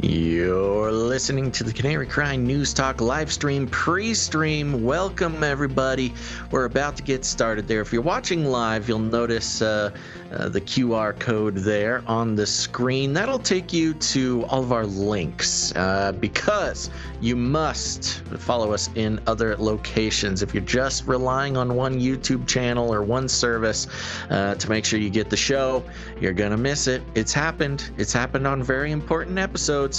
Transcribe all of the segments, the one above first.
You're listening to the Canary Crying News Talk live stream, pre-stream. Welcome, everybody. We're about to get started there. If you're watching live, you'll notice the QR code there on the screen. That'll take you to all of our links because you must follow us in other locations. If you're just relying on one YouTube channel or one service to make sure you get the show, you're going to miss it. It's happened. It's happened on very important episodes.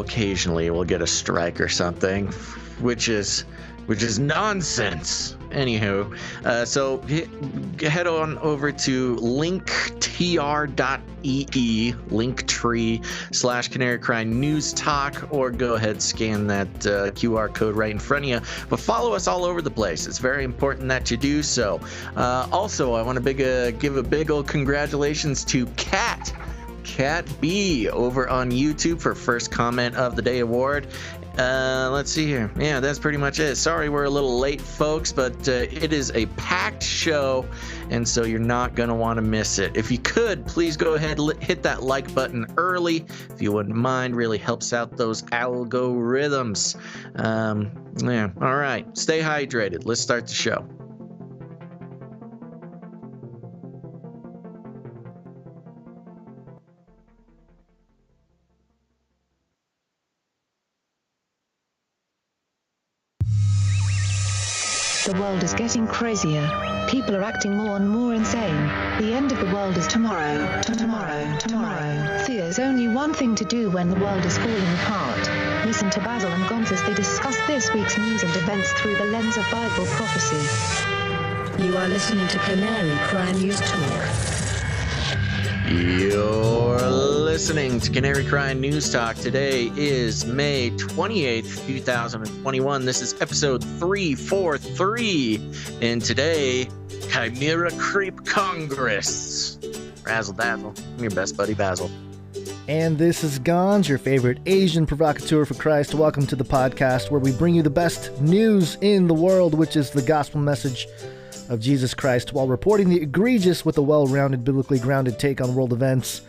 Occasionally we'll get a strike or something, which is nonsense. Anywho, so head on over to linktr.ee, linktree/Canary Crying News Talk, or go ahead, scan that QR code right in front of you. But follow us all over the place. It's very important that you do so. Also, I want to give a big old congratulations to Cat B over on YouTube for first comment of the day award. Let's see here. Yeah, that's pretty much it. Sorry we're a little late, folks, but it is a packed show, and so you're not going to want to miss it. If you could, please go ahead, hit that like button early, if you wouldn't mind. Really helps out those algorithms. Yeah, all right. Stay hydrated. Let's start the show. The world is getting crazier. People are acting more and more insane. The end of the world is tomorrow. Tomorrow. There's only one thing to do when the world is falling apart. Listen to Basil and Gonz as they discuss this week's news and events through the lens of Bible prophecy. You are listening to Canary Crying News Talk. You're listening to Canary Crying News Talk. Today is May 28th, 2021. This is episode 343. And today, Chimera Creep Congress. Razzle dazzle. I'm your best buddy, Basil. And this is Gonz, your favorite Asian provocateur for Christ. Welcome to the podcast where we bring you the best news in the world, which is the gospel message of Jesus Christ, while reporting the egregious with a well-rounded, biblically grounded take on world events.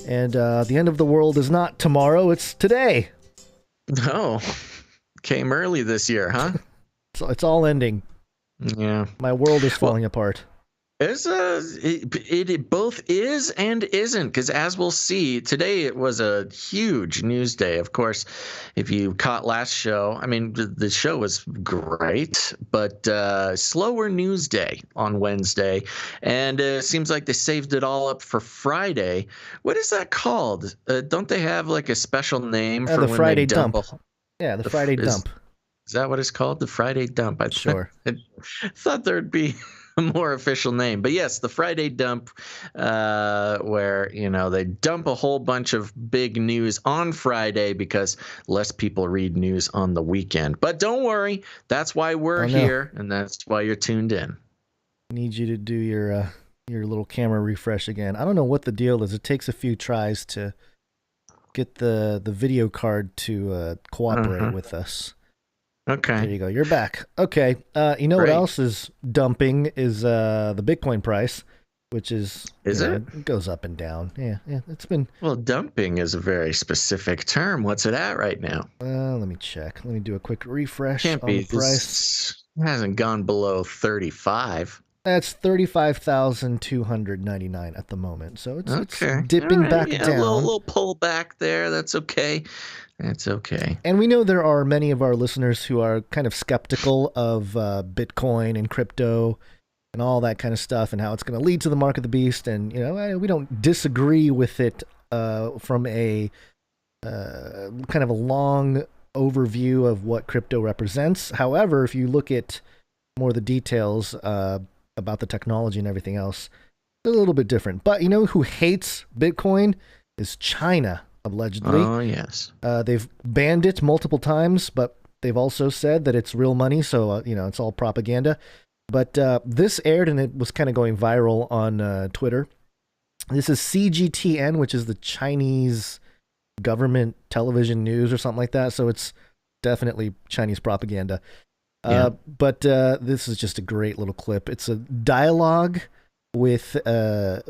And the end of the world is not tomorrow, it's today. Oh, came early this year, huh? So it's all ending. Yeah. My world is falling apart. It both is and isn't, because as we'll see, today it was a huge news day. Of course, if you caught last show, I mean, the show was great, but slower news day on Wednesday. And it seems like they saved it all up for Friday. What is that called? Don't they have like a special name for the when Friday they dump? Yeah, the Friday dump. Is that what it's called? The Friday dump? Sure. I thought there'd be a more official name, but yes, the Friday dump, where they dump a whole bunch of big news on Friday because less people read news on the weekend. But don't worry, that's why we're here, and that's why you're tuned in. I need you to do your little camera refresh again. I don't know what the deal is. It takes a few tries to get the video card to cooperate with us. Okay. There you go. You're back. Okay. Great. What else is dumping is the Bitcoin price, which is it? It goes up and down. Yeah. It's been. Well, dumping is a very specific term. What's it at right now? Let me check. Let me do a quick refresh Can't on be. the price. It hasn't gone below 35. That's 35,299 at the moment. So it's okay. Dipping back down. A little pull back there. That's okay. That's okay. And we know there are many of our listeners who are kind of skeptical of Bitcoin and crypto and all that kind of stuff and how it's going to lead to the mark of the beast. And, we don't disagree with it from a kind of a long overview of what crypto represents. However, if you look at more of the details about the technology and everything else, it's a little bit different. But who hates Bitcoin is China. Allegedly. Oh, yes. They've banned it multiple times, but they've also said that it's real money, so, it's all propaganda. But this aired, and it was kind of going viral on Twitter. This is CGTN, which is the Chinese government television news or something like that, so it's definitely Chinese propaganda. But this is just a great little clip. It's a dialogue with a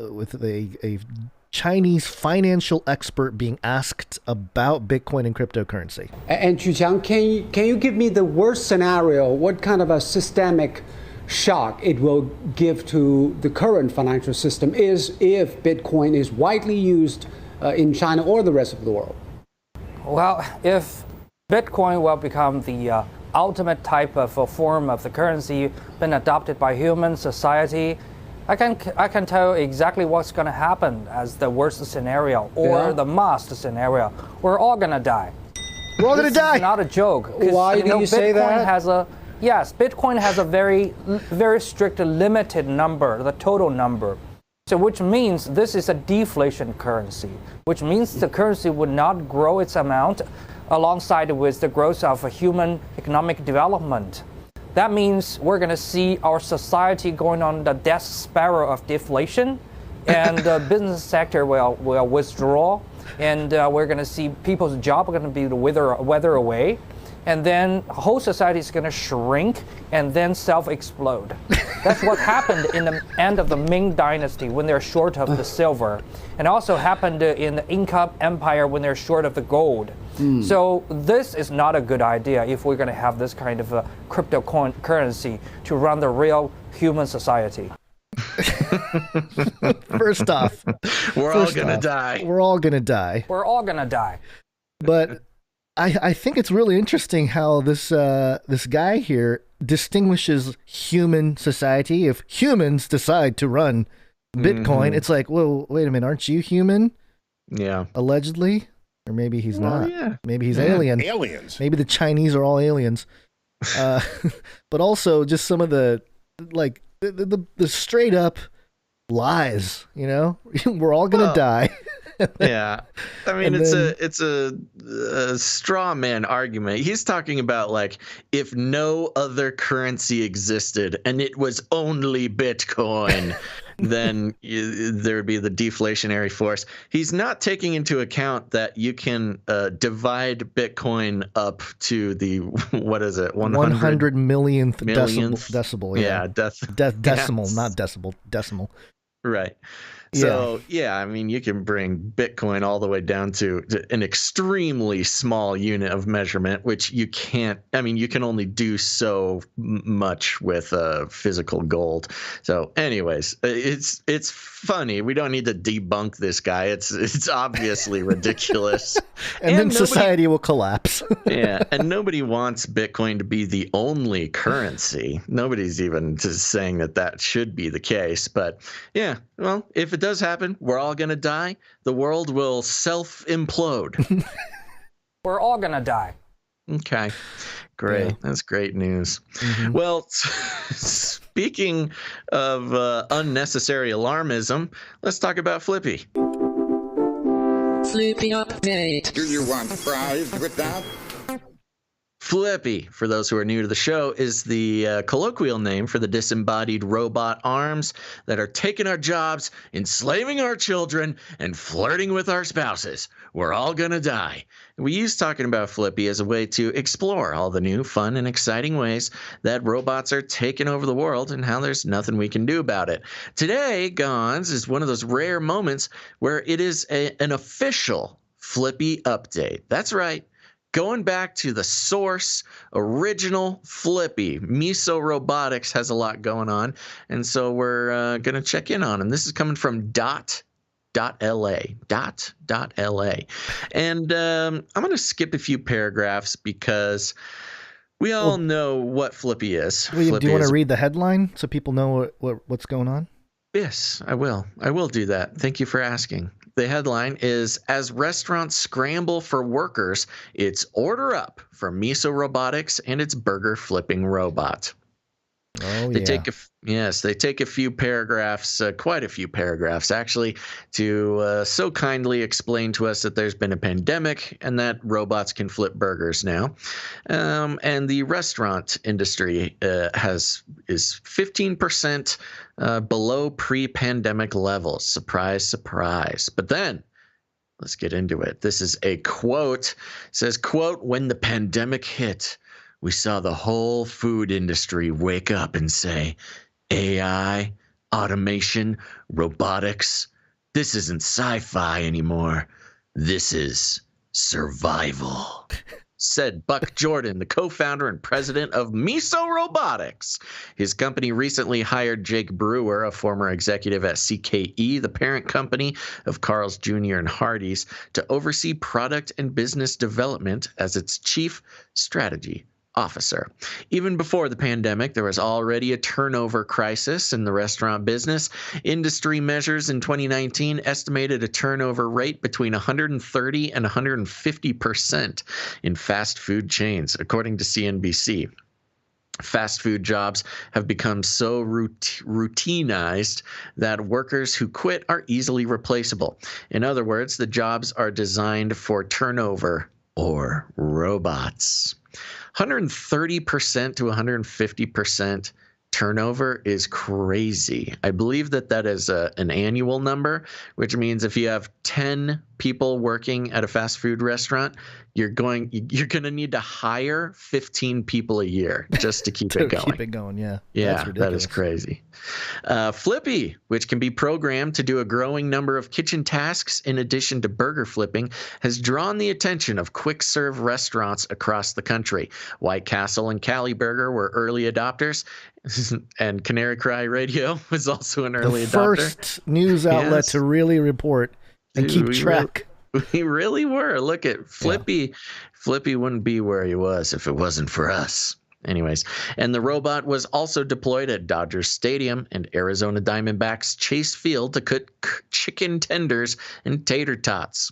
Chinese financial expert being asked about Bitcoin and cryptocurrency. And Chuqiang, can you give me the worst scenario? What kind of a systemic shock it will give to the current financial system is if Bitcoin is widely used in China or the rest of the world? Well, if Bitcoin will become the ultimate type of a form of the currency been adopted by human society, I can tell exactly what's going to happen as the worst scenario or the must scenario. We're all going to die. We're all going to die. It's not a joke. Why do you say that? Bitcoin has a very strict limited number, the total number. So which means this is a deflation currency, which means the currency would not grow its amount alongside with the growth of human economic development. That means we're going to see our society going on the death spiral of deflation, and the business sector will withdraw, and we're going to see people's job are going to be wither away, and then whole society is going to shrink and then self-explode. That's what happened in the end of the Ming Dynasty when they're short of the silver, and also happened in the Inca Empire when they're short of the gold. So this is not a good idea if we're going to have this kind of a cryptocurrency to run the real human society. First off, we're all going to die. We're all going to die. We're all going to die. But I think it's really interesting how this guy here distinguishes human society. If humans decide to run Bitcoin, it's like, whoa, wait a minute, aren't you human? Yeah. Allegedly. Or maybe he's not. Yeah. Maybe he's alien. Aliens. Maybe the Chinese are all aliens. But also just some of the straight up lies, you know? We're all going to die. Yeah. I mean, it's a straw man argument. He's talking about like if no other currency existed and it was only Bitcoin, then there would be the deflationary force. He's not taking into account that you can divide Bitcoin up to the, what is it? 100 millionth decibel. Yeah. Decimal, not decibel, decimal. Right. So, yeah, I mean, you can bring Bitcoin all the way down to an extremely small unit of measurement, which you can't, I mean, you can only do so much with physical gold. So anyways, it's funny. We don't need to debunk this guy. It's obviously ridiculous. and then society will collapse. Yeah. And nobody wants Bitcoin to be the only currency. Nobody's even just saying that should be the case. But yeah, well, if it does happen, we're all going to die. The world will self-implode. We're all going to die. Okay. Great. Yeah. That's great news. Mm-hmm. Well, speaking of unnecessary alarmism, let's talk about Flippy. Flippy update. Do you want fries with that? Flippy, for those who are new to the show, is the colloquial name for the disembodied robot arms that are taking our jobs, enslaving our children, and flirting with our spouses. We're all gonna die. We use talking about Flippy as a way to explore all the new, fun, and exciting ways that robots are taking over the world and how there's nothing we can do about it. Today, Gons, is one of those rare moments where it is an official Flippy update. That's right. Going back to the source, original Flippy, Miso Robotics has a lot going on, and so we're going to check in on him. This is coming from .la. And I'm going to skip a few paragraphs because we all know what Flippy is. Do you want to read the headline so people know what's going on? Yes, I will. I will do that. Thank you for asking. The headline is, as restaurants scramble for workers, it's order up for Miso Robotics and its burger flipping robot. Oh, they take a few paragraphs, quite a few paragraphs actually, to so kindly explain to us that there's been a pandemic and that robots can flip burgers now, and the restaurant industry is 15% below pre-pandemic levels. Surprise, surprise. But then, let's get into it. This is a quote. It says, quote, "When the pandemic hit, we saw the whole food industry wake up and say, AI, automation, robotics, This isn't sci-fi anymore. This is survival, said Buck Jordan, the co-founder and president of Miso Robotics. His company recently hired Jake Brewer, a former executive at CKE, the parent company of Carl's Jr. and Hardee's, to oversee product and business development as its chief strategy officer. Even before the pandemic, there was already a turnover crisis in the restaurant business. Industry measures in 2019 estimated a turnover rate between 130 and 150% in fast food chains, according to CNBC. Fast food jobs have become so routinized that workers who quit are easily replaceable. In other words, the jobs are designed for turnover or robots. 130% to 150% turnover is crazy. I believe that is an annual number, which means if you have 10 people working at a fast food restaurant, you're going to need to hire 15 people a year just to keep it going. Keep it going, yeah. Yeah, that is crazy. Flippy, which can be programmed to do a growing number of kitchen tasks in addition to burger flipping, has drawn the attention of quick-serve restaurants across the country. White Castle and Cali Burger were early adopters, and Canary Cry Radio was also an early adopter. The first news outlet to really report and keep track. We really were. Look at Flippy. Yeah. Flippy wouldn't be where he was if it wasn't for us. Anyways, and the robot was also deployed at Dodger Stadium and Arizona Diamondbacks Chase Field to cook chicken tenders and tater tots.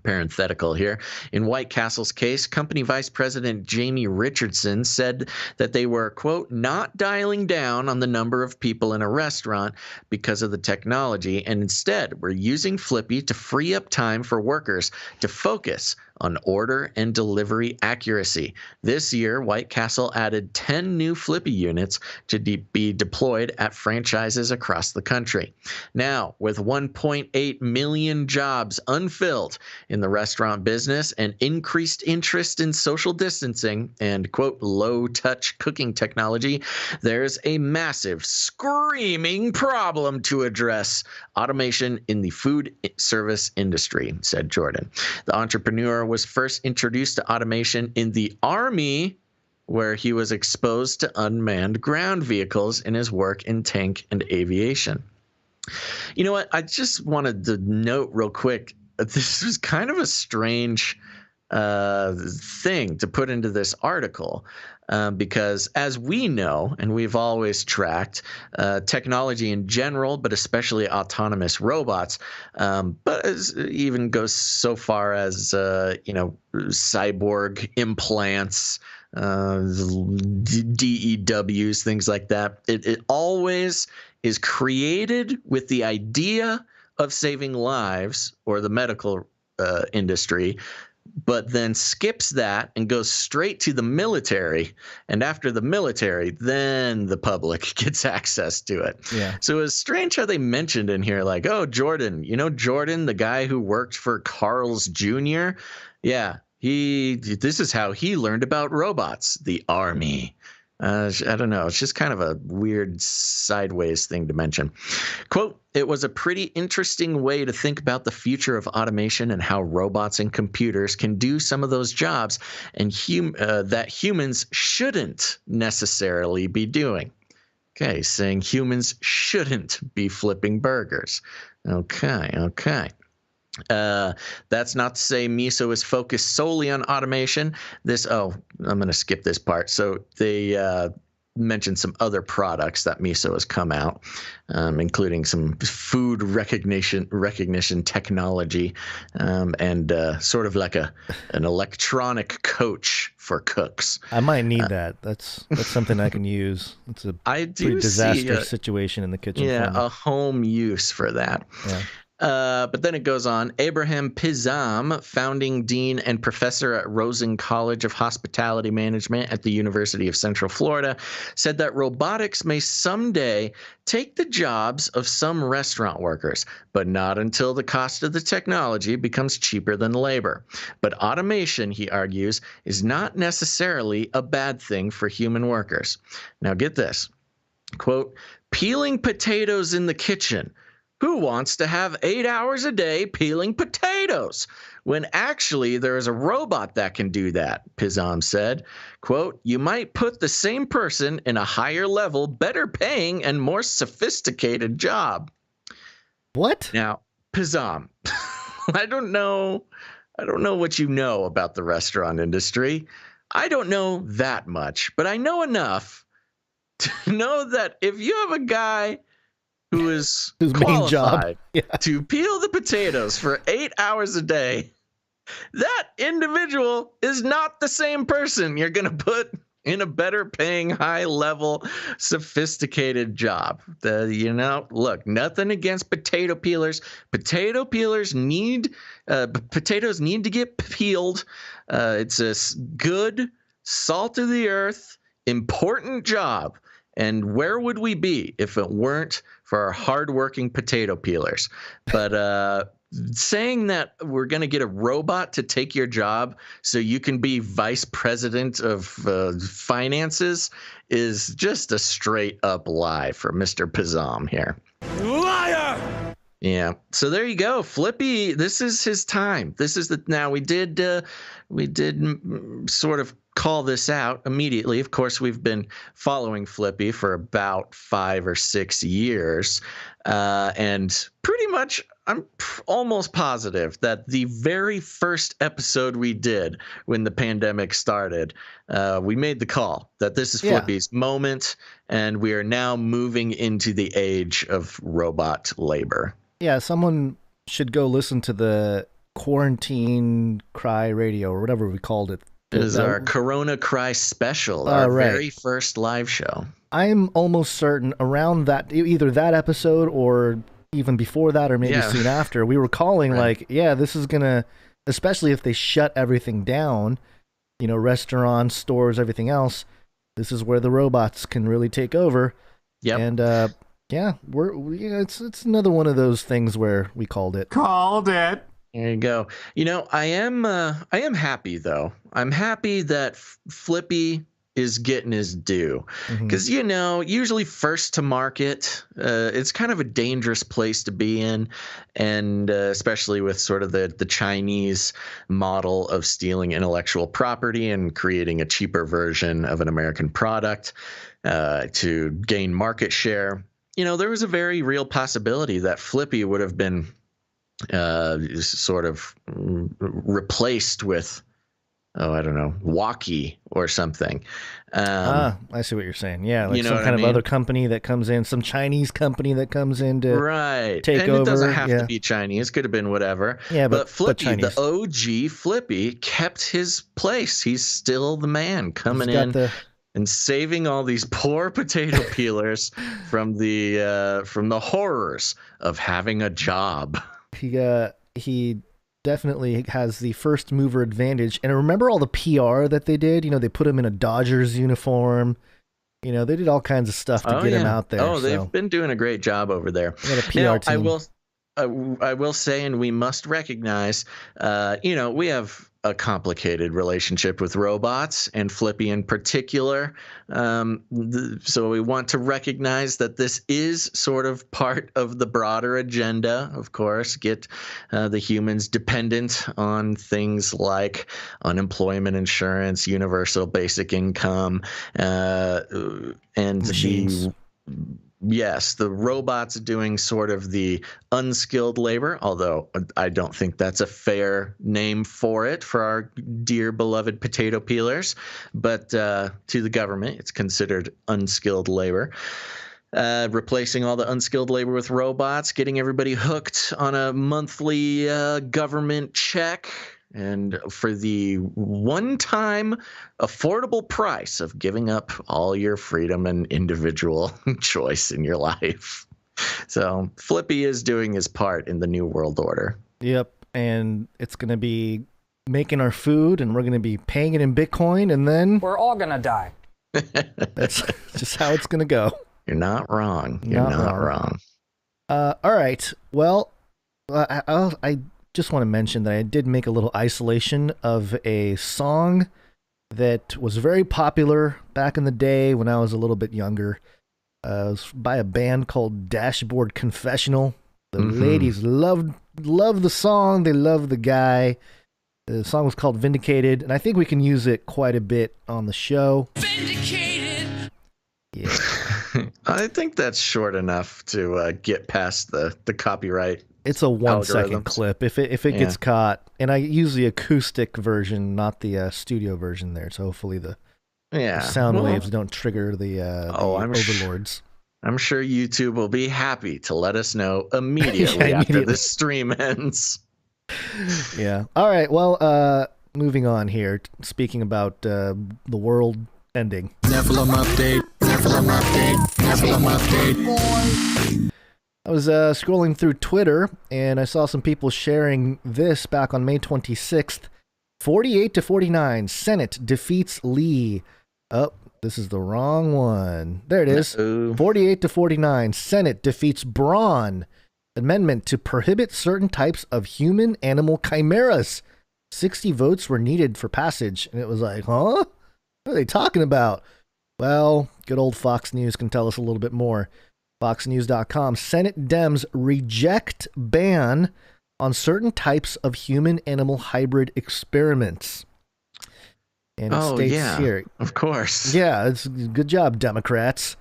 Parenthetical here. In White Castle's case, company vice president Jamie Richardson said that they were, quote, not dialing down on the number of people in a restaurant because of the technology, and instead were using Flippy to free up time for workers to focus on order and delivery accuracy. This year, White Castle added 10 new Flippy units to be deployed at franchises across the country. Now, with 1.8 million jobs unfilled in the restaurant business and increased interest in social distancing and, quote, low-touch cooking technology, there's a massive, screaming problem to address: automation in the food service industry, said Jordan. The entrepreneur was first introduced to automation in the Army, where he was exposed to unmanned ground vehicles in his work in tank and aviation. You know what? I just wanted to note real quick, this was kind of a strange thing to put into this article. Because as we know, and we've always tracked, technology in general, but especially autonomous robots, but even goes so far as, cyborg implants, DEWs, things like that. It always is created with the idea of saving lives, or the medical industry, but then skips that and goes straight to the military. And after the military, then the public gets access to it. Yeah. So it's strange how they mentioned in here, like, oh, Jordan, Jordan, the guy who worked for Carl's Jr. Yeah, this is how he learned about robots, the Army. I don't know. It's just kind of a weird sideways thing to mention. Quote, it was a pretty interesting way to think about the future of automation and how robots and computers can do some of those jobs and that humans shouldn't necessarily be doing. Okay, saying humans shouldn't be flipping burgers. Okay. That's not to say Miso is focused solely on automation. I'm going to skip this part. So they mentioned some other products that Miso has come out, including some food recognition technology, and sort of like an electronic coach for cooks. I might need that. That's something I can use. It's a pretty disastrous situation in the kitchen. Yeah, a home use for that. Yeah. But then it goes on. Abraham Pizam, founding dean and professor at Rosen College of Hospitality Management at the University of Central Florida, said that robotics may someday take the jobs of some restaurant workers, but not until the cost of the technology becomes cheaper than labor. But automation, he argues, is not necessarily a bad thing for human workers. Now get this, quote, peeling potatoes in the kitchen. who wants to have 8 hours a day peeling potatoes when actually there is a robot that can do that, Pizam said. Quote, you might put the same person in a higher level, better paying, and more sophisticated job. What? Now, Pizam, I don't know what you know about the restaurant industry. I don't know that much, but I know enough to know that if you have a guy who is Whose main job qualified to peel the potatoes for 8 hours a day, that individual is not the same person you're going to put in a better paying, high level, sophisticated job. Look, nothing against potato peelers. Potatoes need to get peeled. It's a good, salt of the earth, important job. And where would we be if it weren't for our hardworking potato peelers? But saying that we're going to get a robot to take your job so you can be vice president of finances is just a straight up lie for Mr. Pizam here. Liar! Yeah. So there you go. Flippy, this is his time. Now we did sort of call this out immediately. Of course, we've been following Flippy for about 5 or 6 years. And pretty much, I'm almost positive that the very first episode we did when the pandemic started, we made the call that this is Flippy's moment, and we are now moving into the age of robot labor. Yeah, someone should go listen to the Quarantine Cry Radio or whatever we called it. It is our Corona Cry special, our very first live show. I'm almost certain around that, either that episode or even before that or maybe soon after, we were calling this is going to, especially if they shut everything down, restaurants, stores, everything else, this is where the robots can really take over. Yep. And it's another one of those things where we called it. There you go. I am happy though. I'm happy that Flippy is getting his due, because usually first to market, it's kind of a dangerous place to be in, and especially with sort of the Chinese model of stealing intellectual property and creating a cheaper version of an American product to gain market share. There was a very real possibility that Flippy would have been sort of replaced with, I don't know, Wacky or something. I see what you're saying. Yeah, like some kind of other company that comes in, some Chinese company that comes in to take over. It doesn't have to be Chinese. Could have been whatever. Yeah, but Flippy, the OG Flippy, kept his place. He's still the man coming in and saving all these poor potato peelers from the horrors of having a job. He definitely has the first mover advantage. And I remember all the PR that they did. They put him in a Dodgers uniform. They did all kinds of stuff to get him out there. Oh, they've been doing a great job over there. A PR team. I will say, and we must recognize, we have a complicated relationship with robots, and Flippy in particular. So we want to recognize that this is sort of part of the broader agenda, of course, get the humans dependent on things like unemployment insurance, universal basic income, and machines. The robots doing sort of the unskilled labor, although I don't think that's a fair name for it for our dear beloved potato peelers. But to the government, it's considered unskilled labor. Replacing all the unskilled labor with robots, getting everybody hooked on a monthly government check. And for the one-time affordable price of giving up all your freedom and individual choice in your life. So Flippy is doing his part in the new world order. Yep, and it's going to be making our food, and we're going to be paying it in Bitcoin, and then we're all going to die. That's just how it's going to go. You're not wrong. You're not wrong. All right. Well, I just want to mention that I did make a little isolation of a song that was very popular back in the day when I was a little bit younger. It was by a band called Dashboard Confessional. The ladies love the song. They love the guy. The song was called Vindicated, and I think we can use it quite a bit on the show. Vindicated. Yeah. I think that's short enough to get past the copyright. It's a 1 second algorithms. clip. If it gets caught, and I use the acoustic version, not the studio version there, so hopefully the sound waves don't trigger the overlords. I'm sure YouTube will be happy to let us know immediately after this stream ends. Yeah. All right. Well, moving on here. Speaking about the world ending. NEPHILIM update. NEPHILIM update. NEPHILIM update. I was scrolling through Twitter, and I saw some people sharing this back on May 26th. 48-49, Senate defeats Lee. Oh, this is the wrong one. There it is. 48-49, Senate defeats Braun. Amendment to prohibit certain types of human-animal chimeras. 60 votes were needed for passage. And it was like, huh? What are they talking about? Well, good old Fox News can tell us a little bit more. FoxNews.com. Senate Dems reject ban on certain types of human-animal hybrid experiments. And it states here. Of course. Yeah, it's good job, Democrats.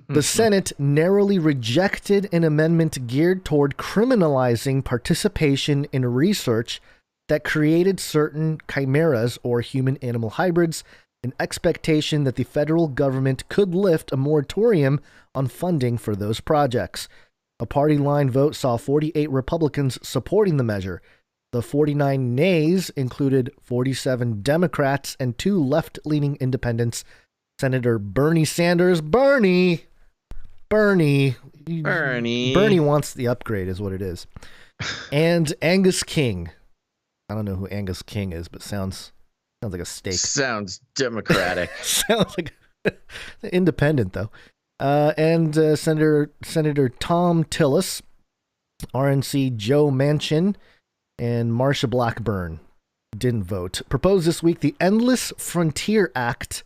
The Senate narrowly rejected an amendment geared toward criminalizing participation in research that created certain chimeras or human-animal hybrids, an expectation that the federal government could lift a moratorium on funding for those projects. A party line vote saw 48 Republicans supporting the measure. The 49 nays included 47 Democrats and 2 left-leaning independents. Senator Bernie Sanders, Bernie wants the upgrade is what it is. And Angus King. I don't know who Angus King is, but sounds like a steak. Sounds democratic. Sounds like independent though. And Senator Tom Tillis, RNC Joe Manchin, and Marsha Blackburn didn't vote. Proposed this week, the Endless Frontier Act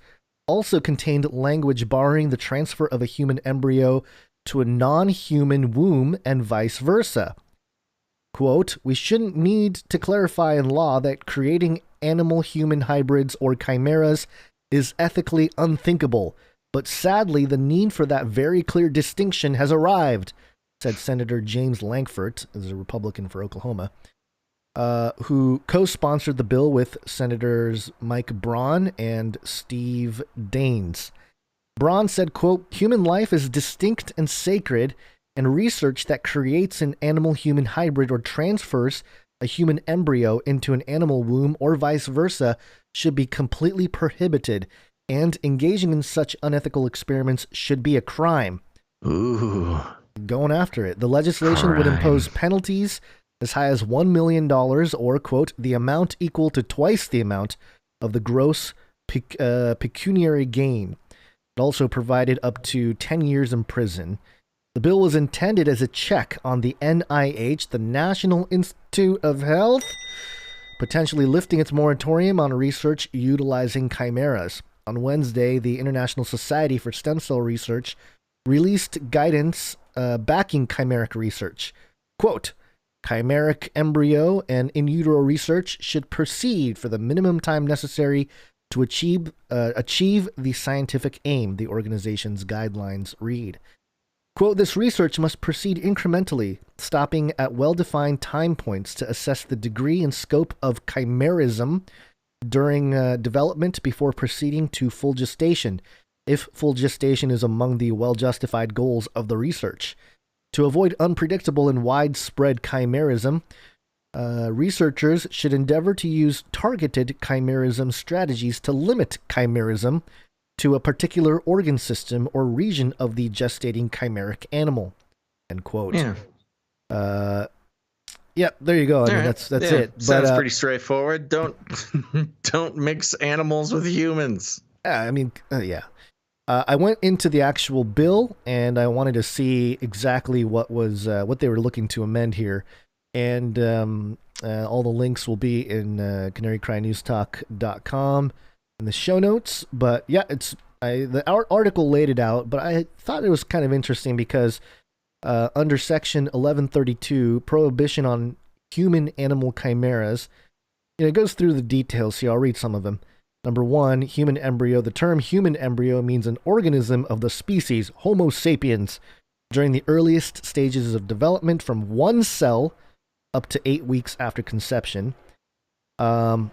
also contained language barring the transfer of a human embryo to a non-human womb and vice versa. Quote, we shouldn't need to clarify in law that creating animal-human hybrids or chimeras is ethically unthinkable, but sadly the need for that very clear distinction has arrived, said Senator James Lankford, as a Republican for Oklahoma, who co-sponsored the bill with Senators Mike Braun and Steve Daines. Braun said, quote, human life is distinct and sacred, and research that creates an animal-human hybrid or transfers a human embryo into an animal womb or vice versa should be completely prohibited, and engaging in such unethical experiments should be a crime. Ooh. Going after it. The legislation would impose penalties as high as $1 million or, quote, the amount equal to twice the amount of the gross pecuniary gain. It also provided up to 10 years in prison. The bill was intended as a check on the NIH, the National Institute of Health, potentially lifting its moratorium on research utilizing chimeras. On Wednesday, the International Society for Stem Cell Research released guidance backing chimeric research. Quote, chimeric embryo and in utero research should proceed for the minimum time necessary to achieve the scientific aim, the organization's guidelines read. Quote, this research must proceed incrementally, stopping at well-defined time points to assess the degree and scope of chimerism during development before proceeding to full gestation, if full gestation is among the well-justified goals of the research. To avoid unpredictable and widespread chimerism, researchers should endeavor to use targeted chimerism strategies to limit chimerism to a particular organ system or region of the gestating chimeric animal. End quote. Yeah. Yep, there you go. I mean, that's it. Sounds pretty straightforward. Don't mix animals with humans. I mean, yeah. I went into the actual bill and I wanted to see exactly what they were looking to amend here, and all the links will be in canarycrynewstalk.com in the show notes. But yeah, the article laid it out, but I thought it was kind of interesting because under Section 1132, Prohibition on Human-Animal Chimeras. It goes through the details here. I'll read some of them. Number 1, human embryo. The term human embryo means an organism of the species Homo sapiens during the earliest stages of development from 1 cell up to 8 weeks after conception. And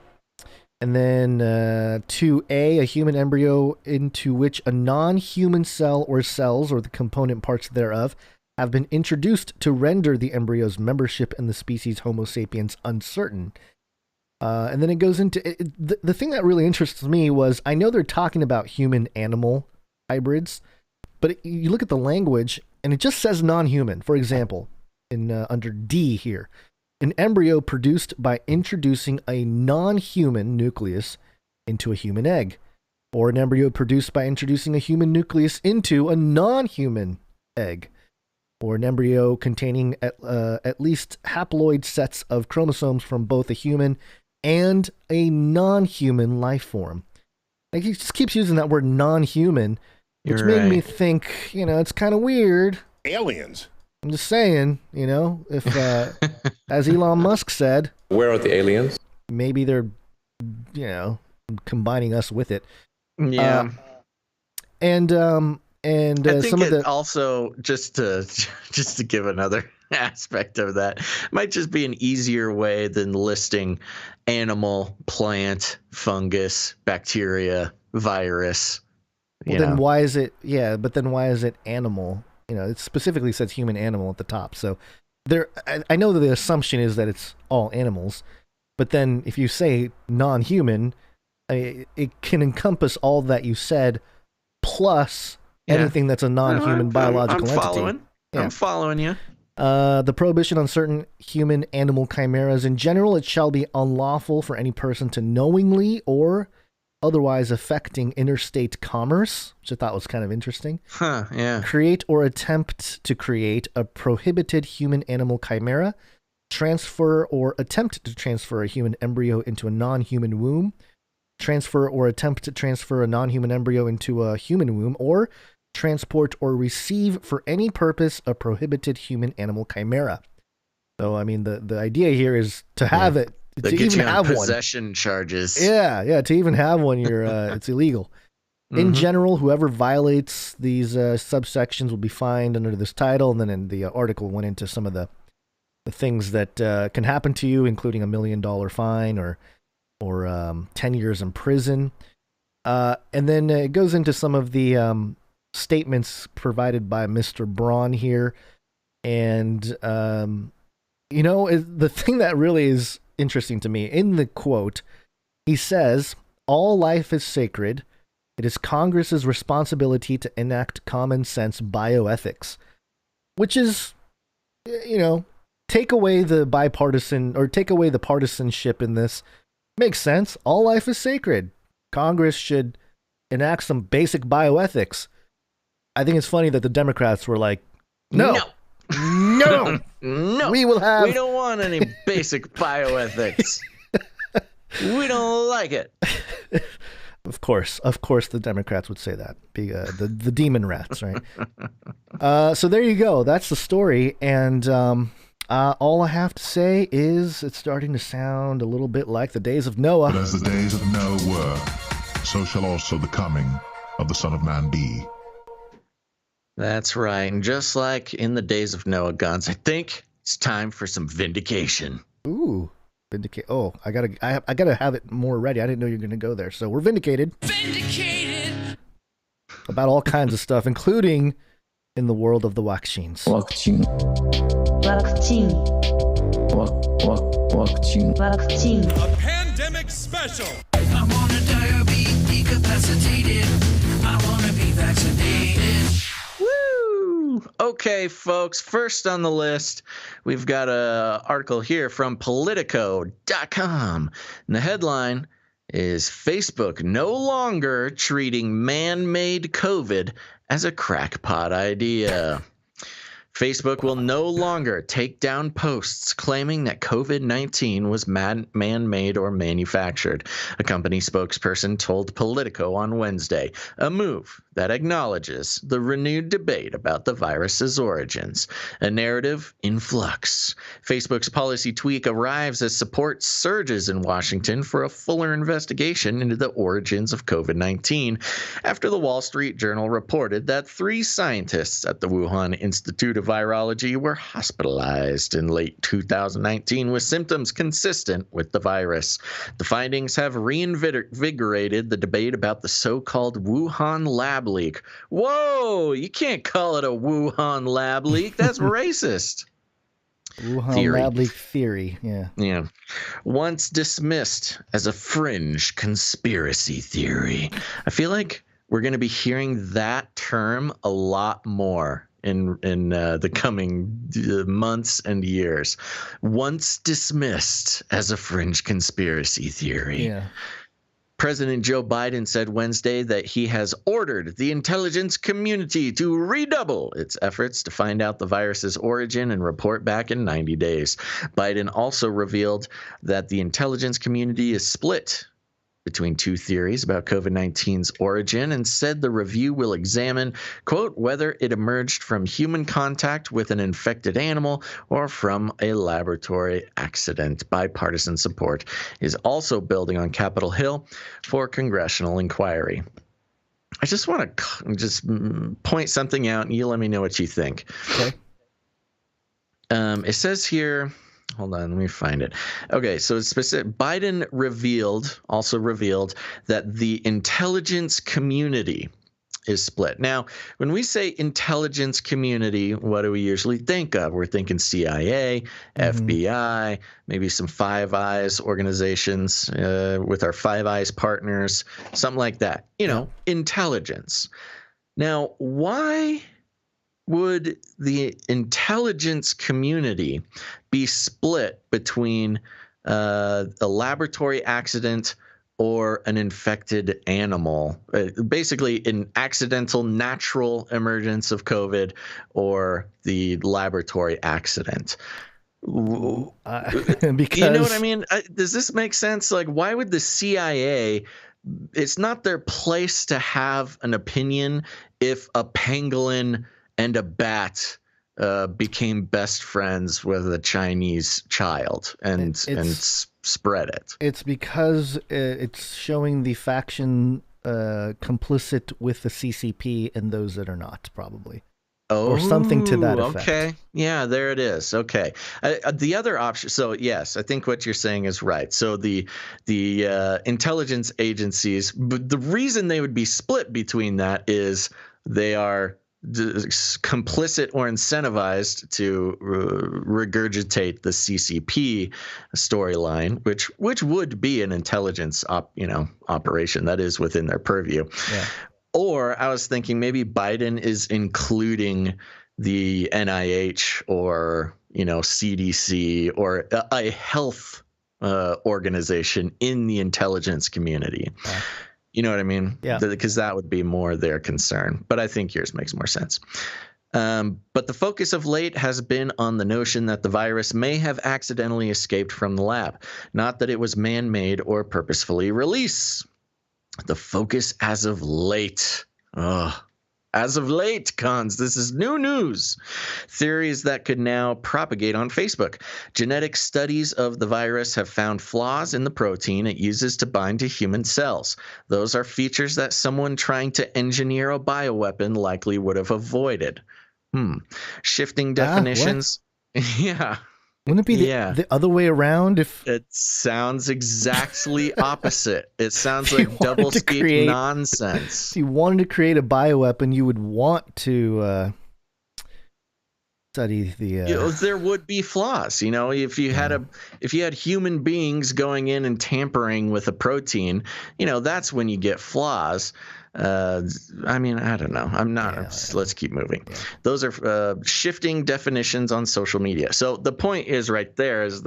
then 2A, a human embryo into which a non-human cell or cells or the component parts thereof have been introduced to render the embryo's membership in the species Homo sapiens uncertain. And then it goes into the thing that really interests me was I know they're talking about human-animal hybrids, but you look at the language and it just says non-human. For example, in under D here, an embryo produced by introducing a non-human nucleus into a human egg, or an embryo produced by introducing a human nucleus into a non-human egg, or an embryo containing at least haploid sets of chromosomes from both a human and a non-human life form. Like, he just keeps using that word non-human, which made me think, it's kind of weird. Aliens. I'm just saying, if, as Elon Musk said, where are the aliens? Maybe they're, combining us with it. Yeah. And I think some of the also just to give another aspect of that might just be an easier way than listing animal, plant, fungus, bacteria, virus. Then why is it? Yeah, but then why is it animal? It specifically says human animal at the top. So I know that the assumption is that it's all animals, but then if you say non-human, it can encompass all that you said plus anything that's a non-human biological entity. I'm following you. The prohibition on certain human-animal chimeras. In general, it shall be unlawful for any person to knowingly or otherwise affecting interstate commerce, which I thought was kind of interesting. Create or attempt to create a prohibited human-animal chimera, transfer or attempt to transfer a human embryo into a non-human womb, transfer or attempt to transfer a non-human embryo into a human womb, or transport or receive for any purpose a prohibited human-animal chimera. So, I mean, the idea here is to have it, to even have possession charges. Yeah, to even have one, it's illegal. In general, whoever violates these subsections will be fined under this title. And then in the article went into some of the things that can happen to you, including $1 million fine or 10 years in prison. And then it goes into some of the statements provided by Mr. Braun here. And, the thing that really is interesting to me, in the quote, he says, "All life is sacred. It is Congress's responsibility to enact common sense bioethics," which is, take away the partisanship in this. Makes sense. All life is sacred. Congress should enact some basic bioethics. I think it's funny that the Democrats were like, no. We don't want any basic bioethics. We don't like it. Of course, the Democrats would say that. The demon rats, right? So there you go. That's the story. And all I have to say is it's starting to sound a little bit like the days of Noah. But as the days of Noah were, so shall also the coming of the Son of Man be. That's right. And just like in the days of Noah, Guns, I think it's time for some vindication. Ooh, vindicate. Oh, I gotta have it more ready. I didn't know you were gonna go there. So we're vindicated. Vindicated. About all kinds of stuff, including in the world of the Waccines. Waccine. A pandemic special. I wanna die or be decapacitated. I wanna be vaccinated. Woo! Okay, folks, first on the list, we've got an article here from Politico.com. And the headline is Facebook no longer treating man-made COVID as a crackpot idea. Facebook will no longer take down posts claiming that COVID-19 was man-made or manufactured, a company spokesperson told Politico on Wednesday, a move that acknowledges the renewed debate about the virus's origins. A narrative in flux. Facebook's policy tweak arrives as support surges in Washington for a fuller investigation into the origins of COVID-19 after the Wall Street Journal reported that 3 scientists at the Wuhan Institute of Virology were hospitalized in late 2019 with symptoms consistent with the virus. The findings have reinvigorated the debate about the so-called Wuhan lab leak. Whoa, you can't call it a Wuhan lab leak. That's racist. Wuhan lab leak theory, yeah. Yeah. Once dismissed as a fringe conspiracy theory. I feel like we're going to be hearing that term a lot more in the coming months and years. Once dismissed as a fringe conspiracy theory. Yeah. President Joe Biden said Wednesday that he has ordered the intelligence community to redouble its efforts to find out the virus's origin and report back in 90 days. Biden also revealed that the intelligence community is split between 2 theories about COVID-19's origin and said the review will examine, quote, whether it emerged from human contact with an infected animal or from a laboratory accident. Bipartisan support is also building on Capitol Hill for congressional inquiry. I just want to just point something out, and you let me know what you think. Okay. It says here... Hold on, let me find it. Okay, so it's specific. Biden also revealed that the intelligence community is split. Now, when we say intelligence community, what do we usually think of? We're thinking CIA, FBI, maybe some Five Eyes organizations with our Five Eyes partners, something like that. You know, intelligence. Now, why would the intelligence community be split between a laboratory accident or an infected animal? Basically, an accidental natural emergence of COVID or the laboratory accident. Because You know what I mean? Does this make sense? Like, why would the CIA... It's not their place to have an opinion if a pangolin and a bat became best friends with a Chinese child and spread it. It's because it's showing the faction complicit with the CCP and those that are not, probably. Or something to that effect. Okay. Yeah, there it is. Okay. The other option. So yes, I think what you're saying is right. So the intelligence agencies, but the reason they would be split between that is they are complicit or incentivized to regurgitate the CCP storyline, which would be an intelligence operation that is within their purview. Yeah. Or I was thinking maybe Biden is including the NIH or CDC or a health organization in the intelligence community. Yeah. You know what I mean? Yeah. Because that would be more their concern. But I think yours makes more sense. But the focus of late has been on the notion that the virus may have accidentally escaped from the lab, not that it was man-made or purposefully released. The focus as of late. As of late, cons, this is new news. Theories that could now propagate on Facebook. Genetic studies of the virus have found flaws in the protein it uses to bind to human cells. Those are features that someone trying to engineer a bioweapon likely would have avoided. Shifting definitions. Yeah. Wouldn't it be the other way around? If it sounds exactly opposite. It sounds like double-speak nonsense. If you wanted to create a bioweapon, you would want to study the. There would be flaws. If you had human beings going in and tampering with a protein, that's when you get flaws. I don't know. I'm not. Let's keep moving. Yeah. Those are shifting definitions on social media. So the point is right there is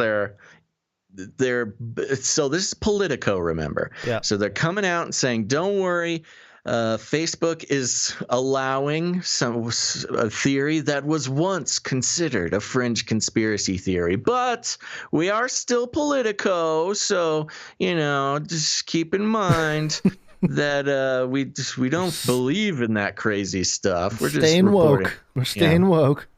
so this is Politico, remember? Yeah. So they're coming out and saying, don't worry. Facebook is allowing a theory that was once considered a fringe conspiracy theory, but we are still Politico, so just keep in mind that we don't believe in that crazy stuff. We're just staying reporting. woke. We're staying woke.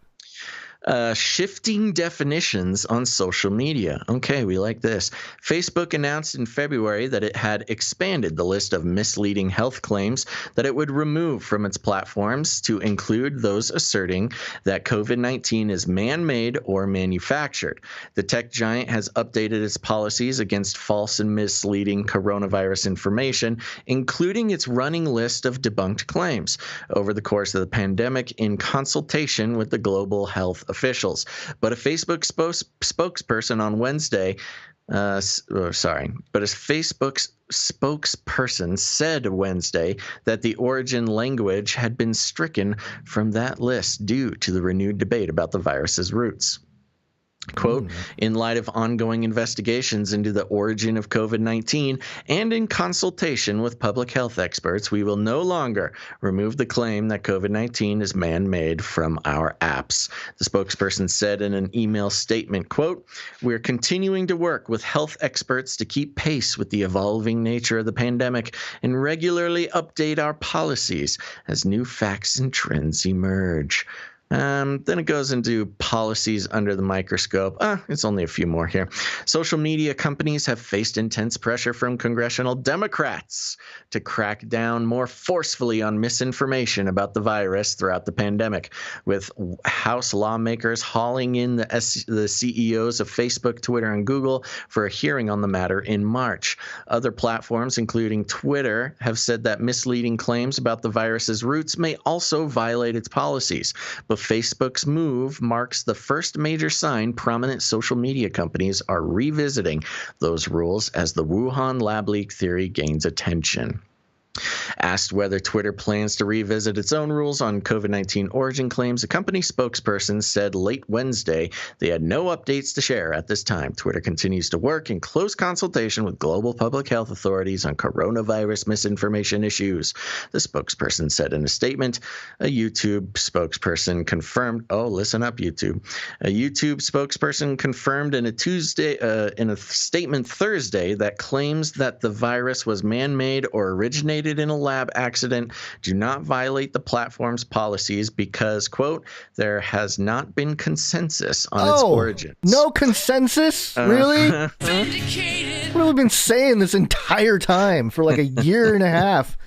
Shifting definitions on social media. Okay, we like this. Facebook announced in February that it had expanded the list of misleading health claims that it would remove from its platforms to include those asserting that COVID-19 is man-made or manufactured. The tech giant has updated its policies against false and misleading coronavirus information, including its running list of debunked claims over the course of the pandemic in consultation with the global health officials. But a Facebook spokesperson on Wednesday, but a Facebook's spokesperson said Wednesday that the origin language had been stricken from that list due to the renewed debate about the virus's roots. Quote, in light of ongoing investigations into the origin of COVID-19 and in consultation with public health experts, we will no longer remove the claim that COVID-19 is man-made from our apps. The spokesperson said in an email statement, quote, we're continuing to work with health experts to keep pace with the evolving nature of the pandemic and regularly update our policies as new facts and trends emerge. Then it goes into policies under the microscope. It's only a few more here. Social media companies have faced intense pressure from congressional Democrats to crack down more forcefully on misinformation about the virus throughout the pandemic, with House lawmakers hauling in the CEOs of Facebook, Twitter, and Google for a hearing on the matter in March. Other platforms, including Twitter, have said that misleading claims about the virus's roots may also violate its policies. But Facebook's move marks the first major sign prominent social media companies are revisiting those rules as the Wuhan lab leak theory gains attention. Asked whether Twitter plans to revisit its own rules on COVID-19 origin claims, a company spokesperson said late Wednesday they had no updates to share at this time. Twitter continues to work in close consultation with global public health authorities on coronavirus misinformation issues, the spokesperson said in a statement. A YouTube spokesperson confirmed, listen up, YouTube. A YouTube spokesperson confirmed in a statement Thursday that claims that the virus was man-made or originated in a lab accident do not violate the platform's policies because, quote, there has not been consensus on its origins. No consensus? Really? What have we been saying this entire time for like a year and a half?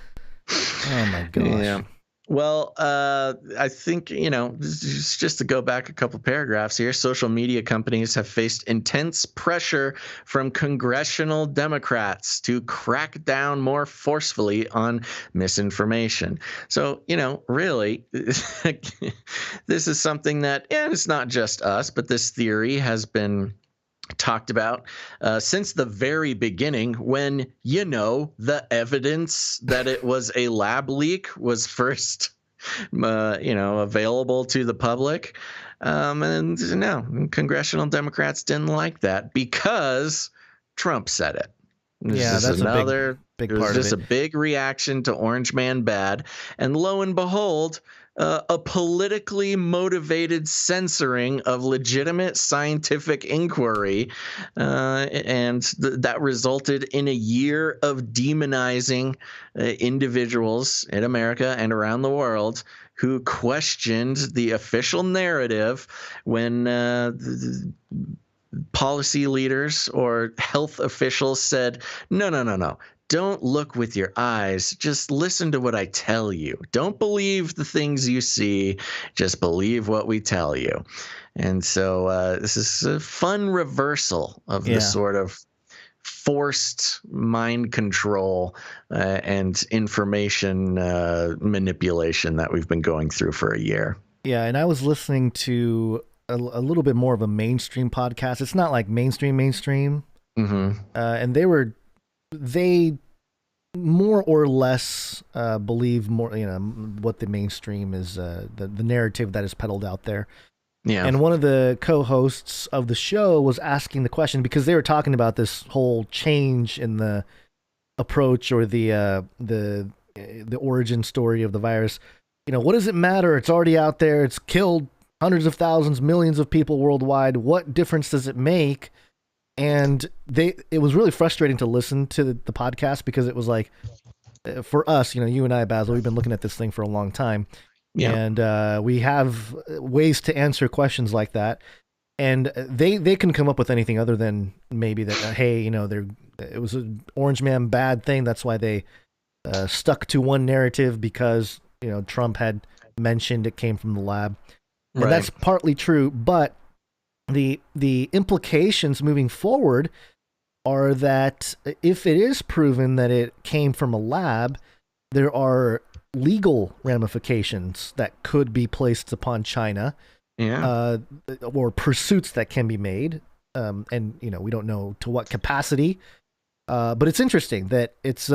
Oh my gosh. Yeah. Well, I think, just to go back a couple paragraphs here, social media companies have faced intense pressure from congressional Democrats to crack down more forcefully on misinformation. So, really, this is something that, and it's not just us, but this theory has been talked about since the very beginning when, the evidence that it was a lab leak was first, available to the public. And no, congressional Democrats didn't like that because Trump said it. That's another big part of it. It was just a big reaction to Orange Man bad. And lo and behold, a politically motivated censoring of legitimate scientific inquiry, and that resulted in a year of demonizing individuals in America and around the world who questioned the official narrative when policy leaders or health officials said, no. Don't look with your eyes. Just listen to what I tell you. Don't believe the things you see. Just believe what we tell you. And so this is a fun reversal of the sort of forced mind control and information manipulation that we've been going through for a year. Yeah, and I was listening to a little bit more of a mainstream podcast. It's not like mainstream. Mm-hmm. And they more or less believe more, what the mainstream is, the narrative that is peddled out there. Yeah. And one of the co-hosts of the show was asking the question because they were talking about this whole change in the approach or the origin story of the virus. What does it matter? It's already out there. It's killed hundreds of thousands, millions of people worldwide. What difference does it make? And it was really frustrating to listen to the podcast because it was like, for us, you and I, Basil, we've been looking at this thing for a long time. Yeah. And we have ways to answer questions like that. And they can come up with anything other than maybe that, hey, it was an Orange Man bad thing. That's why they stuck to one narrative because, Trump had mentioned it came from the lab. And that's partly true. But the implications moving forward are that if it is proven that it came from a lab, there are legal ramifications that could be placed upon China. Yeah. Or pursuits that can be made. And, we don't know to what capacity. But it's interesting that it's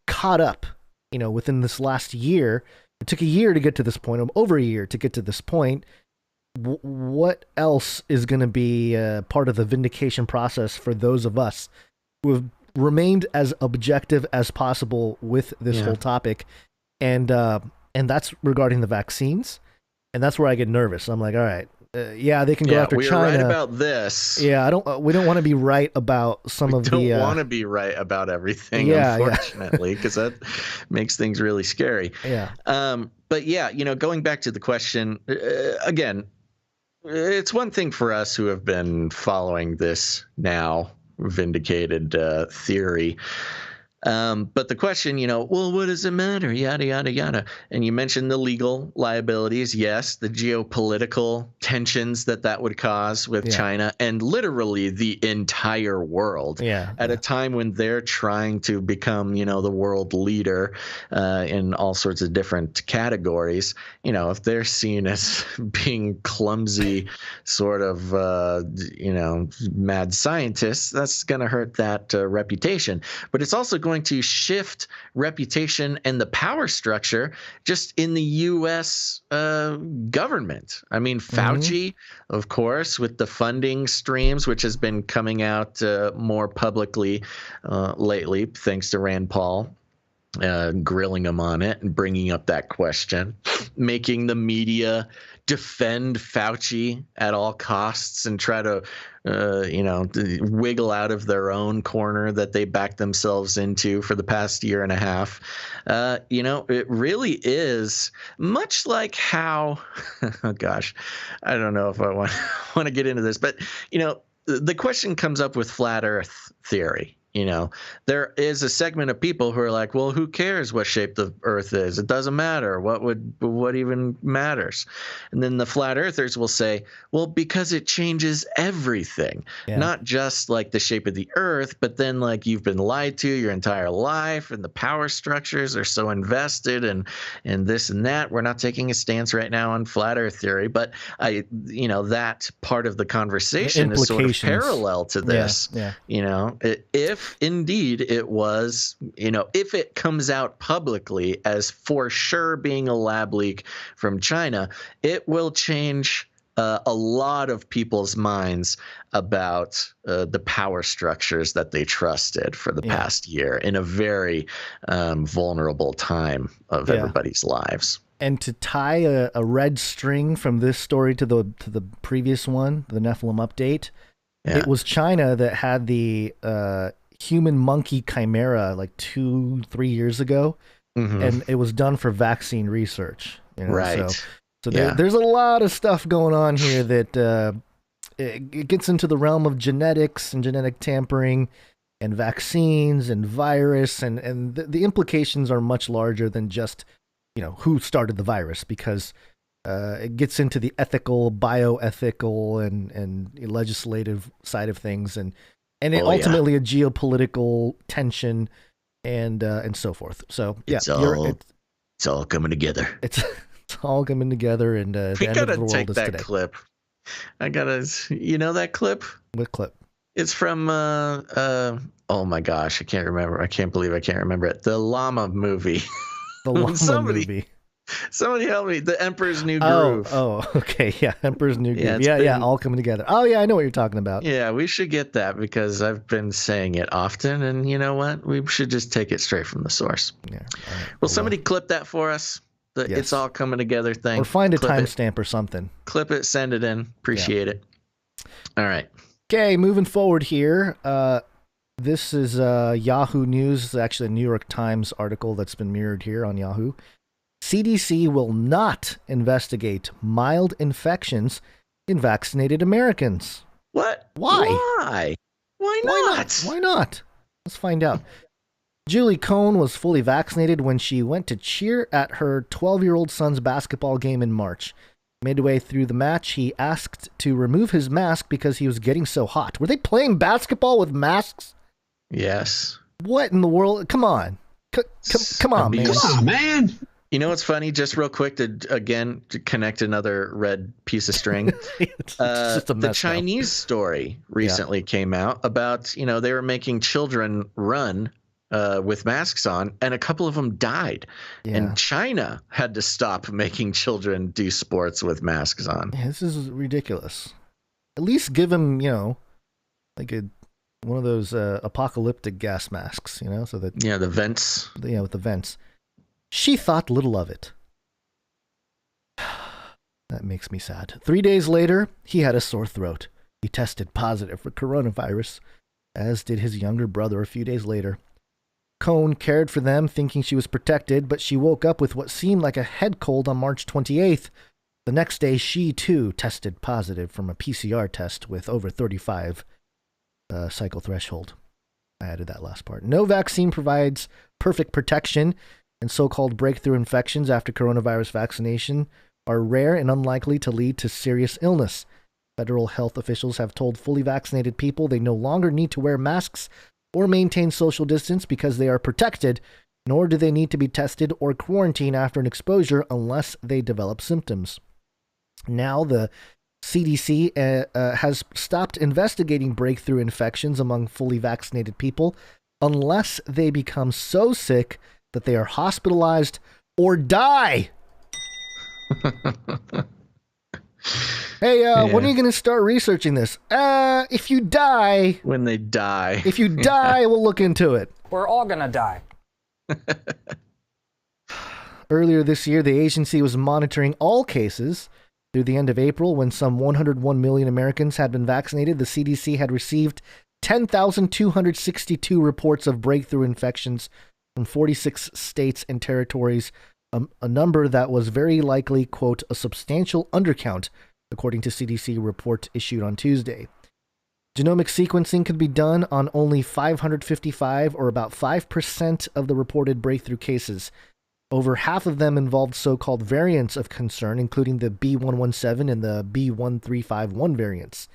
caught up, within this last year. It took a year to get to this point, over a year to get to this point. What else is going to be part of the vindication process for those of us who have remained as objective as possible with this whole topic? And that's regarding the vaccines. And that's where I get nervous. I'm like, all right, they can go after we China. We're right about this. Yeah, we don't want to be right about some of the. We don't want to be right about everything, unfortunately, because that makes things really scary. Yeah. But going back to the question again, it's one thing for us who have been following this now vindicated theory. But the question, well, what does it matter? Yada, yada, yada. And you mentioned the legal liabilities. Yes, the geopolitical tensions that would cause with China and literally the entire world at a time when they're trying to become, the world leader in all sorts of different categories. If they're seen as being clumsy sort of, mad scientists, that's going to hurt that reputation. But it's also going to shift reputation and the power structure just in the U.S. Government. I mean, Fauci, of course, with the funding streams, which has been coming out more publicly lately, thanks to Rand Paul. Grilling him on it and bringing up that question, making the media defend Fauci at all costs and try to, wiggle out of their own corner that they backed themselves into for the past year and a half. It really is much like how, oh gosh, I don't know if I want to get into this, but, the question comes up with flat Earth theory. There is a segment of people who are like, well, who cares what shape the Earth is? It doesn't matter. What even matters? And then the flat earthers will say, well, because it changes everything, not just like the shape of the Earth, but then like you've been lied to your entire life and the power structures are so invested in this and that. We're not taking a stance right now on flat Earth theory, but that part of the conversation is sort of parallel to this. If indeed it was, if it comes out publicly as for sure being a lab leak from China, it will change a lot of people's minds about the power structures that they trusted for the past year in a very vulnerable time of everybody's lives. And to tie a red string from this story to the previous one, the NEPHILIM update, it was China that had the human monkey chimera like 2-3 years ago, and it was done for vaccine research. Right. So there's a lot of stuff going on here that it gets into the realm of genetics and genetic tampering and vaccines and virus, and the implications are much larger than just who started the virus, because it gets into the ethical, bioethical, and legislative side of things, and ultimately a geopolitical tension and so forth. So it's all coming together. It's all coming together, and the we end gotta of the world take is that today. clip. That clip? What clip? It's from oh my gosh, I can't remember. I can't believe I can't remember it. The llama movie. The llama movie. Somebody help me. The Emperor's New Groove. Oh, okay. Yeah, Emperor's New Groove. Yeah, all coming together. Oh, yeah, I know what you're talking about. Yeah, we should get that because I've been saying it often, and you know what? We should just take it straight from the source. Yeah. Right. Will somebody clip that for us? It's all coming together thing. Or find a timestamp or something. Clip it, send it in. Appreciate it. All right. Okay, moving forward here. This is Yahoo News, actually a New York Times article that's been mirrored here on Yahoo. CDC will not investigate mild infections in vaccinated Americans. What? Why? Why not? Why not? Let's find out. Julie Cohn was fully vaccinated when she went to cheer at her 12-year-old son's basketball game in March. Midway through the match, he asked to remove his mask because he was getting so hot. Were they playing basketball with masks? Yes. What in the world? Come on. Come on, man. Come on, man. You know what's funny? Just real quick to connect another red piece of string. It's just a mess The now. Chinese story recently came out about, they were making children run with masks on, and a couple of them died. Yeah. And China had to stop making children do sports with masks on. Yeah, this is ridiculous. At least give him, like one of those apocalyptic gas masks, so that Yeah, the vents. with the vents. She thought little of it. That makes me sad. 3 days later, he had a sore throat. He tested positive for coronavirus, as did his younger brother a few days later. Cohn cared for them, thinking she was protected, but she woke up with what seemed like a head cold on March 28th. The next day, she too tested positive from a PCR test with over 35 cycle threshold. I added that last part. No vaccine provides perfect protection, and so-called breakthrough infections after coronavirus vaccination are rare and unlikely to lead to serious illness. Federal health officials have told fully vaccinated people they no longer need to wear masks or maintain social distance because they are protected, nor do they need to be tested or quarantined after an exposure unless they develop symptoms. Now the CDC has stopped investigating breakthrough infections among fully vaccinated people unless they become so sick that they are hospitalized or die. Hey, when are you going to start researching this? If you die... When they die. If you die, we'll look into it. We're all gonna die. Earlier this year, the agency was monitoring all cases. Through the end of April, when some 101 million Americans had been vaccinated, the CDC had received 10,262 reports of breakthrough infections from 46 states and territories, a number that was very likely, quote, a substantial undercount, according to CDC report issued on Tuesday. Genomic sequencing could be done on only 555, or about 5% of the reported breakthrough cases. Over half of them involved so-called variants of concern, including the B117 and the B1351 variants.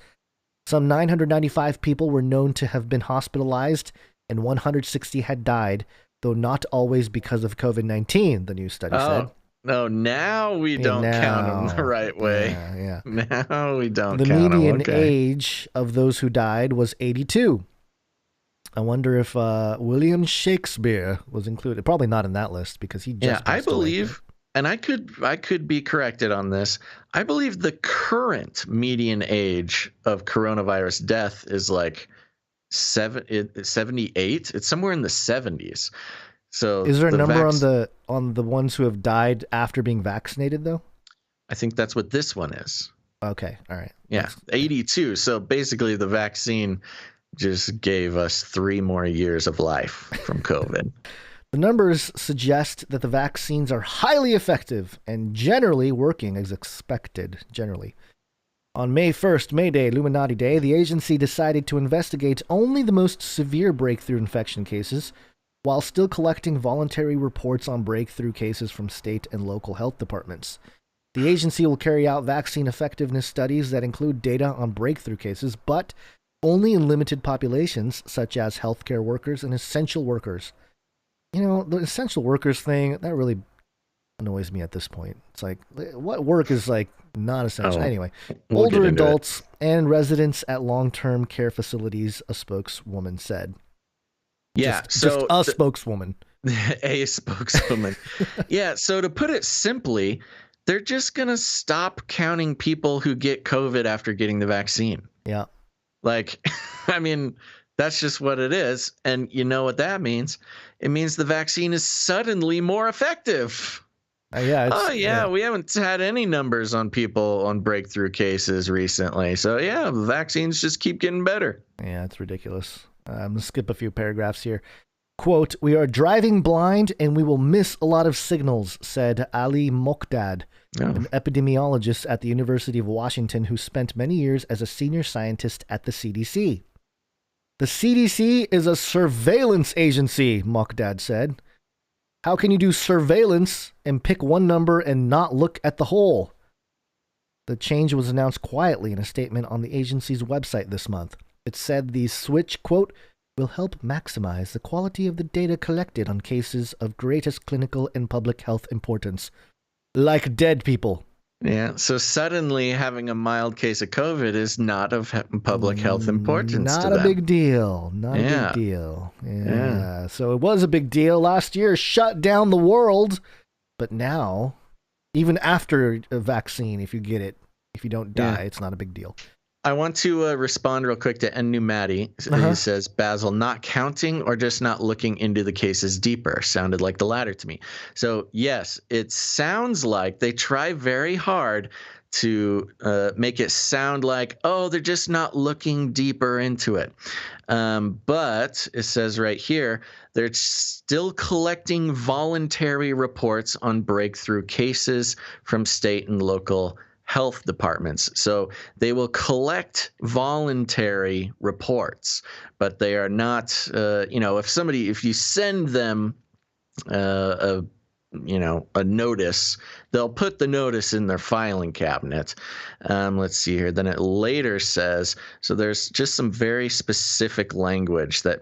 Some 995 people were known to have been hospitalized, and 160 had died, though not always because of COVID-19, the new study said. No, now we don't count them the right way. Yeah. Now we don't The count them. median Okay. age of those who died was 82. I wonder if William Shakespeare was included. Probably not in that list because he just Yeah, I passed away. believe, and I could be corrected on this. I believe the current median age of coronavirus death is like 78. It's somewhere in the 70s. So Is there a number on the ones who have died after being vaccinated though? I think that's what this one is. Okay, all right. Yeah, 82. So basically, the vaccine just gave us 3 more years of life from COVID. The numbers suggest that the vaccines are highly effective and generally working as expected, generally. On May 1st, May Day, Illuminati Day, the agency decided to investigate only the most severe breakthrough infection cases, while still collecting voluntary reports on breakthrough cases from state and local health departments. The agency will carry out vaccine effectiveness studies that include data on breakthrough cases, but only in limited populations, such as healthcare workers and essential workers. The essential workers thing, that really annoys me at this point. It's like, what work is like not essential? Anyway, we'll older get into adults and residents at long-term care facilities, a spokeswoman said. Yeah, Just a spokeswoman. A spokeswoman. Yeah, so to put it simply, they're just going to stop counting people who get COVID after getting the vaccine. Yeah. Like, I mean, that's just what it is. And you know what that means? It means the vaccine is suddenly more effective. We haven't had any numbers on people on breakthrough cases recently. So, yeah, vaccines just keep getting better. Yeah, it's ridiculous. I'm going to skip a few paragraphs here. Quote, "We are driving blind and we will miss a lot of signals," said Ali Mokdad, an epidemiologist at the University of Washington who spent many years as a senior scientist at the CDC. "The CDC is a surveillance agency," Mokdad said. "How can you do surveillance and pick one number and not look at the whole?" The change was announced quietly in a statement on the agency's website this month. It said the switch, quote, "will help maximize the quality of the data collected on cases of greatest clinical and public health importance, like dead people." Yeah, so suddenly having a mild case of COVID is not of public health importance Not to a them. big deal. Not a big deal. Yeah. So it was a big deal. Last year shut down the world. But now, even after a vaccine, if you get it, if you don't die, it's not a big deal. I want to respond real quick to NEPHILIM. He says, Basil, not counting or just not looking into the cases deeper. Sounded like the latter to me. So, yes, it sounds like they try very hard to make it sound like, oh, they're just not looking deeper into it. But it says right here, they're still collecting voluntary reports on breakthrough cases from state and local health departments. So they will collect voluntary reports, but they are not, if you send them a notice, they'll put the notice in their filing cabinet. Let's see here. Then it later says, so there's just some very specific language that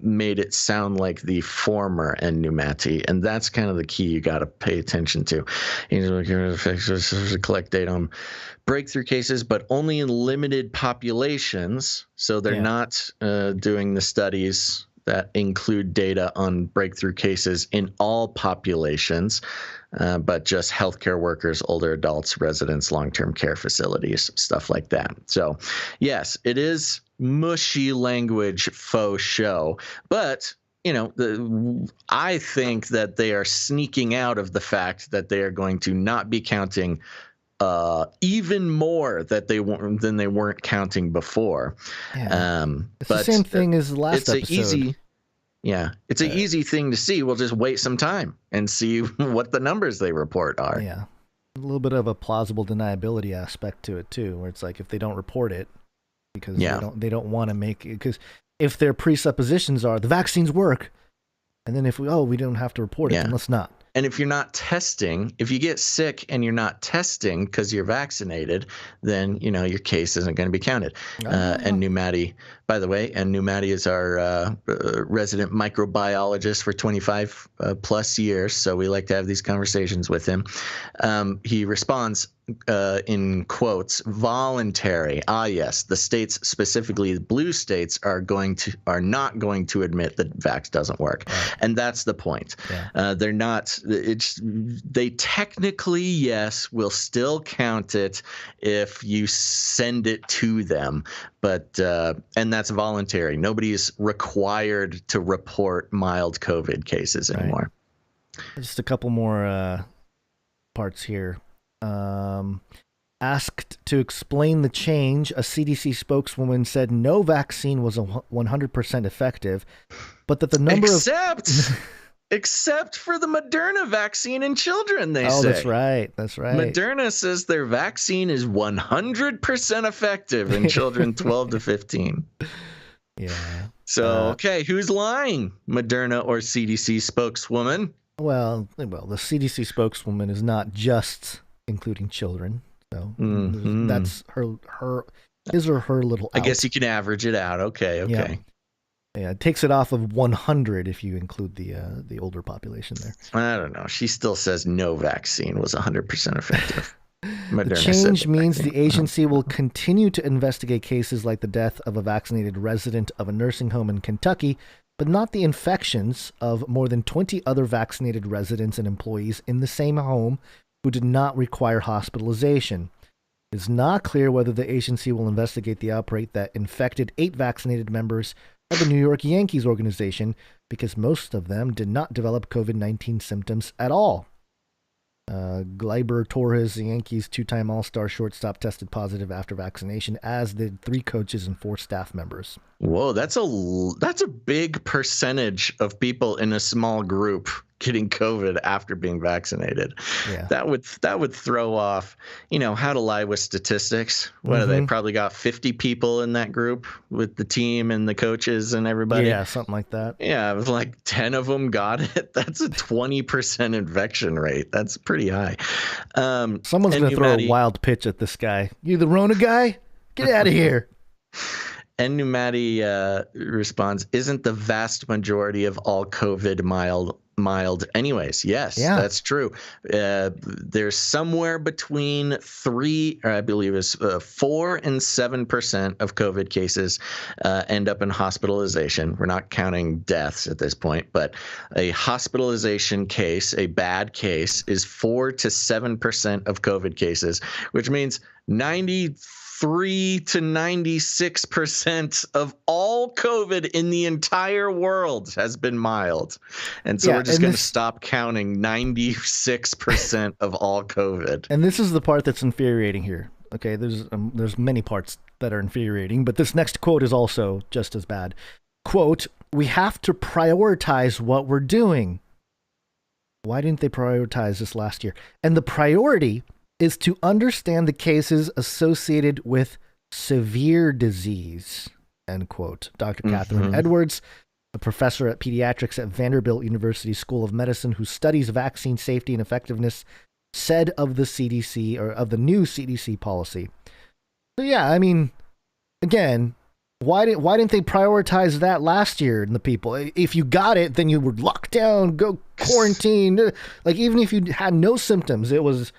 made it sound like the former NEPHILIM, and that's kind of the key you got to pay attention to. Collect data on breakthrough cases, but only in limited populations. So they're not doing the studies that include data on breakthrough cases in all populations, but just healthcare workers, older adults, residents, long-term care facilities, stuff like that. So, yes, it is mushy language faux show, but I think that they are sneaking out of the fact that they are going to not be counting even more than they weren't counting before. Yeah. It's the same thing as last episode. It's an easy thing to see. We'll just wait some time and see what the numbers they report are. Yeah. A little bit of a plausible deniability aspect to it too, where it's like if they don't report it because they don't want to make it, because if their presuppositions are the vaccines work, and then if we don't have to report it, then let's not. And if you're not testing, if you get sick and you're not testing because you're vaccinated, then, your case isn't going to be counted. And NEPHILIM, by the way, is our resident microbiologist for 25 plus years. So we like to have these conversations with him. He responds in quotes, voluntary. Yes, the states, specifically the blue states, are not going to admit that vax doesn't work. Right. And that's the point. Yeah. They're not. They technically, yes, will still count it if you send it to them, but and that's voluntary. Nobody is required to report mild COVID cases anymore. Right. Just a couple more parts here. Asked to explain the change, a CDC spokeswoman said no vaccine was 100% effective, but that the number except for the Moderna vaccine in children, they say. Oh, that's right. Moderna says their vaccine is 100% effective in children 12 to 15. Yeah. So, okay, who's lying? Moderna or CDC spokeswoman? Well, the CDC spokeswoman is not just including children. So that's her little out. I guess you can average it out. Okay. Yeah, it takes it off of 100 if you include the older population there. I don't know. She still says no vaccine was 100% effective. The change means the agency will continue to investigate cases like the death of a vaccinated resident of a nursing home in Kentucky, but not the infections of more than 20 other vaccinated residents and employees in the same home who did not require hospitalization. It is not clear whether the agency will investigate the outbreak that infected 8 vaccinated members of the New York Yankees organization, because most of them did not develop COVID-19 symptoms at all. Gleyber Torres, the Yankees' two-time All-Star shortstop, tested positive after vaccination, as did 3 coaches and 4 staff members. Whoa, that's a big percentage of people in a small group getting COVID after being vaccinated. Yeah. That would throw off, how to lie with statistics. What are they? Probably got 50 people in that group with the team and the coaches and everybody. Yeah, something like that. Yeah, it was like 10 of them got it. That's a 20% infection rate. That's pretty high. Someone's going to throw a wild pitch at this guy. You the Rona guy? Get out of here. And Numati responds, isn't the vast majority of all COVID mild anyways? Yes, that's true. There's somewhere between 4 and 7% of COVID cases end up in hospitalization. We're not counting deaths at this point, but a hospitalization case, a bad case, is 4 to 7% of COVID cases, which means 93 to 96% of all COVID in the entire world has been mild. And so we're just going to stop counting 96% of all COVID. And this is the part that's infuriating here. Okay, there's many parts that are infuriating, but this next quote is also just as bad. Quote, we have to prioritize what we're doing. Why didn't they prioritize this last year? And the priority is to understand the cases associated with severe disease, end quote. Dr. Catherine Edwards, a professor at pediatrics at Vanderbilt University School of Medicine who studies vaccine safety and effectiveness, said of the CDC, or of the new CDC policy. So yeah, I mean, again, why didn't they prioritize that last year in the people? If you got it, then you would lock down, go quarantine. Like, even if you had no symptoms, it was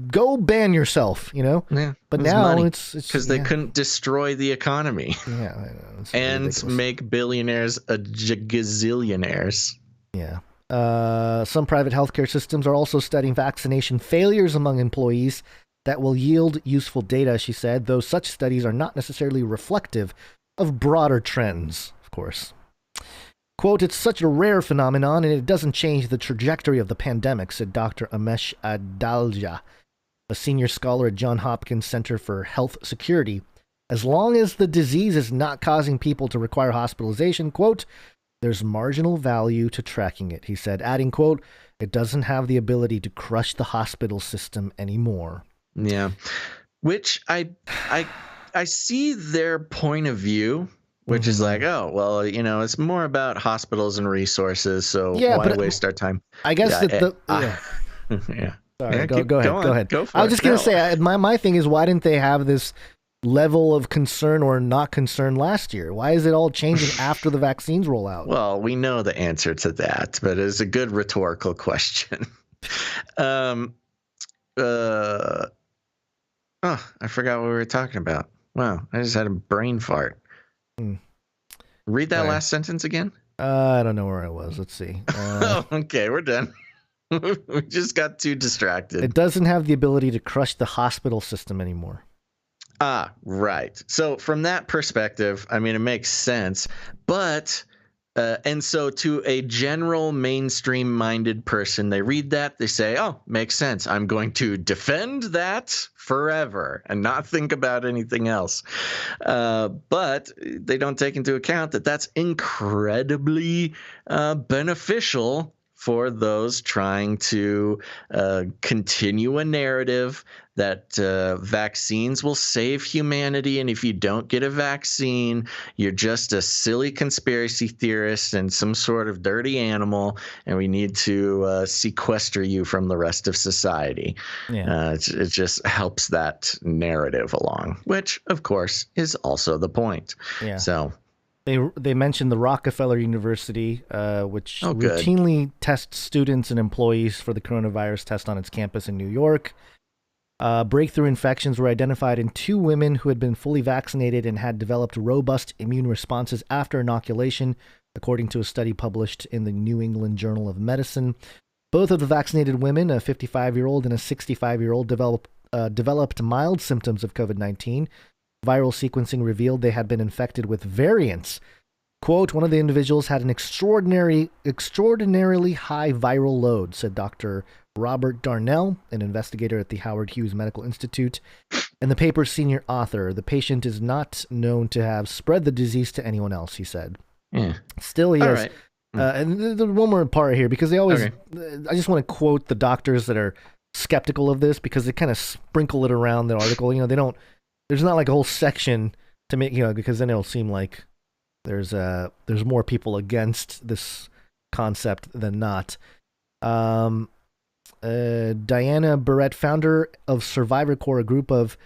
go ban yourself, Yeah. But now it's because they couldn't destroy the economy. Yeah, I know. And ridiculous. Make billionaires a gazillionaires. Yeah. Some private healthcare systems are also studying vaccination failures among employees that will yield useful data, she said, though such studies are not necessarily reflective of broader trends, of course. Quote, it's such a rare phenomenon and it doesn't change the trajectory of the pandemic, said Dr. Amesh Adalja, a senior scholar at Johns Hopkins Center for Health Security. As long as the disease is not causing people to require hospitalization, quote, there's marginal value to tracking it, he said, adding, quote, it doesn't have the ability to crush the hospital system anymore. Yeah, which I see their point of view, which is like, oh, well, it's more about hospitals and resources, so why waste our time? I guess yeah. Sorry, go ahead. I was just going to say, my thing is, why didn't they have this level of concern or not concern last year? Why is it all changing after the vaccines roll out? Well, we know the answer to that, but it's a good rhetorical question. Oh, I forgot what we were talking about. Wow, I just had a brain fart. Read that last sentence again. I don't know where I was. Let's see. Okay, we're done. We just got too distracted. It doesn't have the ability to crush the hospital system anymore. Ah, right. So from that perspective, I mean, it makes sense. But and so to a general mainstream-minded person, they read that, they say, oh, makes sense. I'm going to defend that forever and not think about anything else. But they don't take into account that that's incredibly beneficial for those trying to continue a narrative that vaccines will save humanity, and if you don't get a vaccine, you're just a silly conspiracy theorist and some sort of dirty animal, and we need to sequester you from the rest of society. Yeah. It just helps that narrative along, which, of course, is also the point. Yeah. So They mentioned the Rockefeller University, which routinely tests students and employees for the coronavirus test on its campus in New York. Breakthrough infections were identified in 2 women who had been fully vaccinated and had developed robust immune responses after inoculation, according to a study published in the New England Journal of Medicine. Both of the vaccinated women, a 55-year-old and a 65-year-old, developed mild symptoms of COVID-19. Viral sequencing revealed they had been infected with variants. Quote, one of the individuals had an extraordinarily high viral load, said Dr. Robert Darnell, an investigator at the Howard Hughes Medical Institute, and the paper's senior author. The patient is not known to have spread the disease to anyone else, he said. Yeah. Still, he All has... right. And there's one more part here, because they always... Okay. I just want to quote the doctors that are skeptical of this, because they kind of sprinkle it around the article. You know, they don't... There's not like a whole section to make, you know, because then it'll seem like there's more people against this concept than not. Diana Barrett, founder of Survivor Corps, a group of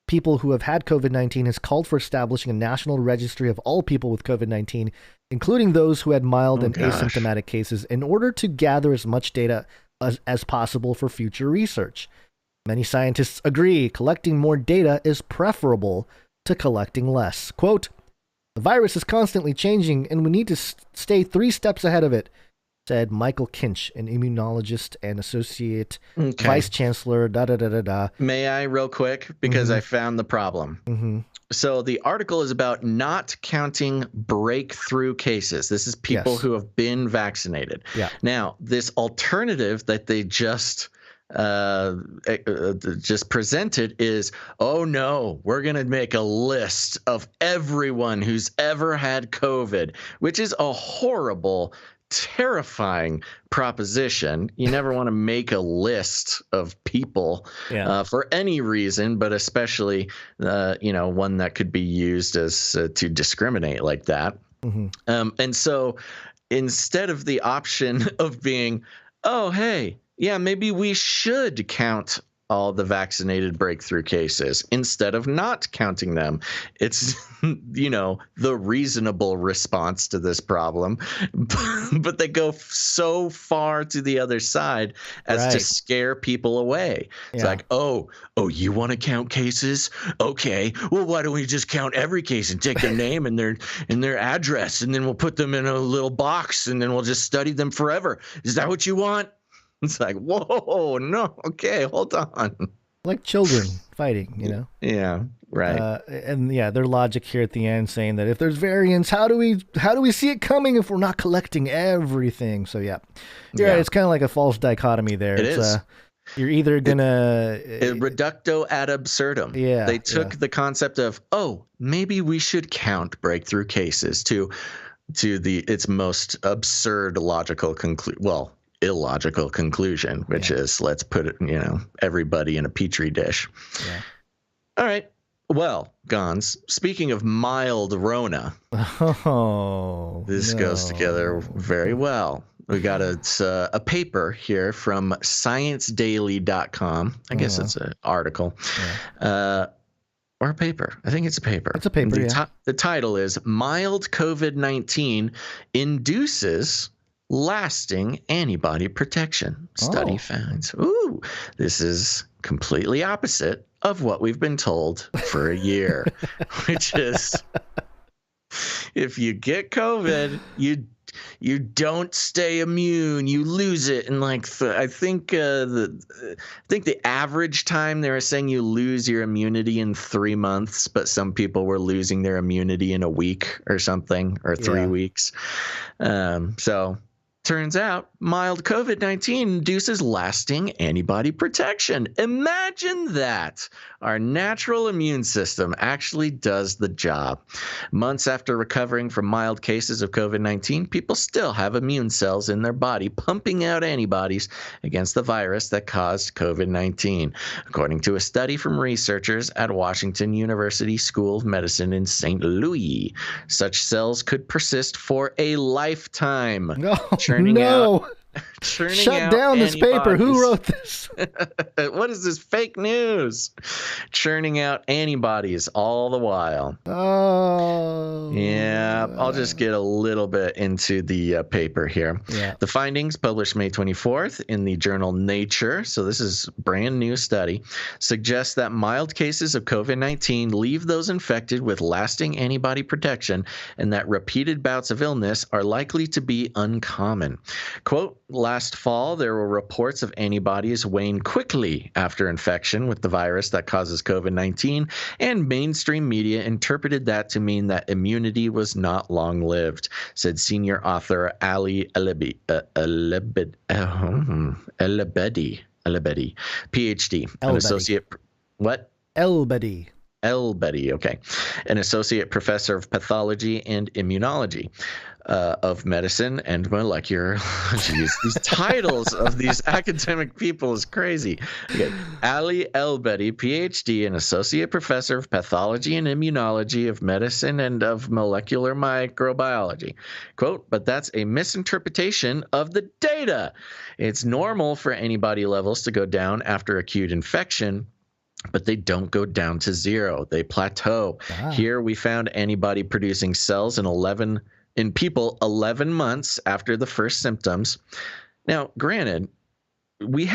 people who have had COVID-19, has called for establishing a national registry of all people with COVID-19, including those who had mild and asymptomatic cases, in order to gather as much data as possible for future research. Many scientists agree collecting more data is preferable to collecting less. Quote, "The virus is constantly changing, and we need to stay 3 steps ahead of it," said Michael Kinch, an immunologist and associate vice chancellor. May I, real quick, because I found the problem. So the article is about not counting breakthrough cases. This is people who have been vaccinated. Yeah. Now, this alternative that they just presented is, oh no, we're going to make a list of everyone who's ever had COVID, which is a horrible, terrifying proposition. You never want to make a list of people for any reason, but especially, one that could be used as to discriminate like that. And so instead of the option of being, oh, hey, yeah, maybe we should count all the vaccinated breakthrough cases instead of not counting them. It's, the reasonable response to this problem. But they go so far to the other side as to scare people away. It's like, oh, you want to count cases? Okay, well, why don't we just count every case and take their name and their address, and then we'll put them in a little box, and then we'll just study them forever. Is that what you want? It's like, whoa, no, okay, hold on. Like children fighting, Yeah, right. Their logic here at the end saying that if there's variants, how do we see it coming if we're not collecting everything? So you're right, it's kind of like a false dichotomy there. It is. You're either gonna reducto ad absurdum. Yeah, they took the concept of, oh, maybe we should count breakthrough cases to its most absurd logical illogical conclusion, which is, let's put it, everybody in a petri dish. Yeah. All right. Well, Gons, speaking of mild Rona, this goes together very well. We got a paper here from ScienceDaily.com. I guess it's an article. Or a paper. I think it's a paper. It's a paper, The title is Mild COVID-19 Induces Lasting Antibody Protection. Study finds. Ooh, this is completely opposite of what we've been told for a year, which is, if you get COVID, you don't stay immune, you lose it. And I think the average time they were saying you lose your immunity in 3 months, but some people were losing their immunity in a week or something, or 3 weeks. So turns out mild COVID-19 induces lasting antibody protection. Imagine that. Our natural immune system actually does the job. Months after recovering from mild cases of COVID-19, people still have immune cells in their body pumping out antibodies against the virus that caused COVID-19, according to a study from researchers at Washington University School of Medicine in St. Louis. Such cells could persist for a lifetime. Shut down this paper. Who wrote this? What is this fake news? Churning out antibodies all the while. Yeah, I'll just get a little bit into the paper here. Yeah. The findings, published May 24th in the journal Nature, so this is a brand new study, suggests that mild cases of COVID-19 leave those infected with lasting antibody protection, and that repeated bouts of illness are likely to be uncommon. Quote, last fall, there were reports of antibodies wane quickly after infection with the virus that causes COVID-19, and mainstream media interpreted that to mean that immunity was not long-lived, said senior author Ali Elebedi, PhD, an associate. What? Elbedy. Okay. An associate professor of pathology and immunology of medicine and molecular. Jeez, these titles of these academic people is crazy. Okay. Ali Elbedy, PhD, an associate professor of pathology and immunology of medicine and of molecular microbiology. Quote, but that's a misinterpretation of the data. It's normal for antibody levels to go down after acute infection, but they don't go down to zero. They plateau. Here we found antibody producing cells in people 11 months after the first symptoms. Now, granted, we've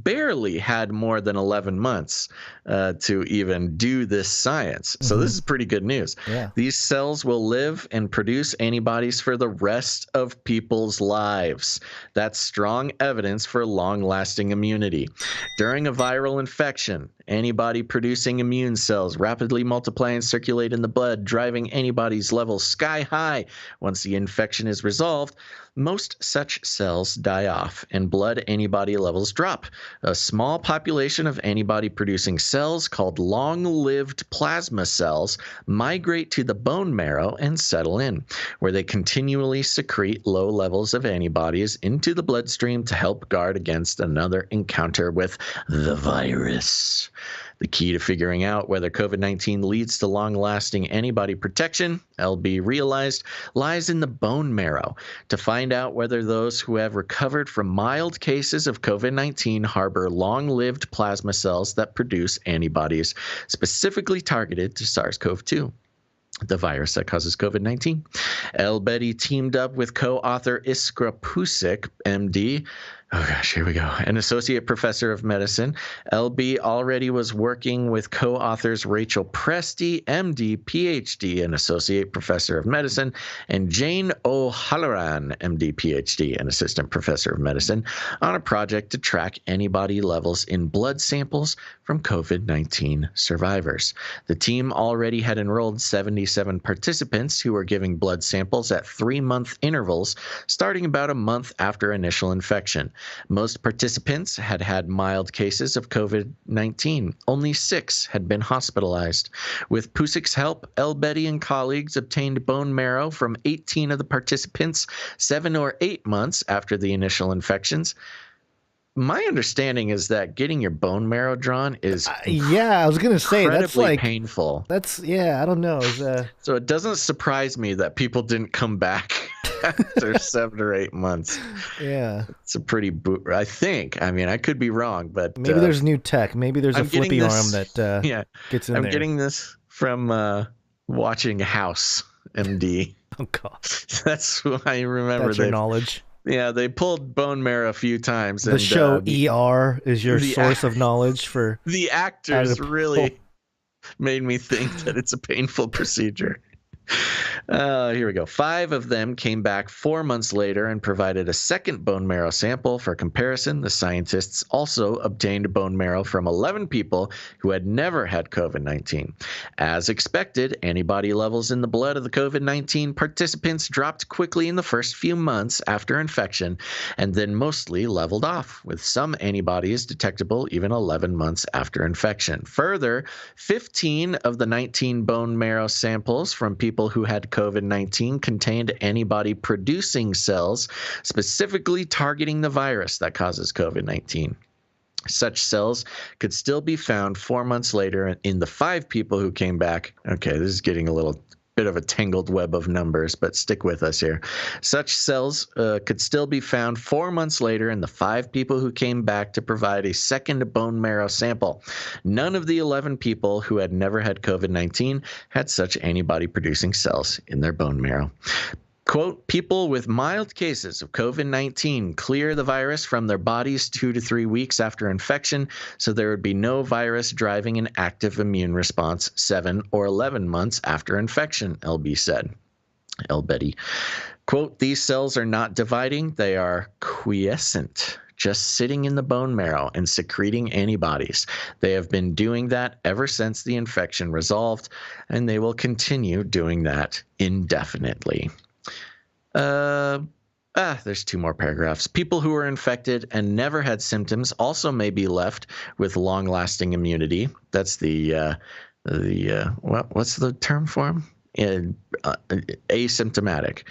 barely had more than 11 months to even do this science. So this is pretty good news. Yeah. These cells will live and produce antibodies for the rest of people's lives. That's strong evidence for long-lasting immunity. During a viral infection, antibody-producing immune cells rapidly multiply and circulate in the blood, driving antibodies levels sky high. Once the infection is resolved, most such cells die off and blood antibody levels drop. A small population of antibody-producing cells called long-lived plasma cells migrate to the bone marrow and settle in, where they continually secrete low levels of antibodies into the bloodstream to help guard against another encounter with the virus. The key to figuring out whether COVID-19 leads to long-lasting antibody protection, LB realized, lies in the bone marrow. To find out whether those who have recovered from mild cases of COVID-19 harbor long-lived plasma cells that produce antibodies specifically targeted to SARS-CoV-2, the virus that causes COVID-19. Elbedy teamed up with co-author Iskra Pusic, MD. Oh gosh, here we go. An associate professor of medicine. LB already was working with co-authors Rachel Presti, MD, PhD, an associate professor of medicine, and Jane O'Halloran, MD, PhD, an assistant professor of medicine, on a project to track antibody levels in blood samples from COVID-19 survivors. The team already had enrolled 77 participants who were giving blood samples at 3-month intervals, starting about a month after initial infection. Most participants had had mild cases of COVID-19. Only 6 had been hospitalized. With Pusic's help, Elbedy and colleagues obtained bone marrow from 18 of the participants 7 or 8 months after the initial infections. My understanding is that getting your bone marrow drawn is I was gonna say that's like painful. I don't know. So it doesn't surprise me that people didn't come back after 7 or 8 months. Yeah, it's a pretty I think. I mean, I could be wrong, but maybe there's new tech. Maybe there's a flippy arm that gets in there. I'm getting this from watching House MD. Oh God, that's who I remember. That's your knowledge. Yeah, they pulled bone marrow a few times. The show ER is your source of knowledge for the actors really made me think that it's a painful procedure. Here we go. 5 of them came back 4 months later and provided a second bone marrow sample for comparison. The scientists also obtained bone marrow from 11 people who had never had COVID-19. As expected, antibody levels in the blood of the COVID-19 participants dropped quickly in the first few months after infection and then mostly leveled off, with some antibodies detectable even 11 months after infection. Further, 15 of the 19 bone marrow samples from people who had COVID-19 contained antibody-producing cells, specifically targeting the virus that causes COVID-19. Such cells could still be found 4 months later in the 5 people who came back. Okay, this is getting a little bit of a tangled web of numbers, but stick with us here. Such cells could still be found 4 months later in the 5 people who came back to provide a second bone marrow sample. None of the 11 people who had never had COVID-19 had such antibody-producing cells in their bone marrow. Quote, people with mild cases of COVID-19 clear the virus from their bodies 2 to 3 weeks after infection, so there would be no virus driving an active immune response 7 or 11 months after infection, Elbedy said. Quote, these cells are not dividing, they are quiescent, just sitting in the bone marrow and secreting antibodies. They have been doing that ever since the infection resolved, and they will continue doing that indefinitely. There's 2 more paragraphs. People who were infected and never had symptoms also may be left with long-lasting immunity. That's what's the term for them? Asymptomatic.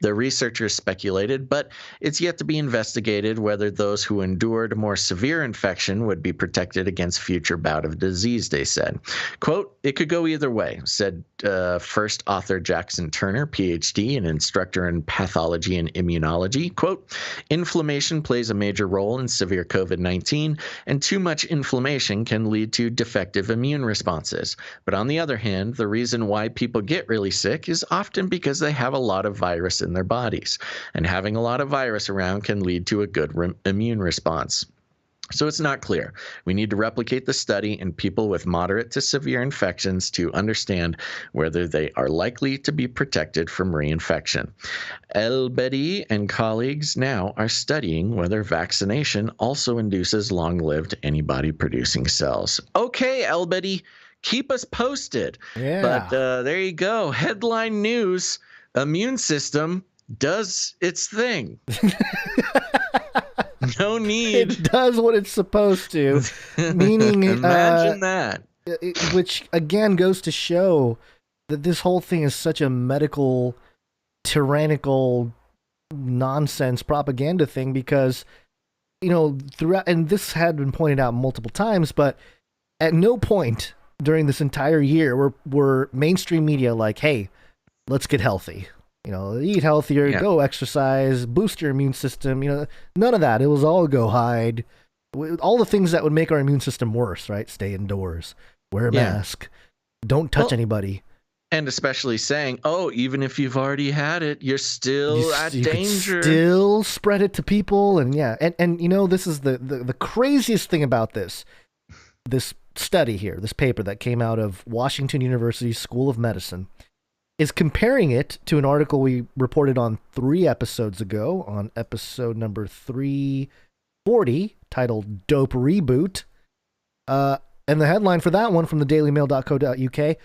The researchers speculated, but it's yet to be investigated whether those who endured a more severe infection would be protected against future bout of disease, they said. Quote, it could go either way, said first author Jackson Turner, PhD, and instructor in pathology and immunology. Quote, inflammation plays a major role in severe COVID-19, and too much inflammation can lead to defective immune responses. But on the other hand, the reason why people get really sick is often because they have a lot of virus in their bodies, and having a lot of virus around can lead to a good immune response. So it's not clear. We need to replicate the study in people with moderate to severe infections to understand whether they are likely to be protected from reinfection. Elbedi and colleagues now are studying whether vaccination also induces long-lived antibody-producing cells. Okay, Elbedi, keep us posted. Yeah. But there you go. Headline news. Immune system does its thing. No need. It does what it's supposed to. Meaning, imagine that. Which again goes to show that this whole thing is such a medical, tyrannical nonsense propaganda thing, because, you know, throughout, and this had been pointed out multiple times, but at no point during this entire year were mainstream media like, hey, let's get healthy. You know, eat healthier, go exercise, boost your immune system. You know, none of that. It was all go hide. All the things that would make our immune system worse, right? Stay indoors, wear a mask, don't touch anybody. And especially saying, oh, even if you've already had it, you're still at danger. Still spread it to people. And and you know, this is the craziest thing about this study here, this paper that came out of Washington University School of Medicine, is comparing it to an article we reported on 3 episodes ago, on episode number 340, titled Dope Reboot. And the headline for that one from thedailymail.co.uk,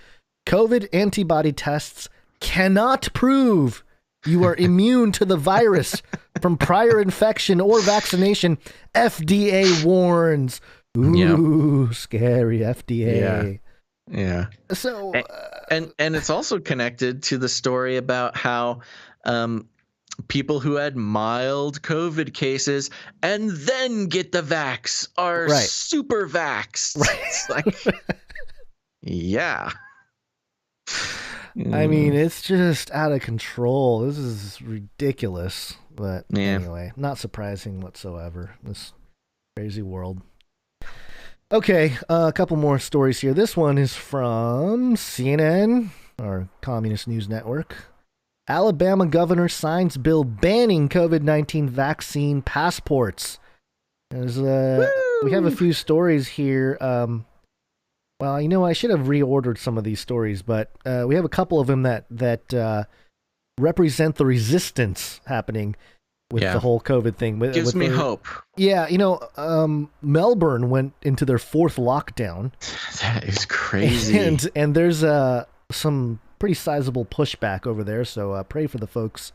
COVID antibody tests cannot prove you are immune to the virus from prior infection or vaccination. FDA warns. Ooh, scary FDA. Yeah. So, and it's also connected to the story about how people who had mild COVID cases and then get the vax are super vaxxed. Right. It's like, yeah. I mean, it's just out of control. This is ridiculous. But anyway, not surprising whatsoever. This crazy world. Okay, a couple more stories here. This one is from CNN, our Communist News Network. Alabama governor signs bill banning COVID-19 vaccine passports. We have a few stories here. Well, you know, I should have reordered some of these stories, but we have a couple of them that represent the resistance happening with the whole COVID thing. Gives me hope. Yeah, you know, Melbourne went into their 4th lockdown. That is crazy. And there's some pretty sizable pushback over there, so pray for the folks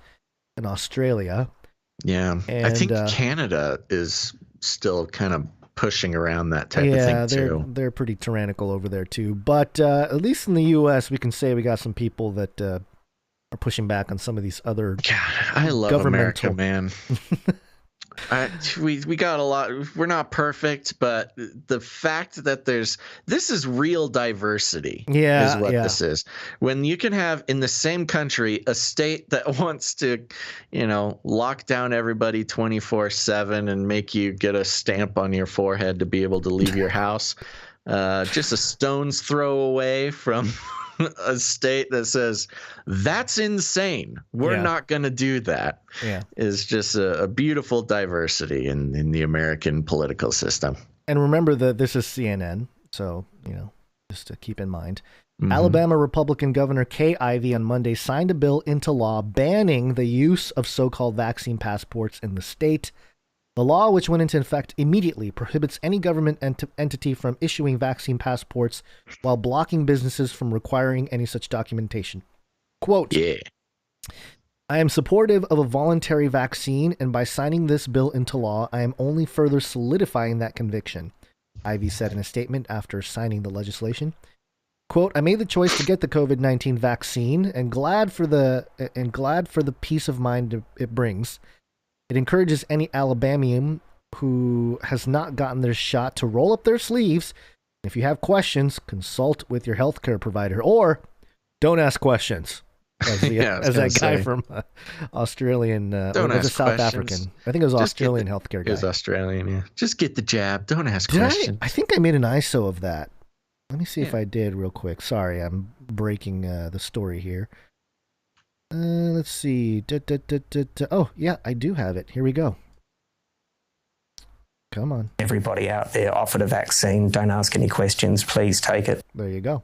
in Australia. Yeah, and I think Canada is still kind of pushing around that type of thing too. They're pretty tyrannical over there too. But at least in the U.S., we can say we got some people that are pushing back on some of these other. God, I love America, man. We got a lot. We're not perfect, but the fact that this is real diversity is what this is. When you can have in the same country a state that wants to, you know, lock down everybody 24/7 and make you get a stamp on your forehead to be able to leave your house, just a stone's throw away from a state that says that's insane, we're not going to do that, is just a beautiful diversity in the American political system. And remember that this is CNN, so, you know, just to keep in mind. Mhm. Alabama Republican Governor Kay Ivey on Monday signed a bill into law banning the use of so-called vaccine passports in the state. The law, which went into effect immediately, prohibits any government entity from issuing vaccine passports while blocking businesses from requiring any such documentation. Quote, Yeah. I am supportive of a voluntary vaccine, and by signing this bill into law, I am only further solidifying that conviction, Ivey said in a statement after signing the legislation. Quote, I made the choice to get the COVID-19 vaccine and glad for the peace of mind it brings. It encourages any Alabamian who has not gotten their shot to roll up their sleeves. If you have questions, consult with your healthcare provider, or don't ask questions. As that guy from Australian, Don't ask South questions. African. I think it was Australian healthcare guy. It was Australian, yeah. Just get the jab. Don't ask questions. I think I made an ISO of that. Let me see if I did real quick. Sorry, I'm breaking the story here. Let's see. Oh, yeah, I do have it. Here we go. Come on. Everybody out there offered a vaccine. Don't ask any questions. Please take it. There you go.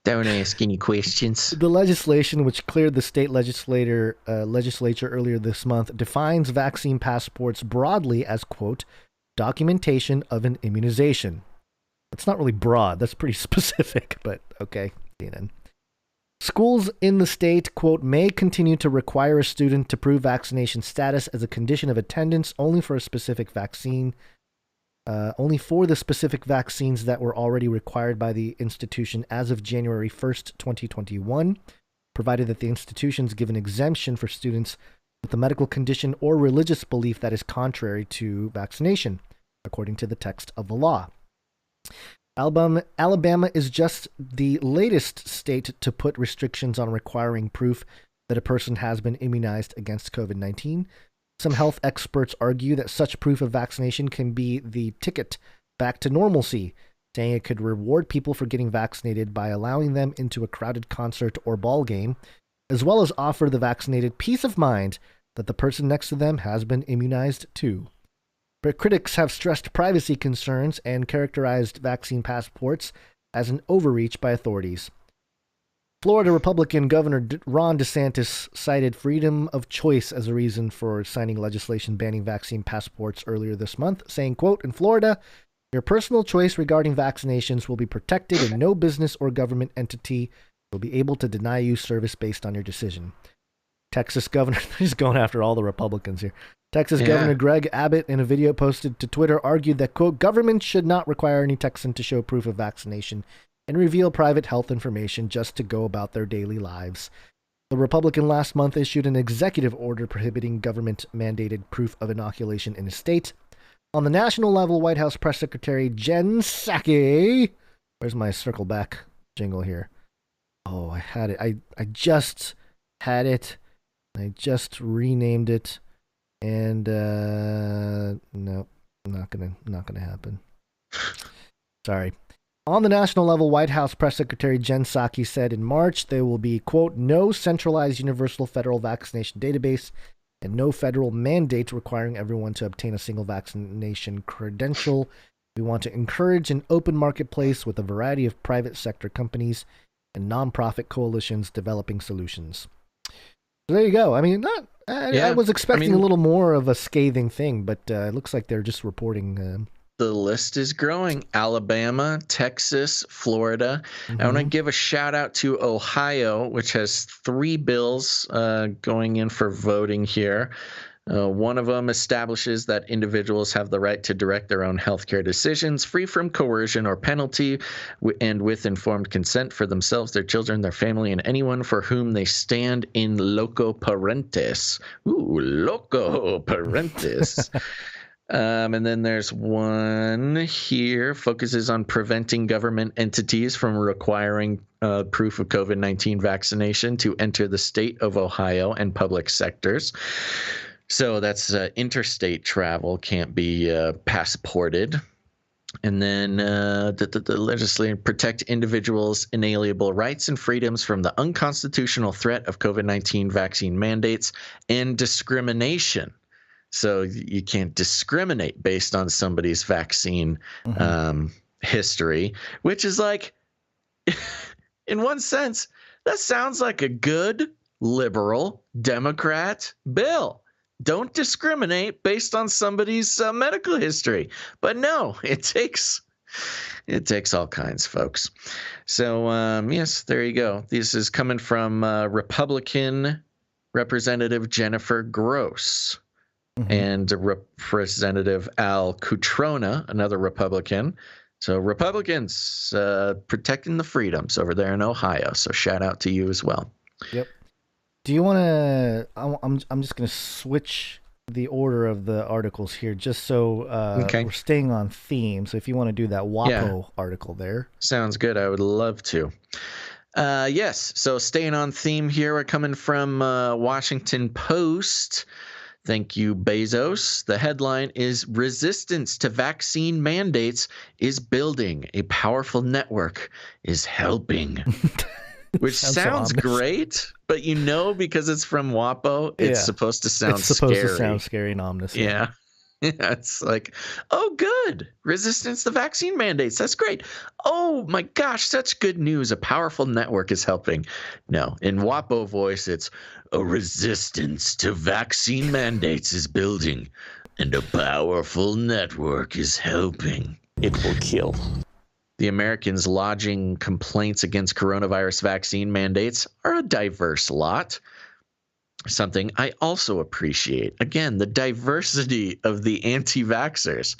Don't ask any questions. The legislation, which cleared the state legislature earlier this month, defines vaccine passports broadly as, quote, documentation of an immunization. That's not really broad. That's pretty specific, but okay. CNN. Schools in the state, quote, may continue to require a student to prove vaccination status as a condition of attendance only for a specific vaccine. Only for the specific vaccines that were already required by the institution as of January 1st, 2021, provided that the institutions give an exemption for students with a medical condition or religious belief that is contrary to vaccination, according to the text of the law. Alabama is just the latest state to put restrictions on requiring proof that a person has been immunized against COVID-19. Some health experts argue that such proof of vaccination can be the ticket back to normalcy, saying it could reward people for getting vaccinated by allowing them into a crowded concert or ball game, as well as offer the vaccinated peace of mind that the person next to them has been immunized too. But critics have stressed privacy concerns and characterized vaccine passports as an overreach by authorities. Florida Republican Governor Ron DeSantis cited freedom of choice as a reason for signing legislation banning vaccine passports earlier this month, saying, quote, in Florida, your personal choice regarding vaccinations will be protected and no business or government entity will be able to deny you service based on your decision. Texas Governor, he's going after all the Republicans here. Texas Governor Greg Abbott, in a video posted to Twitter, argued that, quote, government should not require any Texan to show proof of vaccination and reveal private health information just to go about their daily lives. The Republican last month issued an executive order prohibiting government-mandated proof of inoculation in his state. On the national level, White House Press Secretary Jen Psaki, where's my circle back jingle here? Oh, I had it. I just had it. I just renamed it. And no, not gonna happen. Sorry. On the national level, White House Press Secretary Jen Psaki said in March there will be, quote, no centralized universal federal vaccination database and no federal mandate requiring everyone to obtain a single vaccination credential. We want to encourage an open marketplace with a variety of private sector companies and nonprofit coalitions developing solutions. So there you go. I mean, I was expecting a little more of a scathing thing, but it looks like they're just reporting. The list is growing. Alabama, Texas, Florida. I want to give a shout out to Ohio, which has 3 bills going in for voting here. One of them establishes that individuals have the right to direct their own healthcare decisions, free from coercion or penalty, and with informed consent for themselves, their children, their family, and anyone for whom they stand in loco parentis. Ooh, loco parentis. And then there's one here, focuses on preventing government entities from requiring proof of COVID-19 vaccination to enter the state of Ohio and public sectors. So that's interstate travel can't be passported. And then the legislature protect individuals' inalienable rights and freedoms from the unconstitutional threat of COVID-19 vaccine mandates and discrimination. So you can't discriminate based on somebody's vaccine history, which is like, in one sense, that sounds like a good liberal Democrat bill. Don't discriminate based on somebody's medical history. But no, it takes all kinds, folks. So, yes, there you go. This is coming from Republican Representative Jennifer Gross and Representative Al Cutrona, another Republican. So Republicans protecting the freedoms over there in Ohio. So shout out to you as well. Yep. Do you want to? I'm just going to switch the order of the articles here, just so we're staying on theme. So if you want to do that Wapo article there, sounds good. I would love to. Yes. So staying on theme here, we're coming from Washington Post. Thank you, Bezos. The headline is "Resistance to Vaccine Mandates is Building. A Powerful Network is Helping." Which sounds great, but because it's from Wapo, it's supposed to sound scary. It's supposed to sound scary and ominous. Yeah. It's like, oh, good. Resistance to vaccine mandates. That's great. Oh, my gosh, such good news. A powerful network is helping. No, in Wapo voice, it's a resistance to vaccine mandates is building, and a powerful network is helping. It will kill. The Americans lodging complaints against coronavirus vaccine mandates are a diverse lot. Something I also appreciate. Again, the diversity of the anti-vaxxers.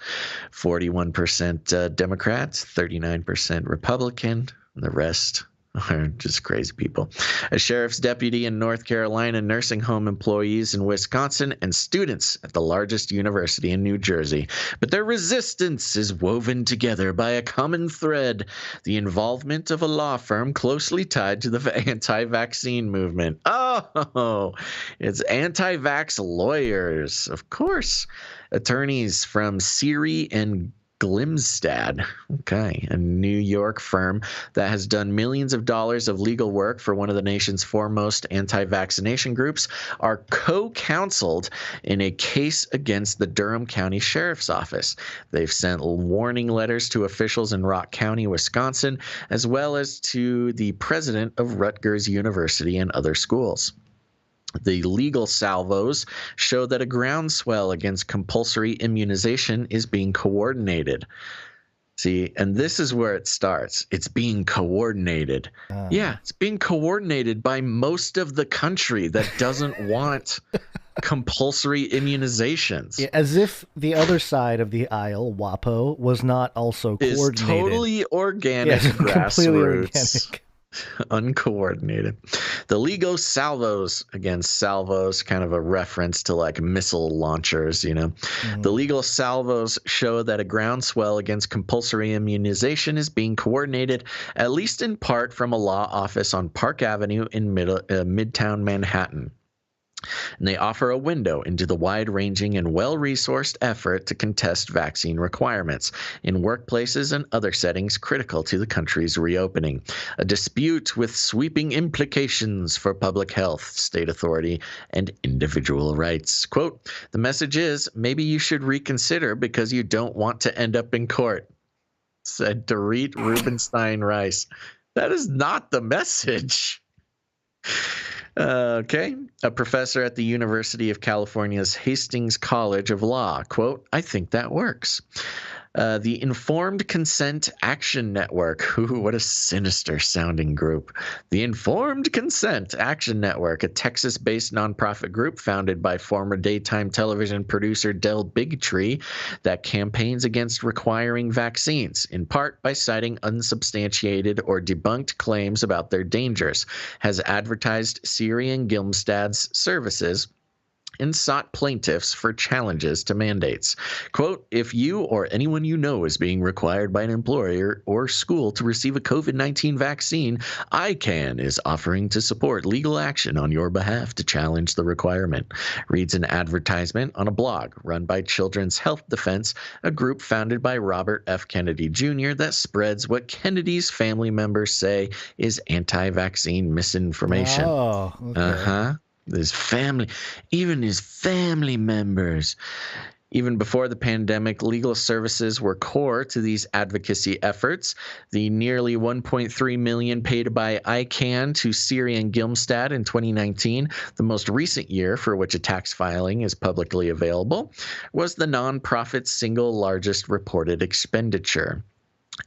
41% Democrats, 39% Republican, and the rest are just crazy people. A sheriff's deputy in North Carolina, nursing home employees in Wisconsin, and students at the largest university in New Jersey. But their resistance is woven together by a common thread: the involvement of a law firm closely tied to the anti-vaccine movement. Oh, it's anti-vax lawyers, of course. Attorneys from Siri and Glimstad, a New York firm that has done millions of dollars of legal work for one of the nation's foremost anti-vaccination groups, are co-counseled in a case against the Durham County Sheriff's Office. They've sent warning letters to officials in Rock County, Wisconsin, as well as to the president of Rutgers University and other schools. The legal salvos show that a groundswell against compulsory immunization is being coordinated. See, and this is where it starts. It's being coordinated. Yeah, it's being coordinated by most of the country that doesn't want compulsory immunizations. Yeah, as if the other side of the aisle, Wapo, was not also coordinated. It's totally organic, grassroots. Completely organic. Uncoordinated. The legal salvos, again, salvos, kind of a reference to like missile launchers, The legal salvos show that a groundswell against compulsory immunization is being coordinated, at least in part, from a law office on Park Avenue in Midtown Manhattan. And they offer a window into the wide-ranging and well-resourced effort to contest vaccine requirements in workplaces and other settings critical to the country's reopening. A dispute with sweeping implications for public health, state authority, and individual rights. Quote, "The message is, maybe you should reconsider because you don't want to end up in court," said Dorit Rubenstein Rice. That is not the message. A professor at the University of California's Hastings College of Law, quote, "I think that works." The Informed Consent Action Network. Ooh, what a sinister sounding group. The Informed Consent Action Network, a Texas-based nonprofit group founded by former daytime television producer Del Bigtree, that campaigns against requiring vaccines, in part by citing unsubstantiated or debunked claims about their dangers, has advertised Siri and Gilmstad's services and sought plaintiffs for challenges to mandates. Quote, "If you or anyone you know is being required by an employer or school to receive a COVID-19 vaccine, ICANN is offering to support legal action on your behalf to challenge the requirement," reads an advertisement on a blog run by Children's Health Defense, a group founded by Robert F. Kennedy Jr. that spreads what Kennedy's family members say is anti-vaccine misinformation. Oh, okay. his family, even his family members. Even before the pandemic, legal services were core to these advocacy efforts. The nearly $1.3 million paid by ICANN to Siri and Gilmstad in 2019, the most recent year for which a tax filing is publicly available, was the nonprofit's single largest reported expenditure.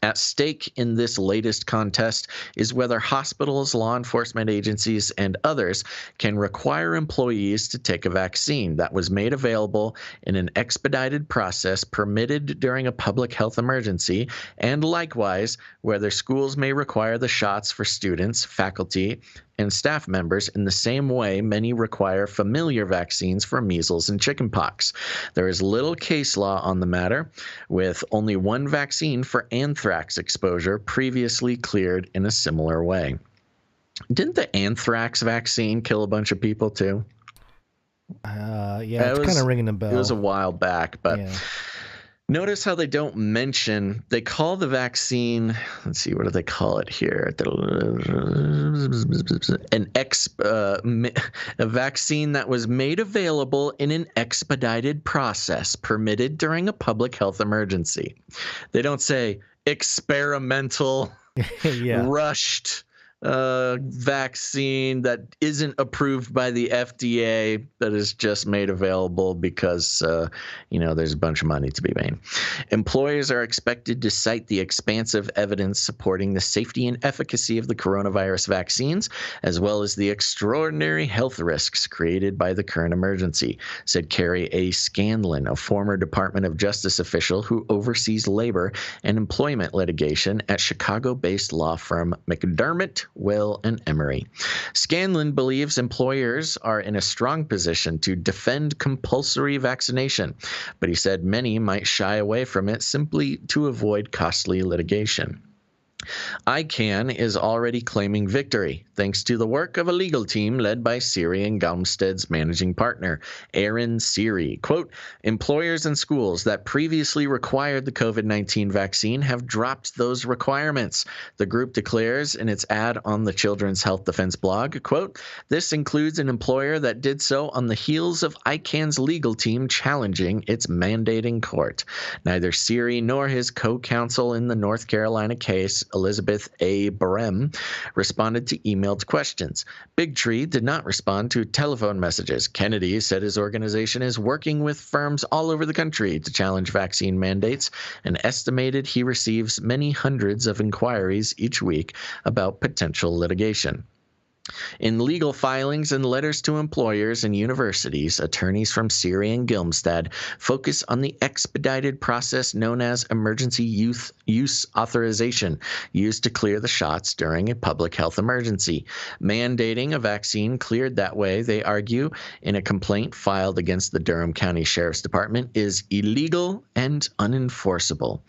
At stake in this latest contest is whether hospitals, law enforcement agencies, and others can require employees to take a vaccine that was made available in an expedited process permitted during a public health emergency, and likewise, whether schools may require the shots for students, faculty, and staff members in the same way many require familiar vaccines for measles and chickenpox. There is little case law on the matter, with only one vaccine for anthrax exposure previously cleared in a similar way. Didn't the anthrax vaccine kill a bunch of people too? Yeah, it's kind of ringing a bell. It was a while back, but yeah. Notice how they don't mention, they call the vaccine, let's see, what do they call it here? A vaccine that was made available in an expedited process permitted during a public health emergency. They don't say experimental, rushed vaccine that isn't approved by the FDA, that is just made available because, there's a bunch of money to be made. Employers are expected to cite the expansive evidence supporting the safety and efficacy of the coronavirus vaccines, as well as the extraordinary health risks created by the current emergency, said Carrie A. Scanlon, a former Department of Justice official who oversees labor and employment litigation at Chicago-based law firm McDermott, Will and Emery. Scanlon believes employers are in a strong position to defend compulsory vaccination, but he said many might shy away from it simply to avoid costly litigation. ICANN is already claiming victory, thanks to the work of a legal team led by Siri and Galmsted's managing partner, Aaron Siri. Quote, employers and schools that previously required the COVID-19 vaccine have dropped those requirements, the group declares in its ad on the Children's Health Defense blog. Quote, this includes an employer that did so on the heels of ICANN's legal team challenging its mandating court. Neither Siri nor his co-counsel in the North Carolina case, Elizabeth A. Barem, responded to emailed questions. Bigtree did not respond to telephone messages. Kennedy said his organization is working with firms all over the country to challenge vaccine mandates and estimated he receives many hundreds of inquiries each week about potential litigation. In legal filings and letters to employers and universities, attorneys from Siri and Gilmstad focus on the expedited process known as emergency use authorization, used to clear the shots during a public health emergency. Mandating a vaccine cleared that way, they argue, in a complaint filed against the Durham County Sheriff's Department, is illegal and unenforceable.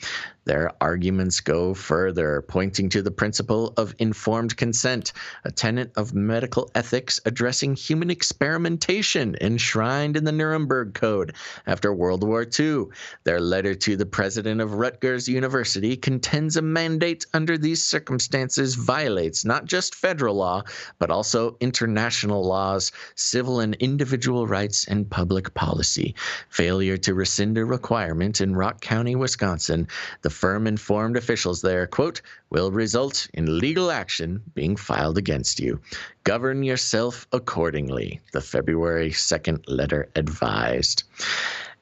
Their arguments go further, pointing to the principle of informed consent, a tenet of medical ethics addressing human experimentation enshrined in the Nuremberg Code after World War II. Their letter to the president of Rutgers University contends a mandate under these circumstances violates not just federal law, but also international laws, civil and individual rights, and public policy. Failure to rescind a requirement in Rock County, Wisconsin, the firm informed officials there, quote, will result in legal action being filed against you. Govern yourself accordingly, the February 2nd letter advised.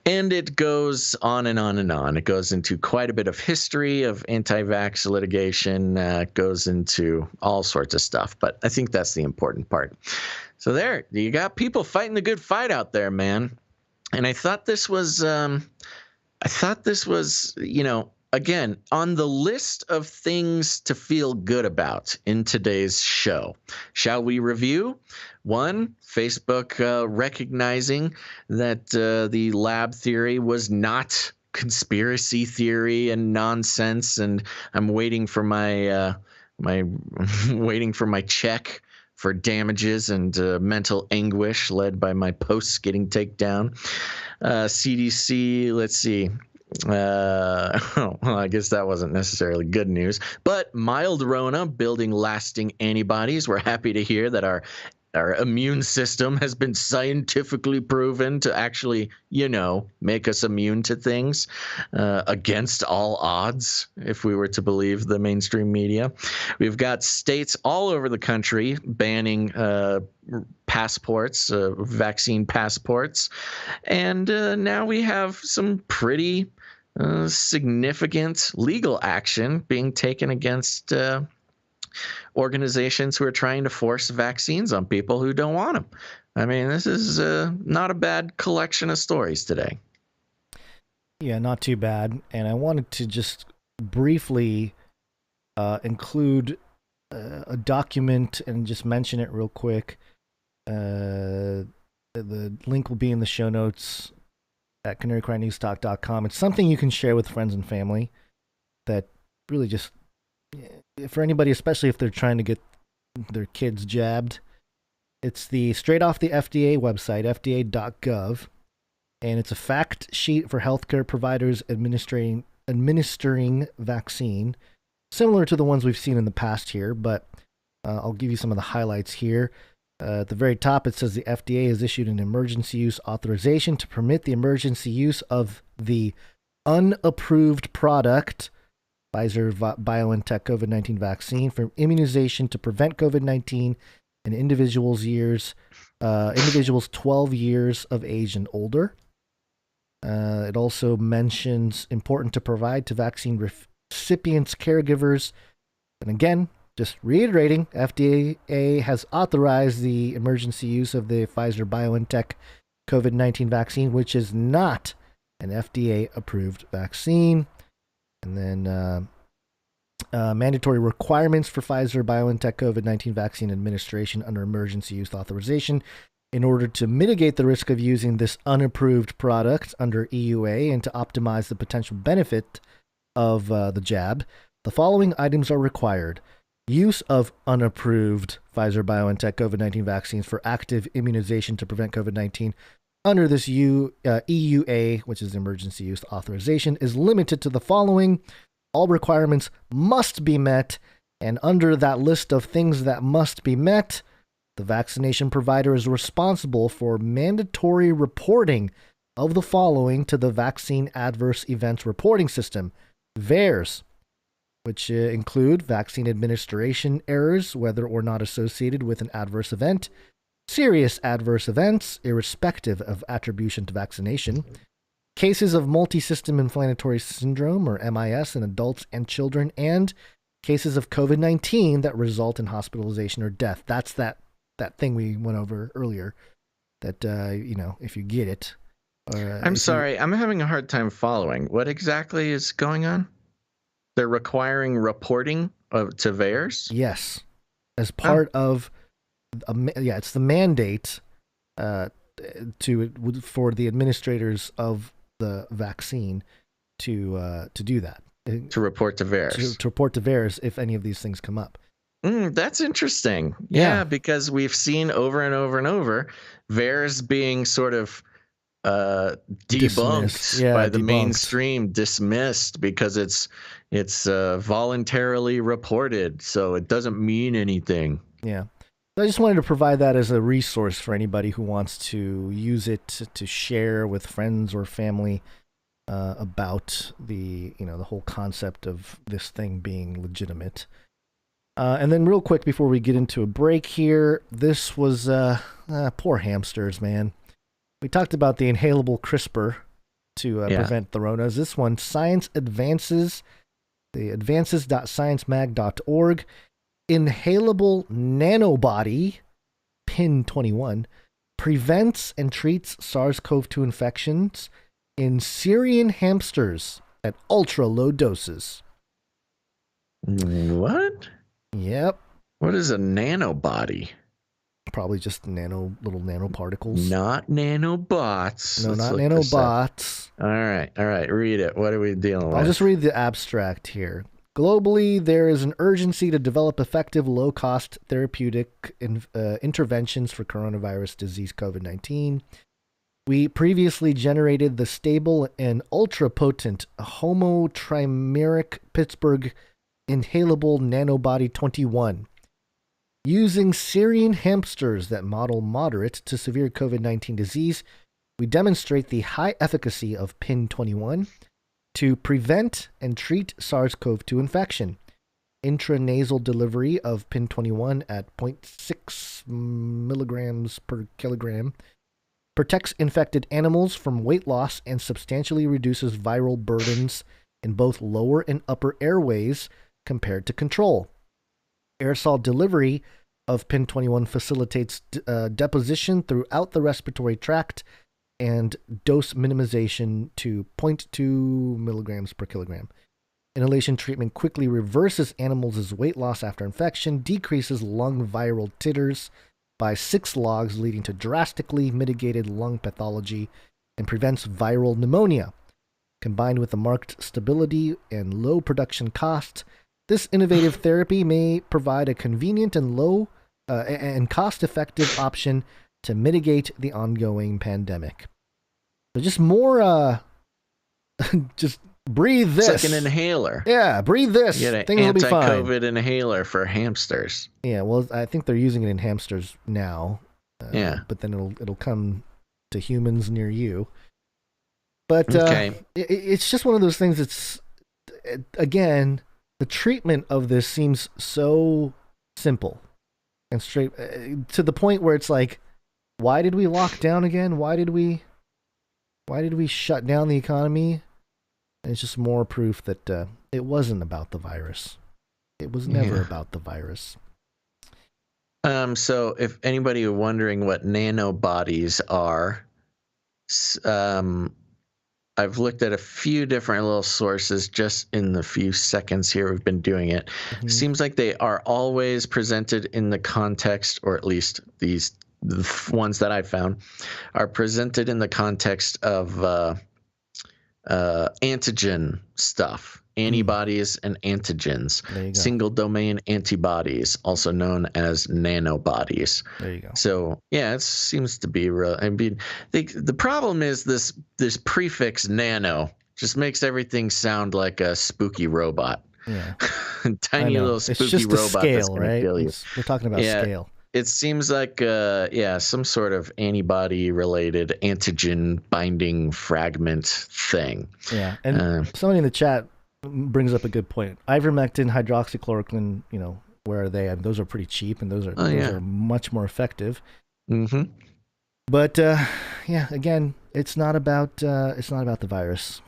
And it goes on and on and on. It goes into quite a bit of history of anti-vax litigation. It goes into all sorts of stuff, but I think that's the important part. So there, you got people fighting the good fight out there, man. And I thought this was, again, on the list of things to feel good about in today's show. Shall we review? One, Facebook recognizing that the lab theory was not conspiracy theory and nonsense, and I'm waiting for my check for damages and mental anguish led by my posts getting taken down. CDC, let's see. Well, I guess that wasn't necessarily good news, but mild rona building lasting antibodies. We're happy to hear that our our immune system has been scientifically proven to actually, make us immune to things against all odds, if we were to believe the mainstream media. We've got states all over the country banning passports, vaccine passports. And now we have some pretty significant legal action being taken against organizations who are trying to force vaccines on people who don't want them. I mean, this is not a bad collection of stories today. Yeah, not too bad. And I wanted to just briefly include a document and just mention it real quick. The link will be in the show notes at canarycrynewstalk.com. It's something you can share with friends and family that really just, for anybody, especially if they're trying to get their kids jabbed. It's straight off the FDA website, fda.gov, and it's a fact sheet for healthcare providers administering vaccine, similar to the ones we've seen in the past here, but I'll give you some of the highlights here. At the very top, it says the FDA has issued an emergency use authorization to permit the emergency use of the unapproved product, Pfizer BioNTech COVID-19 vaccine, for immunization to prevent COVID-19 in individuals 12 years of age and older. It also mentions important to provide to vaccine recipients, caregivers, and again, just reiterating, FDA has authorized the emergency use of the Pfizer BioNTech COVID-19 vaccine, which is not an FDA-approved vaccine. And then mandatory requirements for Pfizer BioNTech COVID-19 vaccine administration under emergency use authorization in order to mitigate the risk of using this unapproved product under EUA and to optimize the potential benefit of the jab. The following items are required. Use of unapproved Pfizer BioNTech COVID-19 vaccines for active immunization to prevent COVID-19 under this EUA, which is emergency use authorization, is limited to the following. All requirements must be met, and under that list of things that must be met, the vaccination provider is responsible for mandatory reporting of the following to the Vaccine Adverse Events Reporting System, VAERS, which include vaccine administration errors, whether or not associated with an adverse event, serious adverse events, irrespective of attribution to vaccination, cases of multisystem inflammatory syndrome, or MIS, in adults and children, and cases of COVID-19 that result in hospitalization or death. That's that thing we went over earlier, that, if you get it. I'm sorry, I'm having a hard time following. What exactly is going on? They're requiring reporting to VAERS? Yes. As part of, it's the mandate for the administrators of the vaccine to do that. To report to VAERS. To report to VAERS if any of these things come up. That's interesting. Yeah, because we've seen over and over and over VAERS being sort of debunked by the mainstream, dismissed because it's voluntarily reported, so it doesn't mean anything. Yeah. I just wanted to provide that as a resource for anybody who wants to use it to share with friends or family about the whole concept of this thing being legitimate. And then real quick before we get into a break here, this was poor hamsters, man. We talked about the inhalable CRISPR to prevent the ronas. This one, Science Advances, the advances.sciencemag.org, Inhalable Nanobody, PIN 21, prevents and treats SARS-CoV-2 infections in Syrian hamsters at ultra low doses. What? Yep. What is a nanobody? Probably just little nanoparticles. Not nanobots. No, not nanobots. All right. Read it. What are we dealing with? I'll just read the abstract here. Globally, there is an urgency to develop effective, low-cost therapeutic interventions for coronavirus disease COVID-19. We previously generated the stable and ultra-potent homotrimeric Pittsburgh Inhalable Nanobody 21. Using Syrian hamsters that model moderate to severe COVID-19 disease, we demonstrate the high efficacy of PIN21 to prevent and treat SARS-CoV-2 infection. Intranasal delivery of PIN21 at 0.6 milligrams per kilogram protects infected animals from weight loss and substantially reduces viral burdens in both lower and upper airways compared to control. Aerosol delivery of PIN21 facilitates deposition throughout the respiratory tract and dose minimization to 0.2 milligrams per kilogram. Inhalation treatment quickly reverses animals' weight loss after infection, decreases lung viral titers by 6 logs, leading to drastically mitigated lung pathology, and prevents viral pneumonia. Combined with the marked stability and low production costs, this innovative therapy may provide a convenient and low and cost-effective option to mitigate the ongoing pandemic. So just more, just breathe this. It's like an inhaler. Yeah, breathe this. You get Things an will be fine. anti-COVID inhaler for hamsters. Yeah, well, I think they're using it in hamsters now. Yeah. But then it'll come to humans near you. But Okay. It's just one of those things that's, again, the treatment of this seems so simple and straight to the point where it's like, why did we lock down again? Why did we shut down the economy? And it's just more proof that it wasn't about the virus. It was never about the virus. So if anybody is wondering what nanobodies are, I've looked at a few different little sources just in the few seconds here we've been doing it. Mm-hmm. Seems like they are always presented in the context, or at least the ones that I found, are presented in the context of antigen stuff. Antibodies and antigens. There you go. Single domain antibodies, also known as nanobodies. There you go. So yeah, it seems to be real. I mean, the problem is this prefix nano just makes everything sound like a spooky robot. Yeah. Tiny little spooky it's just robot the that's scale, gonna right? kill you. We're talking about scale. It seems like some sort of antibody related antigen binding fragment thing. Yeah. And somebody in the chat brings up a good point. Ivermectin, hydroxychloroquine, where are they? I mean, those are pretty cheap, and those are much more effective. Mm-hmm. But again, it's not about the virus.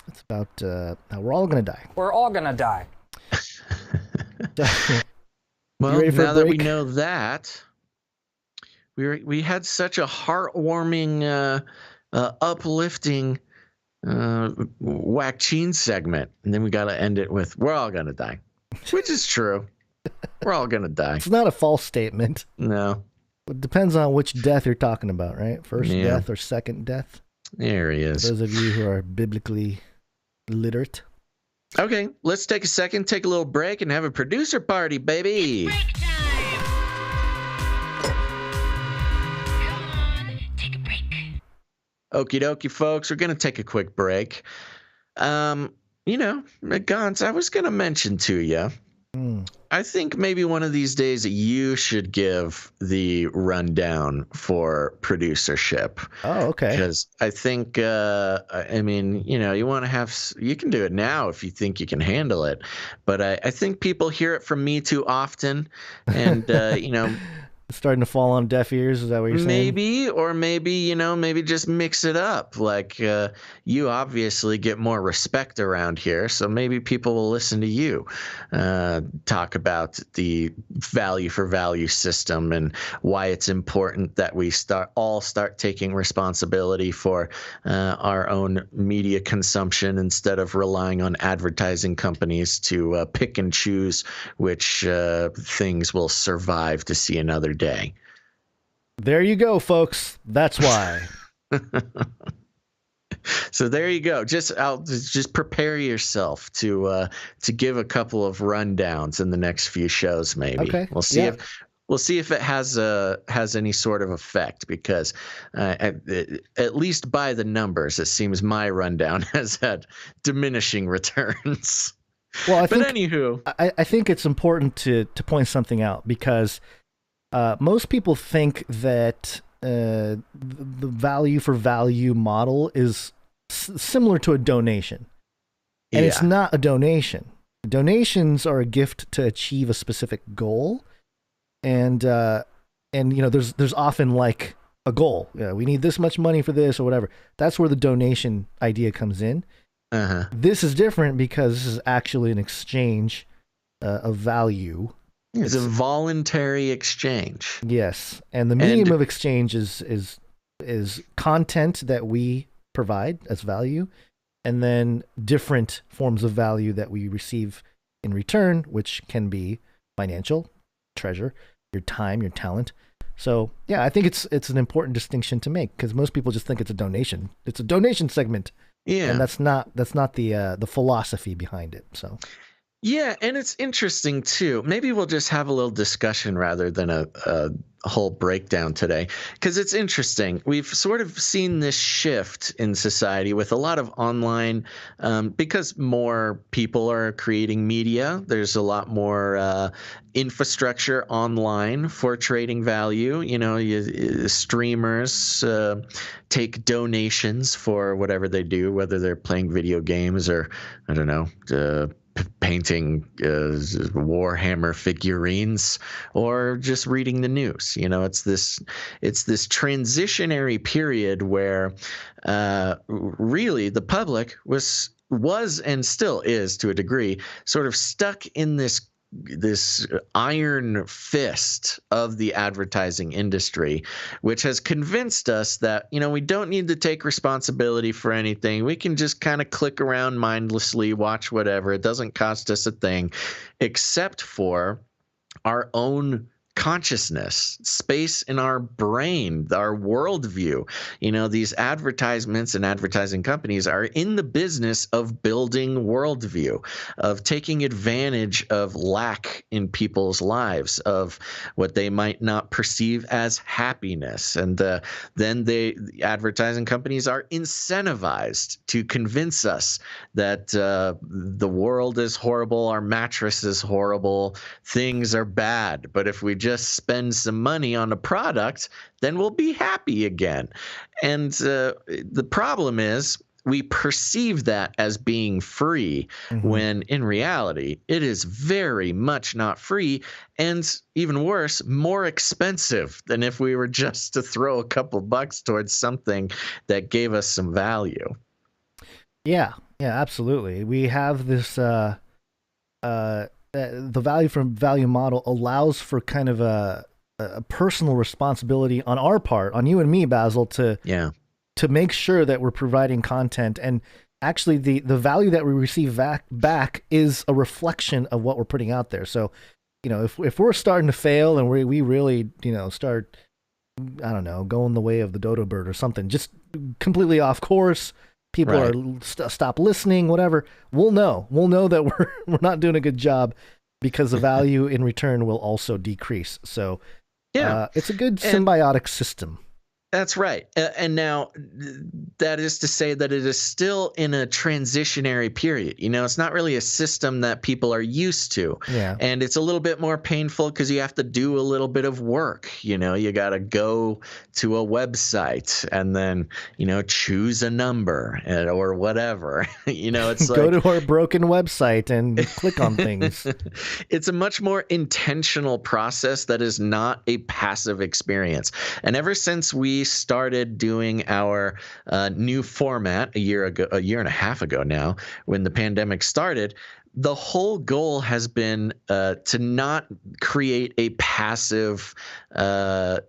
It's about how we're all gonna die. We're all gonna die. Well, ready for a now that we break? know that, we had such a heartwarming, uplifting Waccine segment, and then we got to end it with "We're all gonna die," which is true. We're all gonna die. It's not a false statement. No, It depends on which death you're talking about, right? First death or second death. There he is. Those of you who are biblically literate. Okay, let's take a second, take a little break, and have a producer party, baby. Okie dokie, folks. We're going to take a quick break. Gons, I was going to mention to you, I think maybe one of these days you should give the rundown for producership. Oh, okay. Because I think, you want to have, you can do it now if you think you can handle it. But I think people hear it from me too often. And, It's starting to fall on deaf ears. Is that what you're saying? Maybe just mix it up. Like you obviously get more respect around here, so maybe people will listen to you talk about the value for value system and why it's important that we start taking responsibility for our own media consumption instead of relying on advertising companies to pick and choose which things will survive to see another day. There you go, folks. That's why. So there you go. Just prepare yourself to give a couple of rundowns in the next few shows. Maybe we'll see if it has any sort of effect, because at least by the numbers, it seems my rundown has had diminishing returns. Well, anywho, I think it's important to point something out, because most people think that the value for value model is similar to a donation. And it's not a donation. Donations are a gift to achieve a specific goal. And there's often like a goal. We need this much money for this or whatever. That's where the donation idea comes in. This is different because this is actually an exchange of value. It's a voluntary exchange. Yes, and the medium of exchange is content that we provide as value, and then different forms of value that we receive in return, which can be financial, treasure, your time, your talent. So yeah, I think it's an important distinction to make because most people just think it's a donation. It's a donation segment. Yeah, and that's not the philosophy behind it. So. Yeah, and it's interesting too. Maybe we'll just have a little discussion rather than a whole breakdown today, because it's interesting. We've sort of seen this shift in society with a lot of online, because more people are creating media. There's a lot more infrastructure online for trading value. Streamers take donations for whatever they do, whether they're playing video games or, I don't know, painting Warhammer figurines or just reading the news. It's this transitionary period where really the public was and still is to a degree sort of stuck in this iron fist of the advertising industry, which has convinced us that, we don't need to take responsibility for anything. We can just kind of click around mindlessly, watch whatever. It doesn't cost us a thing except for our own consciousness, space in our brain, our worldview. These advertisements and advertising companies are in the business of building worldview, of taking advantage of lack in people's lives, of what they might not perceive as happiness. And then the advertising companies are incentivized to convince us that the world is horrible, our mattress is horrible, things are bad. But if we just spend some money on a product, then we'll be happy again. And the problem is we perceive that as being free, when in reality it is very much not free, and even worse, more expensive than if we were just to throw a couple bucks towards something that gave us some value. Yeah, absolutely. We have this the value from value model allows for kind of a personal responsibility on our part, on you and me, Basil, to make sure that we're providing content. And actually the value that we receive back is a reflection of what we're putting out there. So, if we're starting to fail and we really, start, I don't know, going the way of the dodo bird or something, just completely off course, people are stop listening, whatever, we'll know that we're not doing a good job, because the value in return will also decrease. So it's a good symbiotic system. That's right. And now that is to say that it is still in a transitionary period. It's not really a system that people are used to. Yeah. And it's a little bit more painful because you have to do a little bit of work. You got to go to a website and then, choose a number or whatever. It's like, go to our broken website and click on things. It's a much more intentional process that is not a passive experience. And ever since we started doing our new format a year and a half ago now, when the pandemic started, the whole goal has been to not create a passive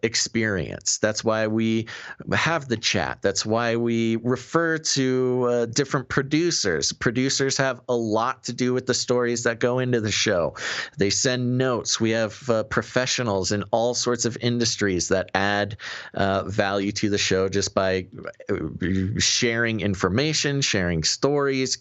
experience. That's why we have the chat. That's why we refer to different producers. Producers have a lot to do with the stories that go into the show. They send notes. We have professionals in all sorts of industries that add value to the show just by sharing information, sharing stories,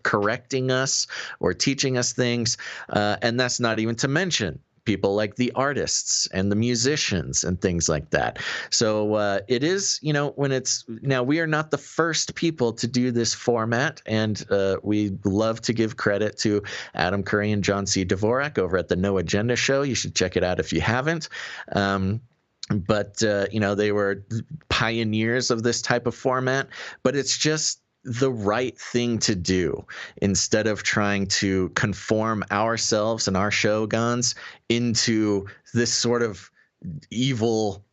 correcting us, or teaching us things. And that's not even to mention people like the artists and the musicians and things like that. So it is, when it's now, we are not the first people to do this format, and we love to give credit to Adam Curry and John C. Dvorak over at the No Agenda Show. You should check it out if you haven't. But they were pioneers of this type of format, but it's just the right thing to do instead of trying to conform ourselves and our shoguns into this sort of evil,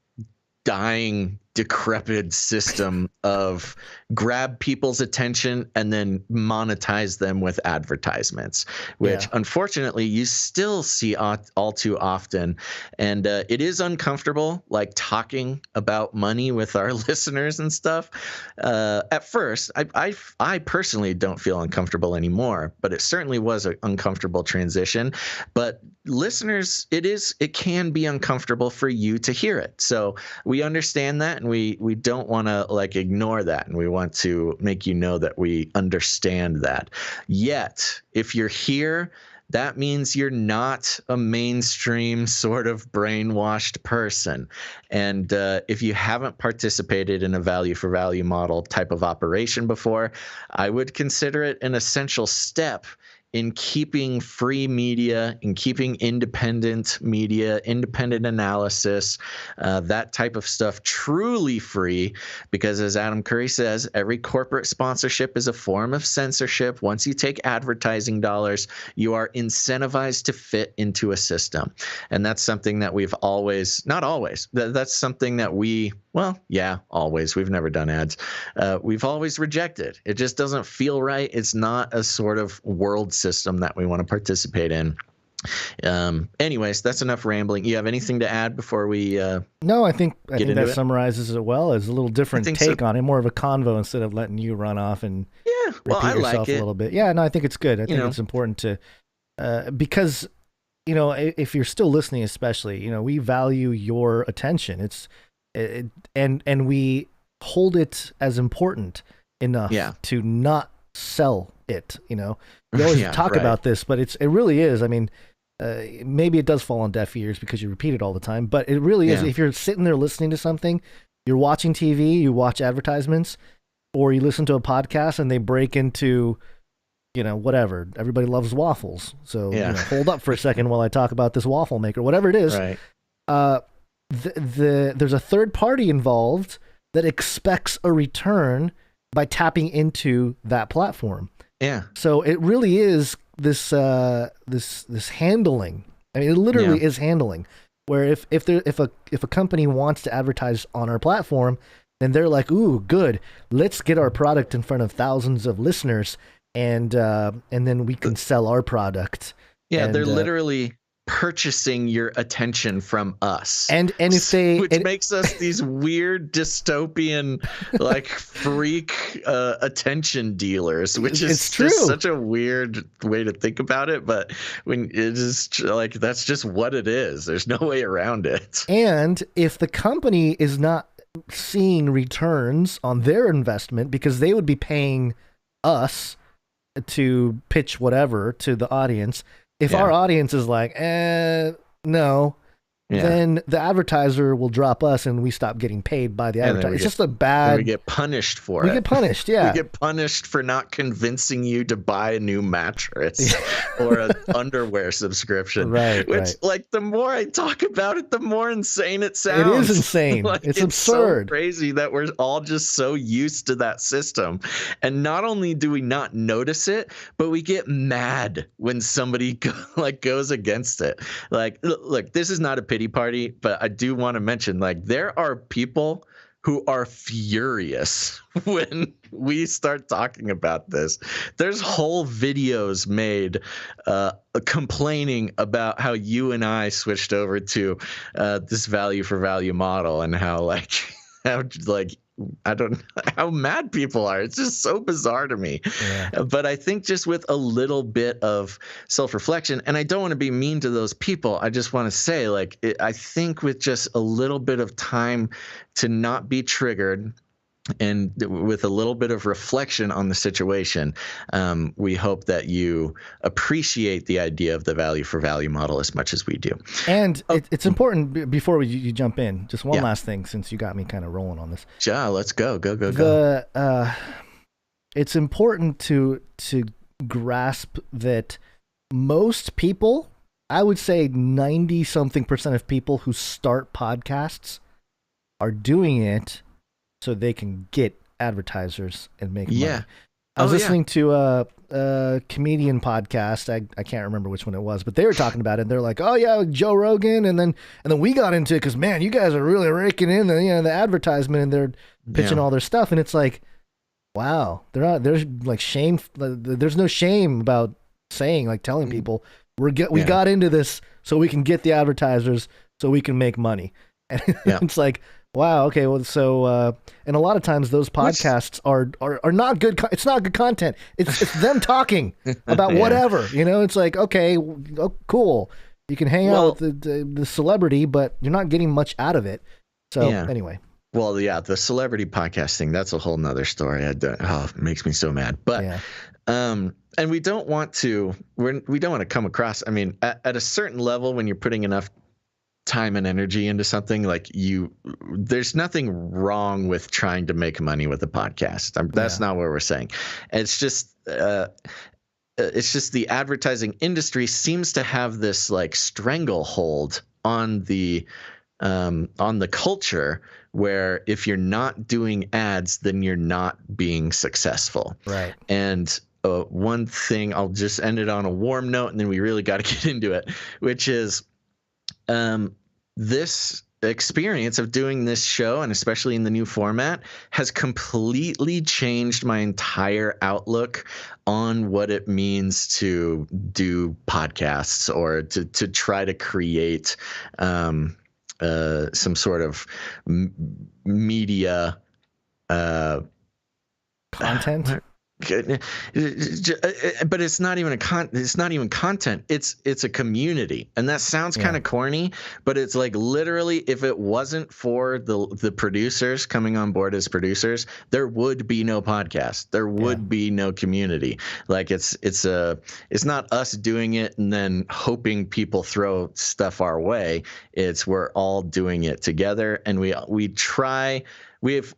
dying, decrepit system of grab people's attention and then monetize them with advertisements, which unfortunately you still see all too often. And it is uncomfortable, like talking about money with our listeners and stuff. At first, I personally don't feel uncomfortable anymore, but it certainly was an uncomfortable transition. But listeners, it can be uncomfortable for you to hear it. So we understand that, and we don't want to ignore that, and we want to make you know that we understand that. Yet, if you're here, that means you're not a mainstream sort of brainwashed person. And if you haven't participated in a value for value model type of operation before, I would consider it an essential step in keeping free media, in keeping independent media, independent analysis, that type of stuff truly free. Because as Adam Curry says, every corporate sponsorship is a form of censorship. Once you take advertising dollars, you are incentivized to fit into a system. And that's something that we've always, not always, that's something that always, we've never done ads. We've always rejected. It just doesn't feel right. It's not a sort of world system that we want to participate in. Anyways, that's enough rambling. You have anything to add before we No, I think that summarizes it well. It's a little different take on it, more of a convo instead of letting you run off and repeat yourself a little bit. Yeah, no, I think it's good. I think it's important to because if you're still listening, especially, we value your attention. And we hold it as important enough to not sell it. We always talk about this, but it really is. I mean, maybe it does fall on deaf ears because you repeat it all the time, but it really is. If you're sitting there listening to something, you're watching TV, you watch advertisements, or you listen to a podcast and they break into, whatever. Everybody loves waffles. So hold up for a second while I talk about this waffle maker, whatever it is. Right. There's a third party involved that expects a return by tapping into that platform. Yeah. So it really is this handling. I mean, it literally is handling. Where if a company wants to advertise on our platform, then they're like, "Ooh, good. Let's get our product in front of thousands of listeners, and then we can sell our product." Yeah, they're literally purchasing your attention from us, and if they, which makes us these weird dystopian freak attention dealers, which is just such a weird way to think about it, but when it is that's just what it is. There's no way around it. And if the company is not seeing returns on their investment, because they would be paying us to pitch whatever to the audience. If our audience is like, no, then the advertiser will drop us and we stop getting paid by the advertiser. It's just a bad... We get punished for it. We get punished, yeah. We get punished for not convincing you to buy a new mattress or an underwear subscription. Right, which, the more I talk about it, the more insane it sounds. It is insane. It's absurd. So crazy that we're all just so used to that system. And not only do we not notice it, but we get mad when somebody goes against it. Look, this is not a pity party, but I do want to mention, there are people who are furious when we start talking about this. There's whole videos made complaining about how you and I switched over to this value for value model, and how I don't know how mad people are. It's just so bizarre to me. Yeah. But I think just with a little bit of self-reflection, and I don't want to be mean to those people, I just want to say, I think with just a little bit of time to not be triggered And with a little bit of reflection on the situation, we hope that you appreciate the idea of the value for value model as much as we do. And it's important, before you jump in, just one last thing, since you got me kind of rolling on this. Yeah, let's go. It's important to grasp that most people, I would say 90-something% of people who start podcasts are doing it so they can get advertisers and make money. I was listening to a comedian podcast. I can't remember which one it was, but they were talking about it. They're like, "Oh yeah, Joe Rogan," and then we got into it because, man, you guys are really raking in the advertisement, and they're pitching all their stuff, and it's like, wow, there's like shame. There's no shame about saying, like, telling people we got into this so we can get the advertisers so we can make money. And it's like, wow, okay, well, so and a lot of times those podcasts are not good. It's not good content. It's them talking about whatever. It's like, okay, cool. You can hang out with the celebrity, but you're not getting much out of it. So anyway. Well, the celebrity podcast thing, that's a whole nother story. It makes me so mad. But and we don't want to come across, I mean, at a certain level, when you're putting enough time and energy into something, like there's nothing wrong with trying to make money with a podcast. That's not what we're saying. It's just the advertising industry seems to have this like stranglehold on the culture, where if you're not doing ads, then you're not being successful. Right. And one thing, I'll just end it on a warm note, and then we really got to get into it, which is this experience of doing this show, and especially in the new format, has completely changed my entire outlook on what it means to do podcasts, or to try to create some sort of media content. But it's not even content. It's a community, and that sounds kind of corny, but it's like, literally, if it wasn't for the producers coming on board as producers, there would be no podcast. There would be no community. Like it's not us doing it and then hoping people throw stuff our way. It's we're all doing it together, and we've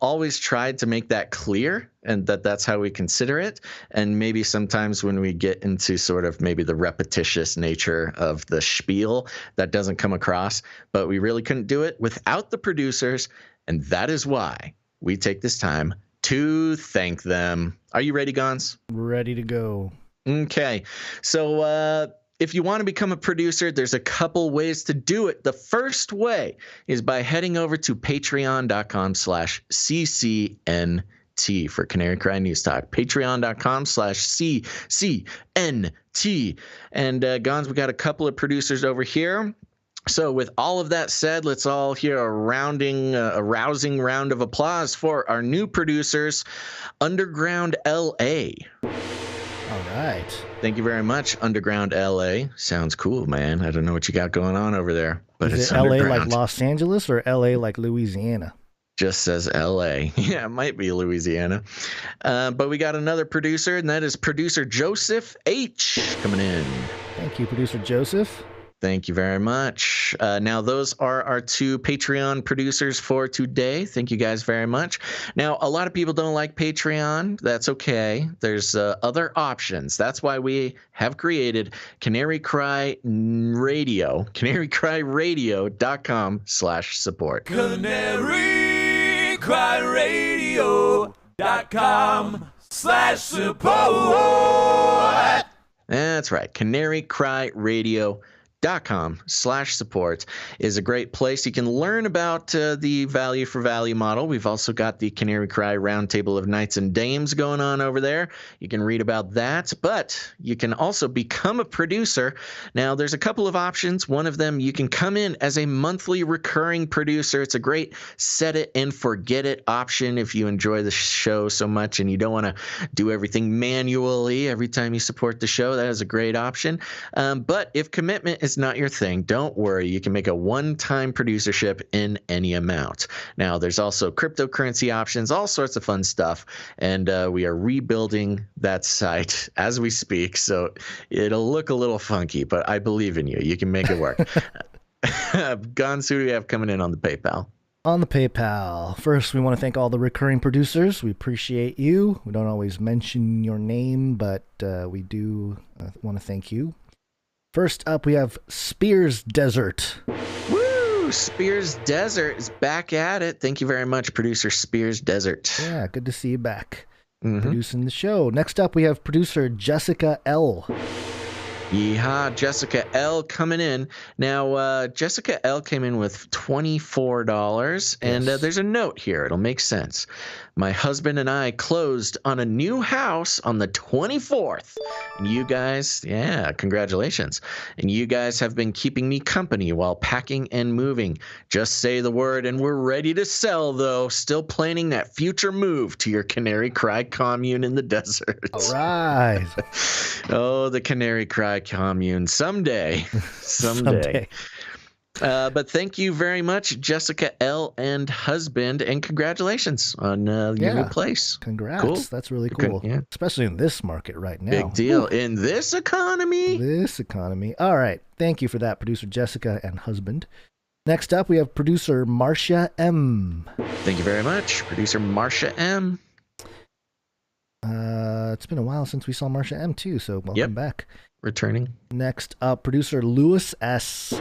always tried to make that clear, and that's how we consider it. And maybe sometimes when we get into sort of maybe the repetitious nature of the spiel, that doesn't come across. But we really couldn't do it without the producers, and that is why we take this time to thank them. Are you ready, Gons? Ready to go. Okay. So if you want to become a producer, there's a couple ways to do it. The first way is by heading over to patreon.com/CCNT for Canary Cry News Talk. Patreon.com/CCNT. And Gons, we got a couple of producers over here. So with all of that said, let's all hear a rousing round of applause for our new producers, Underground LA. All right. Thank you very much, Underground LA. Sounds cool, man. I don't know what you got going on over there, but Is it's it LA underground. like Los Angeles or LA like Louisiana? Just says LA. Yeah, it might be Louisiana. But we got another producer, and that is producer Joseph H. coming in. Thank you, producer Joseph. Thank you very much. Now, those are our two Patreon producers for today. Thank you guys very much. Now, a lot of people don't like Patreon. That's okay. There's other options. That's why we have created Canary Cry Radio, canarycryradio.com/support. canarycryradio.com/support. That's right. canarycryradio.com/support is a great place. You can learn about the value for value model. We've also got the Canary Cry Roundtable of Knights and Dames going on over there. You can read about that, but you can also become a producer. Now, there's a couple of options. One of them, you can come in as a monthly recurring producer. It's a great set it and forget it option if you enjoy the show so much and you don't want to do everything manually every time you support the show. That is a great option. But if commitment is is not your thing, don't worry. You can make a one-time producership in any amount. Now, there's also cryptocurrency options, all sorts of fun stuff, and we are rebuilding that site as we speak, so it'll look a little funky, but I believe in you. You can make it work. Gons, who do we have coming in on the PayPal? On the PayPal, first, we want to thank all the recurring producers. We appreciate you. We don't always mention your name, but we do want to thank you. First up, we have Spears Desert. Woo! Spears Desert is back at it. Thank you very much, producer Spears Desert. Yeah, good to see you back producing the show. Next up, we have producer Jessica L. Yeehaw, Jessica L coming in. Now, Jessica L came in with $24, and there's a note here. It'll make sense. My husband and I closed on a new house on the 24th. And you guys, yeah, congratulations. And you guys have been keeping me company while packing and moving. Just say the word and we're ready to sell, though. Still planning that future move to your Canary Cry commune in the desert. All right. Oh, the Canary Cry commune. Someday. Someday. But thank you very much, Jessica L. and husband, and congratulations on your new place. Congrats. Cool. That's really cool. Yeah. Especially in this market right now. Big deal. In this economy. All right. Thank you for that, producer Jessica and husband. Next up, we have producer Marcia M. Thank you very much, producer Marcia M. It's been a while since we saw Marcia M too, so welcome back. Returning. Next up, producer Lewis S.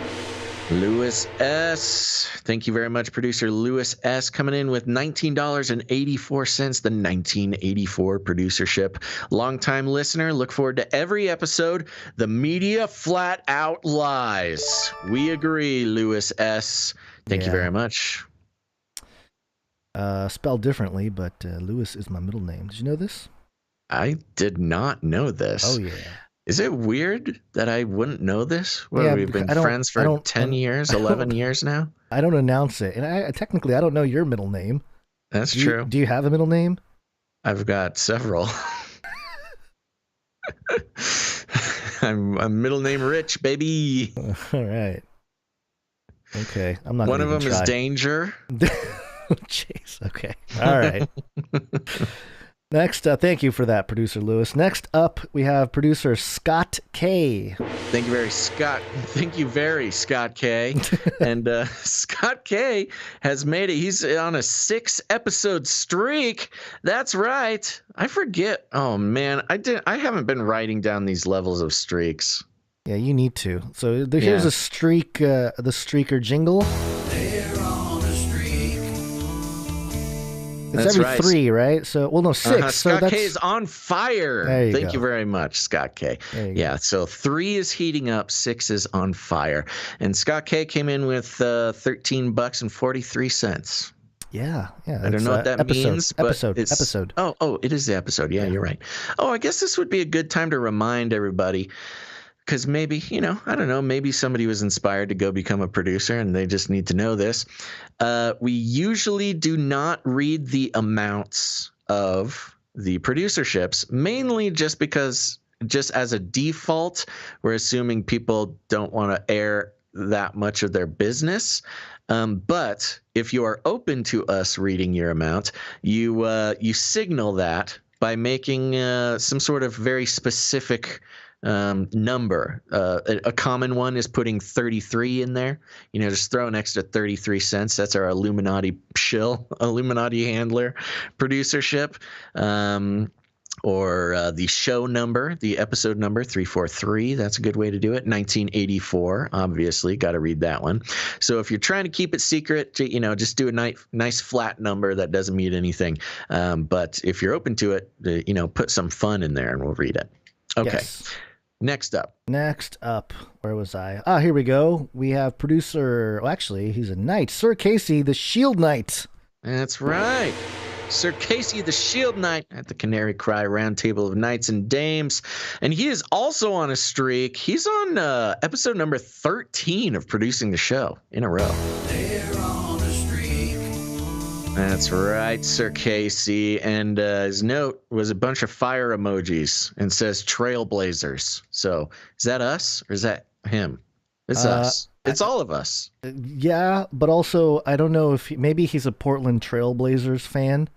Lewis S. Thank you very much, producer Lewis S. Coming in with $19.84, the 1984 producership. Longtime listener, look forward to every episode. The media flat out lies. We agree, Lewis S. Thank you very much. Spelled differently, but Lewis is my middle name. Did you know this? I did not know this. Oh, yeah. Is it weird that I wouldn't know this? Well, we've been friends for 10 years, 11 years now. I don't announce it. And I technically, I don't know your middle name. That's true. Do you have a middle name? I've got several. I'm middle name Rich, baby. All right. Okay. I'm not. One of them is Danger. Jeez. Okay. All right. Next, thank you for that, producer Lewis. Next up, we have producer Scott K. Thank you very, Scott K. And Scott K has made it. He's on a 6-episode streak. That's right. I forget. Oh man, I haven't been writing down these levels of streaks. Yeah, you need to. So here's a streak, the streaker jingle. It's that's every right. 3, right? So, well, no, 6. Scott so K is on fire. Thank you very much, Scott K. Yeah, so 3 is heating up, 6 is on fire. And Scott K came in with $13.43. Yeah. I don't know what that means, but episode. Oh, it is the episode. Yeah, you're right. Oh, I guess this would be a good time to remind everybody. Because maybe, I don't know, maybe somebody was inspired to go become a producer and they just need to know this. We usually do not read the amounts of the producerships, mainly just because, just as a default, we're assuming people don't want to air that much of their business. But if you are open to us reading your amount, you signal that by making some sort of very specific number. A common one is putting 33 in there. Just throw an extra 33 cents. That's our Illuminati handler producership. Or the show number, the episode number 343. That's a good way to do it. 1984, obviously, got to read that one. So if you're trying to keep it secret, just do a nice flat number that doesn't mean anything. But if you're open to it, put some fun in there and we'll read it. Okay. Yes. Next up, where was I? Here we go. We have producer, actually, he's a knight, Sir Casey, the Shield Knight. That's right. Sir Casey, the Shield Knight at the Canary Cry Roundtable of Knights and Dames. And he is also on a streak. He's on episode number 13 of producing the show in a row. That's right, Sir Casey. And his note was a bunch of fire emojis and says Trailblazers. So is that us or is that him? It's us. It's all of us. Yeah, but also I don't know if maybe he's a Portland Trailblazers fan.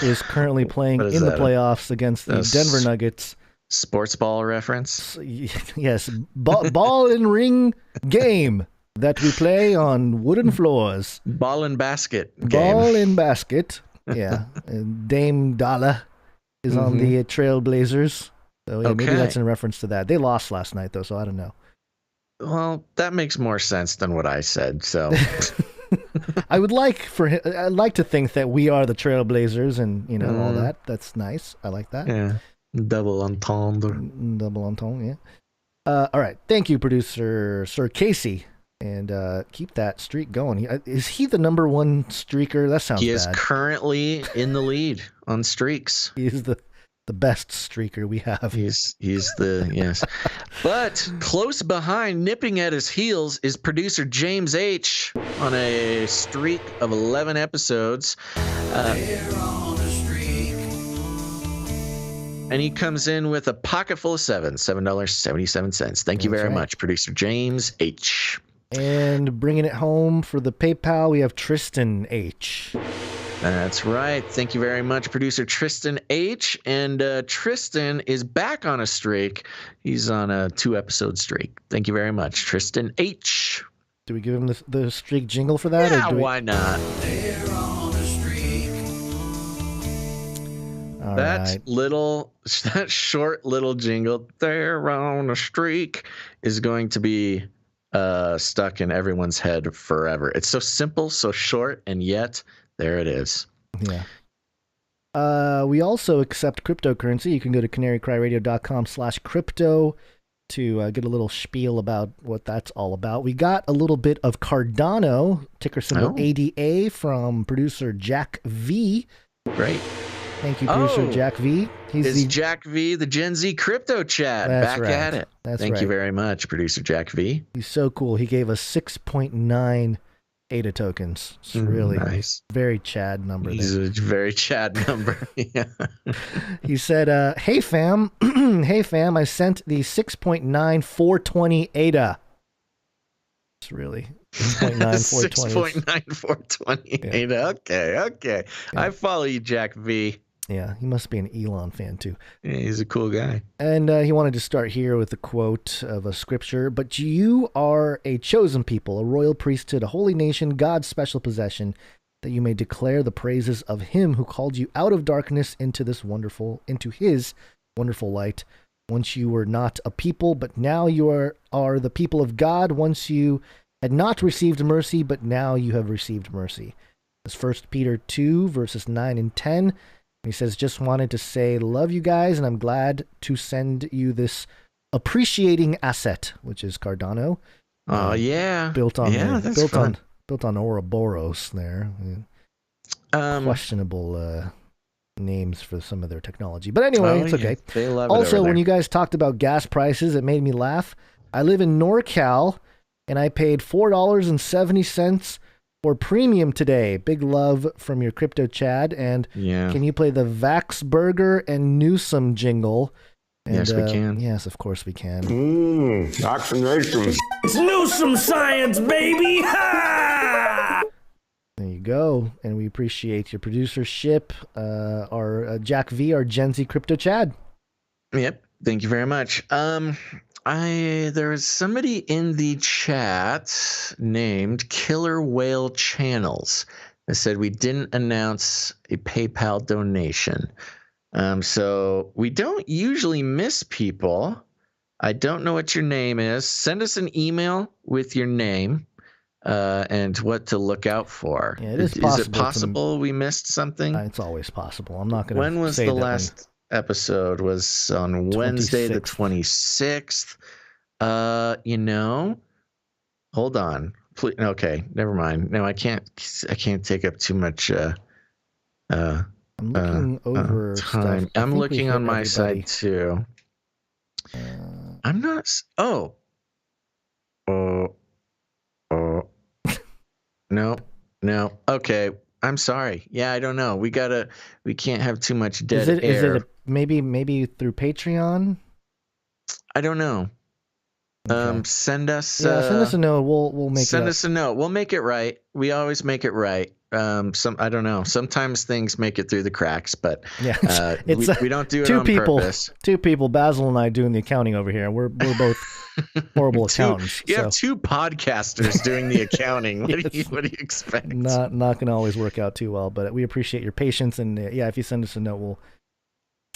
Is currently playing in the playoffs against the Denver Nuggets. Sports ball reference? Yes, ball and ring game that we play on wooden floors. Ball and basket game. Ball and basket. Yeah, Dame Dalla is on the Trailblazers. So yeah, maybe that's in reference to that. They lost last night though, so I don't know. Well, that makes more sense than what I said. So I'd like to think that we are the Trailblazers and all that. That's nice. I like that. Yeah. Double entendre. Double entendre, yeah. All right. Thank you, producer Sir Casey. And keep that streak going. Is he the number one streaker? That sounds bad. He is currently in the lead on streaks. He's the best streaker we have. He's yes. But close behind, nipping at his heels, is producer James H. on a streak of 11 episodes. And he comes in with a pocket full of $7.77. Thank you very much, producer James H. And bringing it home for the PayPal, we have Tristan H. That's right. Thank you very much, producer Tristan H. And Tristan is back on a streak. He's on a 2-episode streak. Thank you very much, Tristan H. Do we give him the streak jingle for that? Yeah, why not? That short little jingle, "They're on a streak," is going to be stuck in everyone's head forever. It's so simple, so short, and yet there it is. Yeah. We also accept cryptocurrency. You can go to canarycryradio.com/crypto to get a little spiel about what that's all about. We got a little bit of Cardano, ticker symbol ADA, from producer Jack V. Great. Thank you, producer Jack V. He's Jack V, the Gen Z crypto chat. Back at it. Thank you very much, producer Jack V. He's so cool. He gave us 6.9 ADA tokens. It's really nice. Very Chad number. He's a very Chad number. Yeah. He said, hey fam, I sent the 6.9 420 ADA. It's really 6.9 420 ADA. Okay. Yeah. I follow you, Jack V. Yeah, he must be an Elon fan too. Yeah, he's a cool guy. And he wanted to start here with a quote of a scripture. But you are a chosen people, a royal priesthood, a holy nation, God's special possession, that you may declare the praises of him who called you out of darkness into his wonderful light. Once you were not a people, but now you are the people of God. Once you had not received mercy, but now you have received mercy. That's 1 Peter 2, verses 9 and 10. He says, just wanted to say, love you guys, and I'm glad to send you this appreciating asset, which is Cardano. Oh, yeah. Built on Ouroboros there. Questionable names for some of their technology. But anyway, it's okay. They love also, when you guys talked about gas prices, it made me laugh. I live in NorCal, and I paid $4.70 for premium today. Big love from your crypto Chad. And can you play the Vaxburger and Newsom jingle? And, yes, we can. Yes, of course we can. Vaccinations. It's Newsom science, baby! Ha! There you go. And we appreciate your producership, our Jack V, our Gen Z crypto Chad. Yep. Thank you very much. There was somebody in the chat named Killer Whale Channels that said we didn't announce a PayPal donation. So we don't usually miss people. I don't know what your name is. Send us an email with your name and what to look out for. Yeah, it is possible. Is it possible we missed something? It's always possible. I'm not going to. When was the last episode? Was on Wednesday the 26th. Hold on. Please, okay, never mind. No, I can't take up too much I'm looking over time. I'm looking on my side too. I'm not. No. Okay. I'm sorry. Yeah, I don't know. We can't have too much dead air. Is it maybe through Patreon? I don't know. Send us. Send us a note. We'll make send it. Us a note. We'll make it right. We always make it right. I don't know. Sometimes things make it through the cracks, but we don't do it on purpose. Two people, Basil and I, doing the accounting over here. We're both horrible accountants. You have two podcasters doing the accounting. What do you expect? Not going to always work out too well, but we appreciate your patience. And if you send us a note, we'll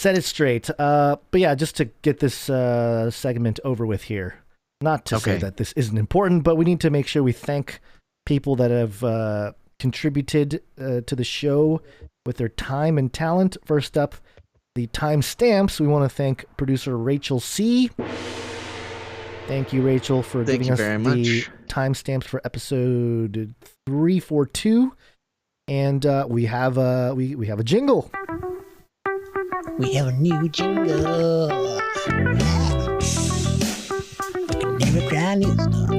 set it straight. But yeah, just to get this segment over with here. Not to say that this isn't important, but we need to make sure we thank people that have contributed to the show with their time and talent. First up, the timestamps. We want to thank producer Rachel C. Thank you, Rachel, for giving us the timestamps for episode 342. And we have a jingle. We have a new jingle. Never cry new stuff.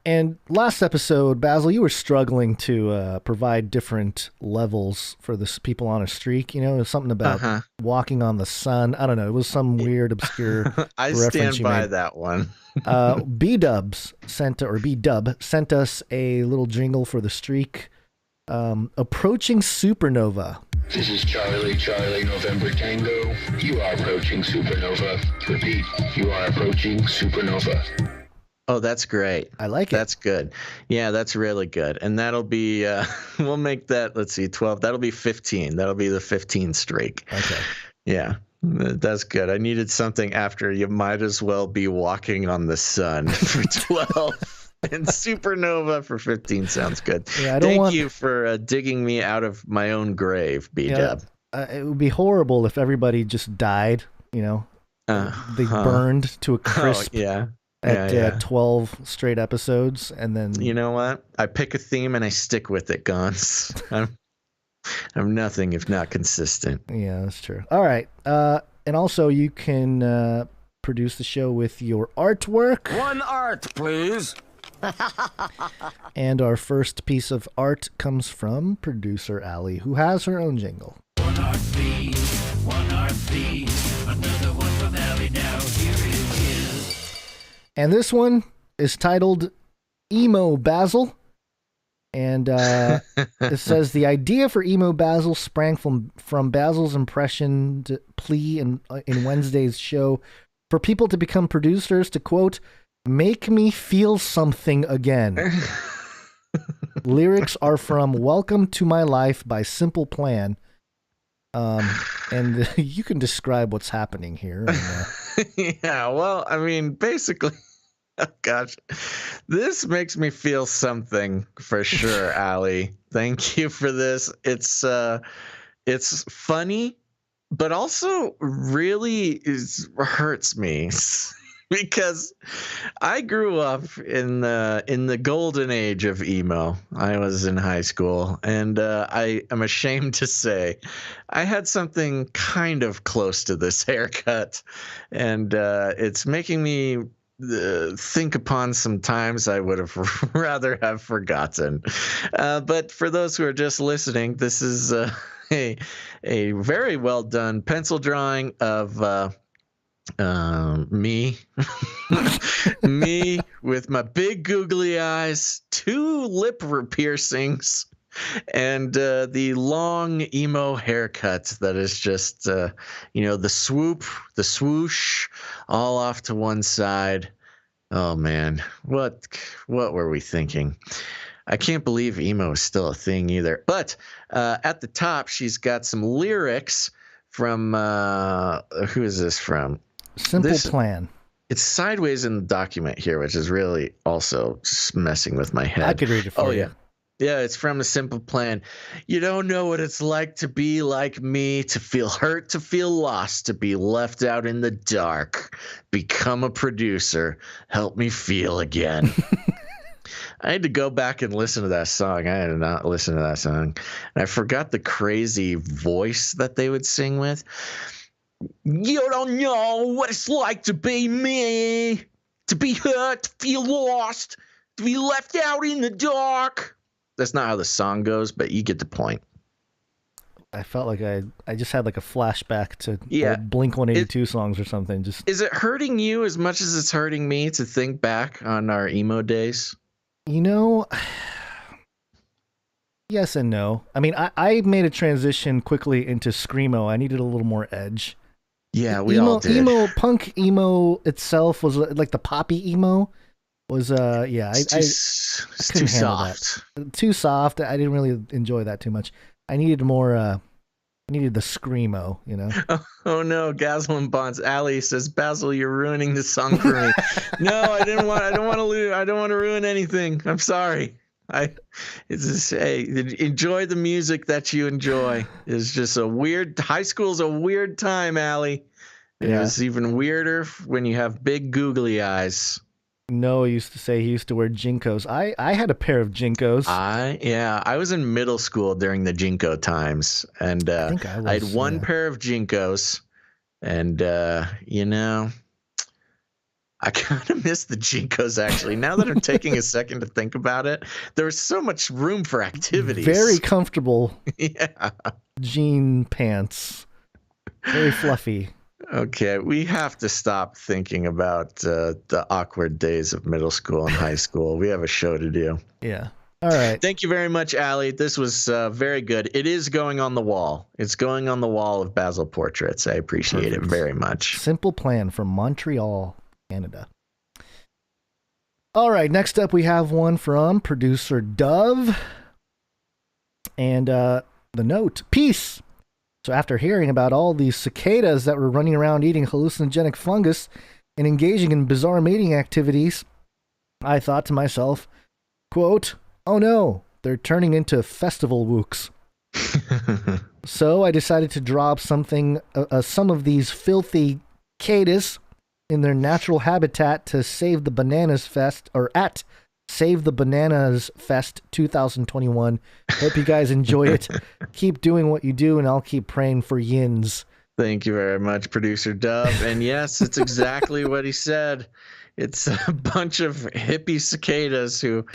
And last episode, Basil, you were struggling to provide different levels for the people on a streak. You know, it was something about walking on the sun. I don't know. It was some weird, obscure I reference stand by that one. B-Dub sent us a little jingle for the streak. Approaching supernova. This is Charlie November Tango. You are approaching supernova. Repeat, you are approaching supernova. Oh, that's great. I like it. That's good. Yeah, that's really good. And that'll be, we'll make that, let's see, 12. That'll be 15. That'll be the 15 streak. Okay. Yeah, that's good. I needed something after you might as well be walking on the sun for 12. And supernova for 15 sounds good. Yeah, Thank you for digging me out of my own grave, B-Dub. It would be horrible if everybody just died, you know. They burned to a crisp. At 12 straight episodes, and then you know what? I pick a theme and I stick with it, Gons. I'm nothing if not consistent. Yeah, that's true. All right, and also you can produce the show with your artwork. One art, please. And our first piece of art comes from producer Allie, who has her own jingle. One art, please. Another one from Allie now. Here it is. And this one is titled Emo Basil. And it says the idea for Emo Basil sprang from Basil's impression plea in Wednesday's show for people to become producers to, quote, make me feel something again. Lyrics are from Welcome to My Life by Simple Plan. And you can describe what's happening here. Yeah, well, I mean, basically, oh gosh, this makes me feel something for sure, Allie. Thank you for this. It's funny, but also really hurts me. Because I grew up in the golden age of emo. I was in high school, and I am ashamed to say I had something kind of close to this haircut, and it's making me think upon some times I would have rather have forgotten. But for those who are just listening, this is a very well done pencil drawing of me with my big googly eyes, 2 lip piercings, and the long emo haircut that is just the swoop, the swoosh, all off to one side. Oh man, what were we thinking? I can't believe emo is still a thing either. But at the top, she's got some lyrics from who is this from? Simple Plan. It's sideways in the document here, which is really also messing with my head. I could read it for you. Yeah, it's from A Simple Plan. You don't know what it's like to be like me, to feel hurt, to feel lost, to be left out in the dark. Become a producer. Help me feel again. I had to go back and listen to that song. I had not listened to that song. And I forgot the crazy voice that they would sing with. You don't know what it's like to be me, to be hurt, to feel lost, to be left out in the dark. That's not how the song goes, but you get the point. I felt like I just had like a flashback to Yeah. old Blink-182 songs or something. Just Is it hurting you as much as it's hurting me to think back on our emo days? Yes and no. I mean, I made a transition quickly into screamo. I needed a little more edge. Yeah, we all did. Punk emo itself was like the poppy emo was It's too soft. Too soft. I didn't really enjoy that too much. I needed more. I needed the screamo. Oh no, Gazel and Bonds. Ali says, Basil, you're ruining the song for me. No, I don't want to ruin anything. I'm sorry. Enjoy the music that you enjoy. It's just high school's a weird time, Ali. Yeah. It's even weirder when you have big googly eyes. Noah used to say he used to wear Jinkos. I had a pair of Jinkos. I was in middle school during the Jinko times, and I had one pair of Jinkos, and I kind of miss the Jinkos, actually. Now that I'm taking a second to think about it, there was so much room for activities. Very comfortable. Yeah. Jean pants. Very fluffy. Okay, we have to stop thinking about the awkward days of middle school and high school. We have a show to do. Yeah. All right. Thank you very much, Ali. This was very good. It is going on the wall. It's going on the wall of Basil portraits. I appreciate it very much. Simple Plan from Montreal, Canada. All right, next up we have one from producer Dove. And the note, peace. So after hearing about all these cicadas that were running around eating hallucinogenic fungus and engaging in bizarre mating activities, I thought to myself, quote, oh no, they're turning into festival wooks. So I decided to drop some of these filthy cicadas in their natural habitat to Save the Bananas Fest, or at Save the Bananas Fest 2021. Hope you guys enjoy it. Keep doing what you do, and I'll keep praying for yins. Thank you very much, producer Dove. And yes, it's exactly what he said. It's a bunch of hippie cicadas who,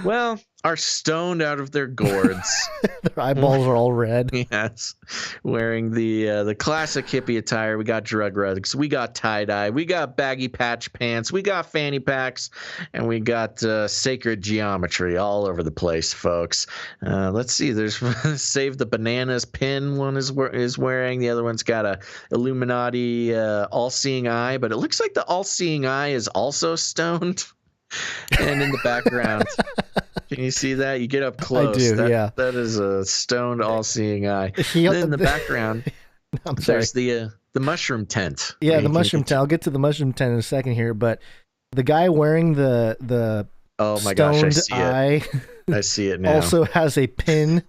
well, are stoned out of their gourds. Their eyeballs are all red. Yes. Wearing the classic hippie attire. We got drug rugs. We got tie-dye. We got baggy patch pants. We got fanny packs. And we got sacred geometry all over the place, folks. Let's see. There's Save the Bananas pin one is wearing. The other one's got a Illuminati all-seeing eye. But it looks like the all-seeing eye is also stoned. And in the background, can you see that? You get up close. I do, yeah. That is a stoned, all-seeing eye. Then in the background, there's the mushroom tent. Yeah, the mushroom tent. I'll get to the mushroom tent in a second here, but the guy wearing the oh my gosh, I see eye it. I see it now. Also has a pin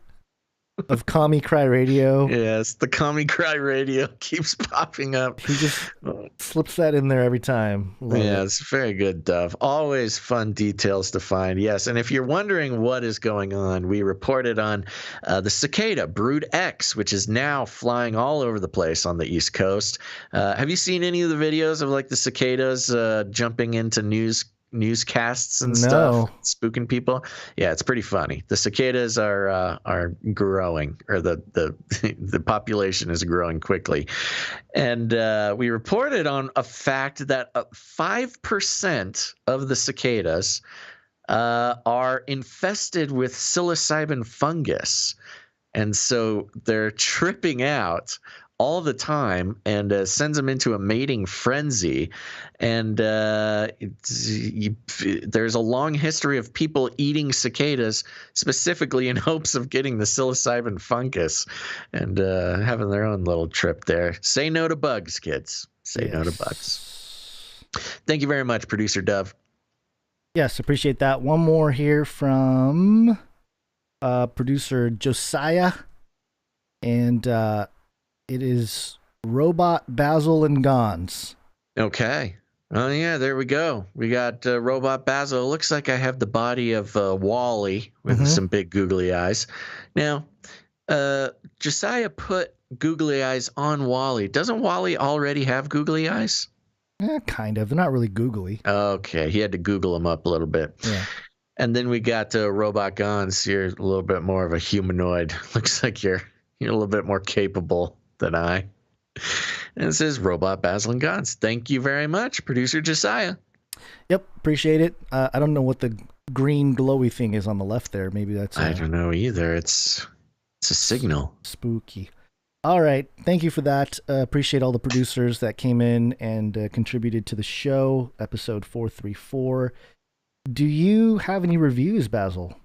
of Commie Cry Radio. Yes, the Commie Cry Radio keeps popping up. He just slips that in there every time. It's very good, Dove. Always fun details to find. Yes, and if you're wondering what is going on, we reported on the cicada, Brood X, which is now flying all over the place on the East Coast. Have you seen any of the videos of like the cicadas jumping into newscasts and stuff, spooking people? Yeah, it's pretty funny. The cicadas are growing, or the population is growing quickly, and we reported on a fact that 5% of the cicadas are infested with psilocybin fungus, and so they're tripping out all the time, and sends them into a mating frenzy. And there's a long history of people eating cicadas specifically in hopes of getting the psilocybin fungus, and having their own little trip there. Say no to bugs, kids. Say no to bugs. Thank you very much, producer Dove. Yes, appreciate that. One more here from producer Josiah, and it is Robot Basil and Gons. Okay. Oh, yeah, there we go. We got Robot Basil. It looks like I have the body of Wally with some big googly eyes. Now, Josiah put googly eyes on Wally. Doesn't Wally already have googly eyes? Kind of. They're not really googly. Okay. He had to Google them up a little bit. Yeah. And then we got Robot Gons. You're a little bit more of a humanoid. Looks like you're You're a little bit more capable than I. And it says Robot Basil and Gods. Thank you very much, producer Josiah. Yep, appreciate it. I don't know what the green glowy thing is on the left there. Maybe that's I don't know either. It's a signal. Spooky. All right, thank you for that. Appreciate all the producers that came in and contributed to the show. Episode 434. Do you have any reviews, Basil?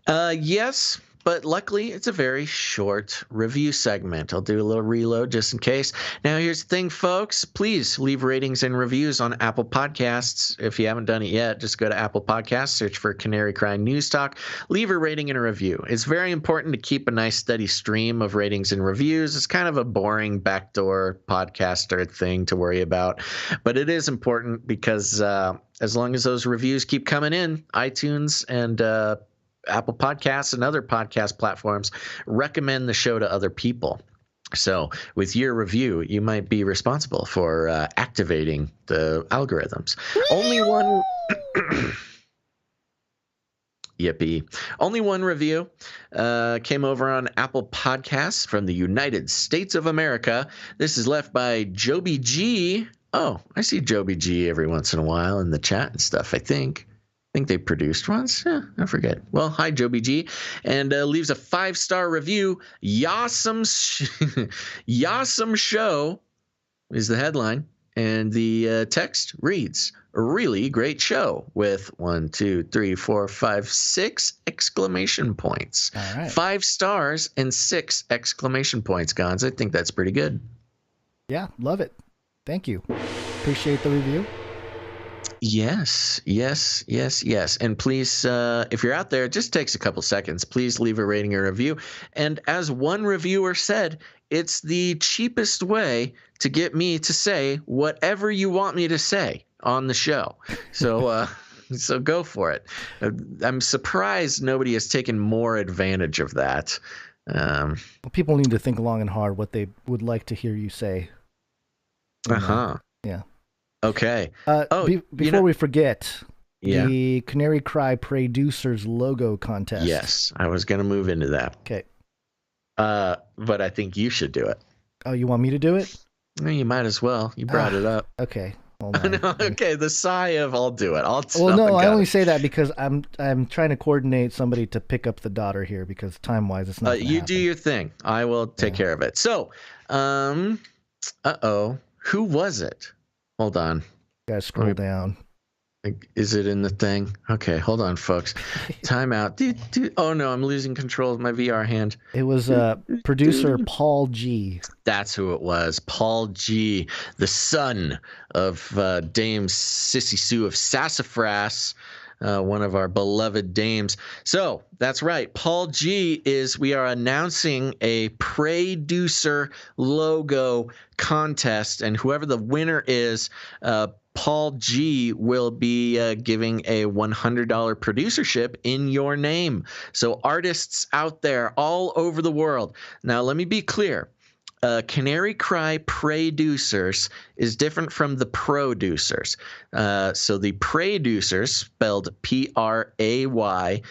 Yes, but luckily it's a very short review segment. I'll do a little reload just in case. Now, here's the thing, folks. Please leave ratings and reviews on Apple Podcasts. If you haven't done it yet, just go to Apple Podcasts, search for Canary Cry News Talk, leave a rating and a review. It's very important to keep a nice steady stream of ratings and reviews. It's kind of a boring backdoor podcaster thing to worry about, but it is important because as long as those reviews keep coming in, iTunes and Apple Podcasts and other podcast platforms recommend the show to other people. So with your review, you might be responsible for activating the algorithms. Only one... Yippee. Only one review came over on Apple Podcasts from the United States of America. This is left by Joby G. Oh, I see Joby G every once in a while in the chat and stuff, I think. I think they produced once. I forget. Well, hi, Joby G. And leaves a 5-star review. Yawesome show is the headline. And the text reads, a really great show with 1, 2, 3, 4, 5, 6 exclamation points. All right. 5 stars and 6 exclamation points, Gons. I think that's pretty good. Yeah, love it. Thank you. Appreciate the review. Yes. And please, if you're out there, it just takes a couple seconds. Please leave a rating or review. And as one reviewer said, it's the cheapest way to get me to say whatever you want me to say on the show. So, so go for it. I'm surprised nobody has taken more advantage of that. Well, people need to think long and hard what they would like to hear you say. Yeah. Okay. Before we forget, the Canary Cry Producers logo contest. Yes, I was going to move into that. Okay. But I think you should do it. Oh, you want me to do it? Well, you might as well. You brought it up. Okay. Hold on. No, okay, the sigh of I'll do it. I only say that because I'm trying to coordinate somebody to pick up the daughter here because time-wise it's not you happen. Do your thing. I will take care of it. So, who was it? Hold on. Gotta scroll down. Is it in the thing? Okay, hold on, folks. Time out. Oh, no, I'm losing control of my VR hand. It was producer Paul G. That's who it was. Paul G., the son of Dame Sissy Sue of Sassafras, one of our beloved dames. So that's right. Paul G. we are announcing a Producer logo contest, and whoever the winner is, Paul G. will be giving a $100 producership in your name. So artists out there all over the world. Now, let me be clear. Canary Cry Producers is different from the producers. So the producers, spelled Prayducers,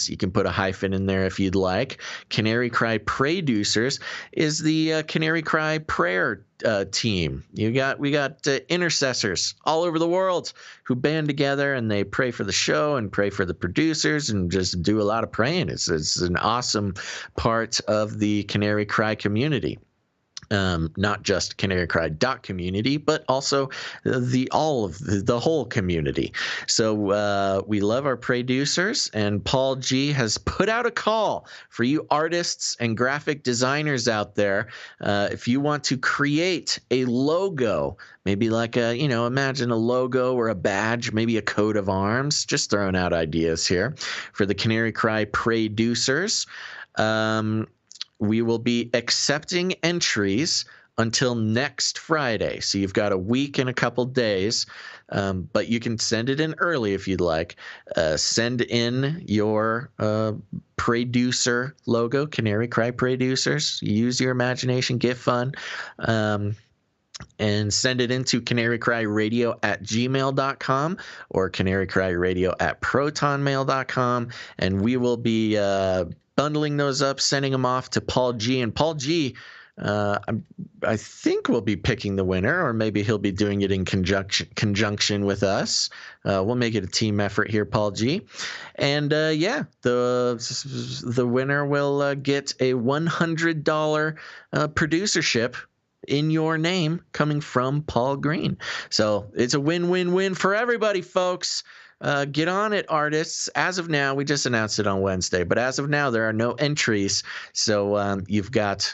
you can put a hyphen in there if you'd like. Canary Cry Producers is the Canary Cry prayer team. We got intercessors all over the world who band together and they pray for the show and pray for the producers and just do a lot of praying. It's an awesome part of the Canary Cry community. Not just Canary Cry community, but also the whole community. So we love our producers, and Paul G has put out a call for you artists and graphic designers out there. If you want to create a logo, maybe like imagine a logo or a badge, maybe a coat of arms, just throwing out ideas here for the Canary Cry producers. We will be accepting entries until next Friday. So you've got a week and a couple days, but you can send it in early if you'd like. Send in your producer logo, Canary Cry Producers. Use your imagination, get fun. and send it into canarycryradio@gmail.com or canarycryradio@protonmail.com, and we will be bundling those up, sending them off to Paul G. And Paul G, I think we'll be picking the winner, or maybe he'll be doing it in conjunction with us. We'll make it a team effort here, Paul G. And the winner will get a $100 producership in your name coming from Paul Green. So it's a win-win-win for everybody, folks. Get on it, artists. As of now, we just announced it on Wednesday, but as of now, there are no entries. So you've got,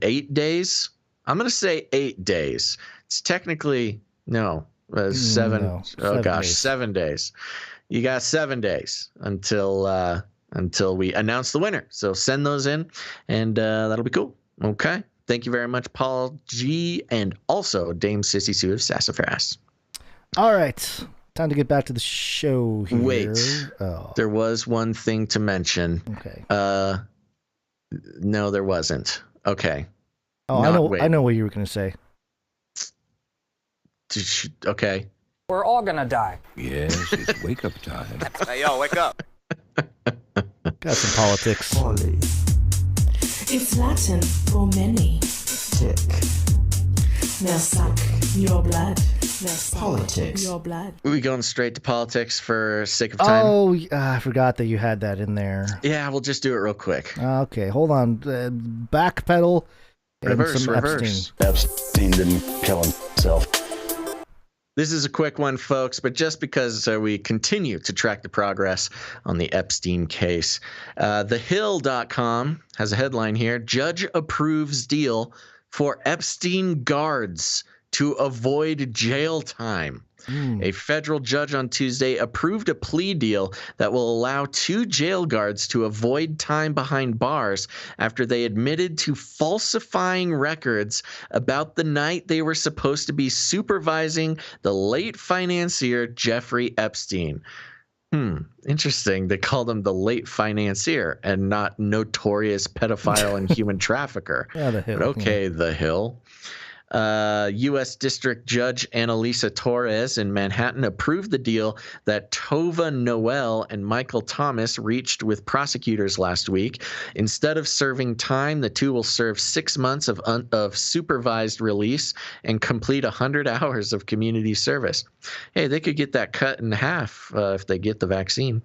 8 days? I'm going to say 8 days. It's technically, no, 7. No, 7 days. You got 7 days until we announce the winner. So send those in, and that'll be cool. Okay. Thank you very much, Paul G, and also Dame Sissy Sue of Sassafras. All right. Time to get back to the show here. Wait. There was one thing to mention. Okay. No, there wasn't. Okay. Oh, I know what you were going to say. Okay. We're all gonna die. Yes, it's wake up time. Hey, yo, wake up. Got some politics. It's Latin for many. Tick. Now suck your blood. Now suck Politics. your blood. Are we going straight to politics for sake of time? Oh, I forgot that you had that in there. Yeah, we'll just do it real quick. Okay, hold on. Backpedal. Reverse. Epstein didn't kill himself. This is a quick one, folks, but just because we continue to track the progress on the Epstein case. TheHill.com has a headline here: Judge approves deal for Epstein guards to avoid jail time. A federal judge on Tuesday approved a plea deal that will allow 2 jail guards to avoid time behind bars after they admitted to falsifying records about the night they were supposed to be supervising the late financier Jeffrey Epstein. Interesting. They called him the late financier and not notorious pedophile and human trafficker. Yeah, the Hill. But okay, the Hill. U.S. District Judge Annalisa Torres in Manhattan approved the deal that Tova Noel and Michael Thomas reached with prosecutors last week. Instead of serving time, the two will serve 6 months of supervised release and complete 100 hours of community service. Hey, they could get that cut in half if they get the vaccine.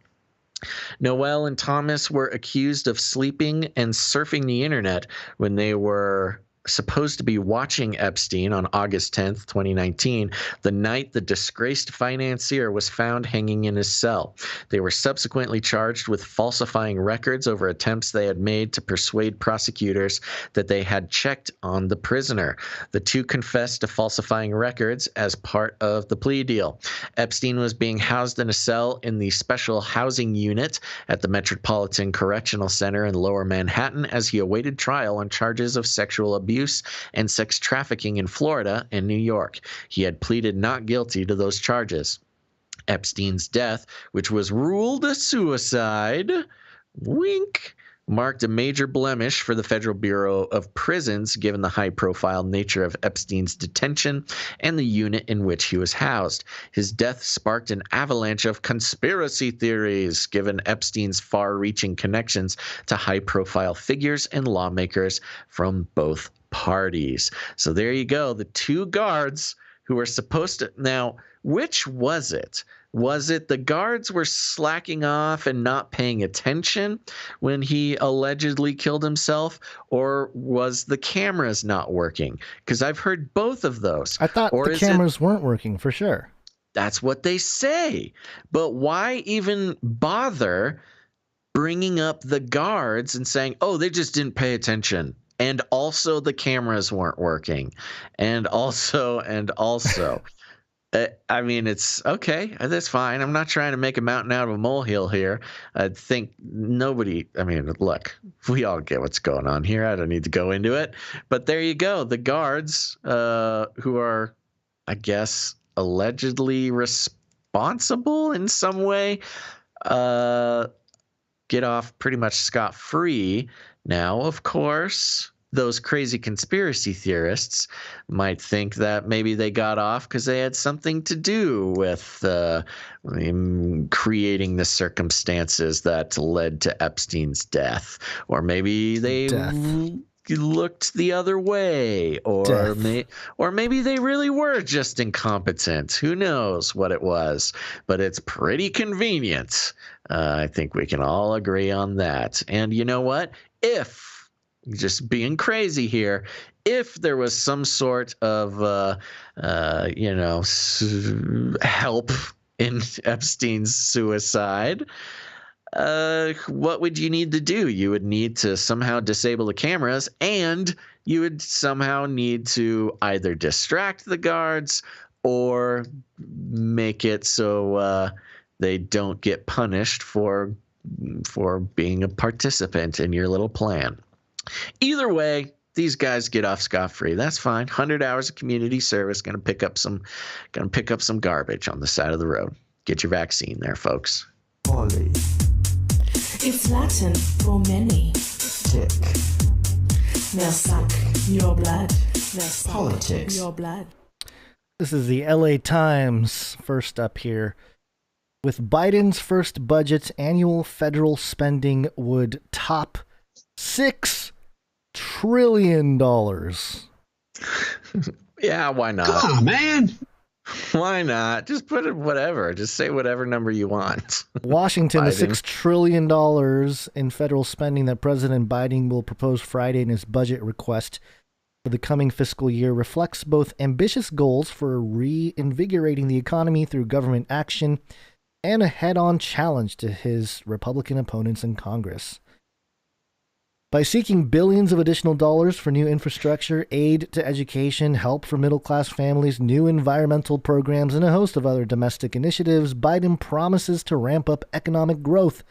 Noel and Thomas were accused of sleeping and surfing the internet when they were supposed to be watching Epstein on August 10th, 2019, the night the disgraced financier was found hanging in his cell. They were subsequently charged with falsifying records over attempts they had made to persuade prosecutors that they had checked on the prisoner. The two confessed to falsifying records as part of the plea deal. Epstein was being housed in a cell in the special housing unit at the Metropolitan Correctional Center in Lower Manhattan as he awaited trial on charges of sexual abuse and sex trafficking in Florida and New York. He had pleaded not guilty to those charges. Epstein's death, which was ruled a suicide, wink, marked a major blemish for the Federal Bureau of Prisons given the high-profile nature of Epstein's detention and the unit in which he was housed. His death sparked an avalanche of conspiracy theories given Epstein's far-reaching connections to high-profile figures and lawmakers from both parties. So there you go. The 2 guards who were supposed to... Now, which was it? Was it the guards were slacking off and not paying attention when he allegedly killed himself, or was the cameras not working? Because I've heard both of those. I thought the cameras weren't working for sure. That's what they say. But why even bother bringing up the guards and saying, oh, they just didn't pay attention? And also the cameras weren't working. And also. I mean, it's okay. That's fine. I'm not trying to make a mountain out of a molehill here. I think look, we all get what's going on here. I don't need to go into it. But there you go. The guards who are, I guess, allegedly responsible in some way get off pretty much scot-free. Now, of course, those crazy conspiracy theorists might think that maybe they got off because they had something to do with creating the circumstances that led to Epstein's death, or maybe they looked the other way, or maybe they really were just incompetent. Who knows what it was? But it's pretty convenient. I think we can all agree on that. And you know what? If just being crazy here, if there was some sort of help in Epstein's suicide, what would you need to do? You would need to somehow disable the cameras, and you would somehow need to either distract the guards or make it so they don't get punished for being a participant in your little plan. Either way, these guys get off scot-free. That's fine. 100 hours of community service, gonna pick up some garbage on the side of the road. Get your vaccine there, folks. Poly. It's Latin for many. Tick. Now suck your blood. Politics. Your blood. This is the LA Times. First up here. With Biden's first budget, annual federal spending would top $6 trillion. Yeah, why not? Come on, man. Why not? Just put it whatever. Just say whatever number you want. Washington, the $6 trillion in federal spending that President Biden will propose Friday in his budget request for the coming fiscal year reflects both ambitious goals for reinvigorating the economy through government action and a head-on challenge to his Republican opponents in Congress. By seeking billions of additional dollars for new infrastructure, aid to education, help for middle-class families, new environmental programs, and a host of other domestic initiatives, Biden promises to ramp up economic growth,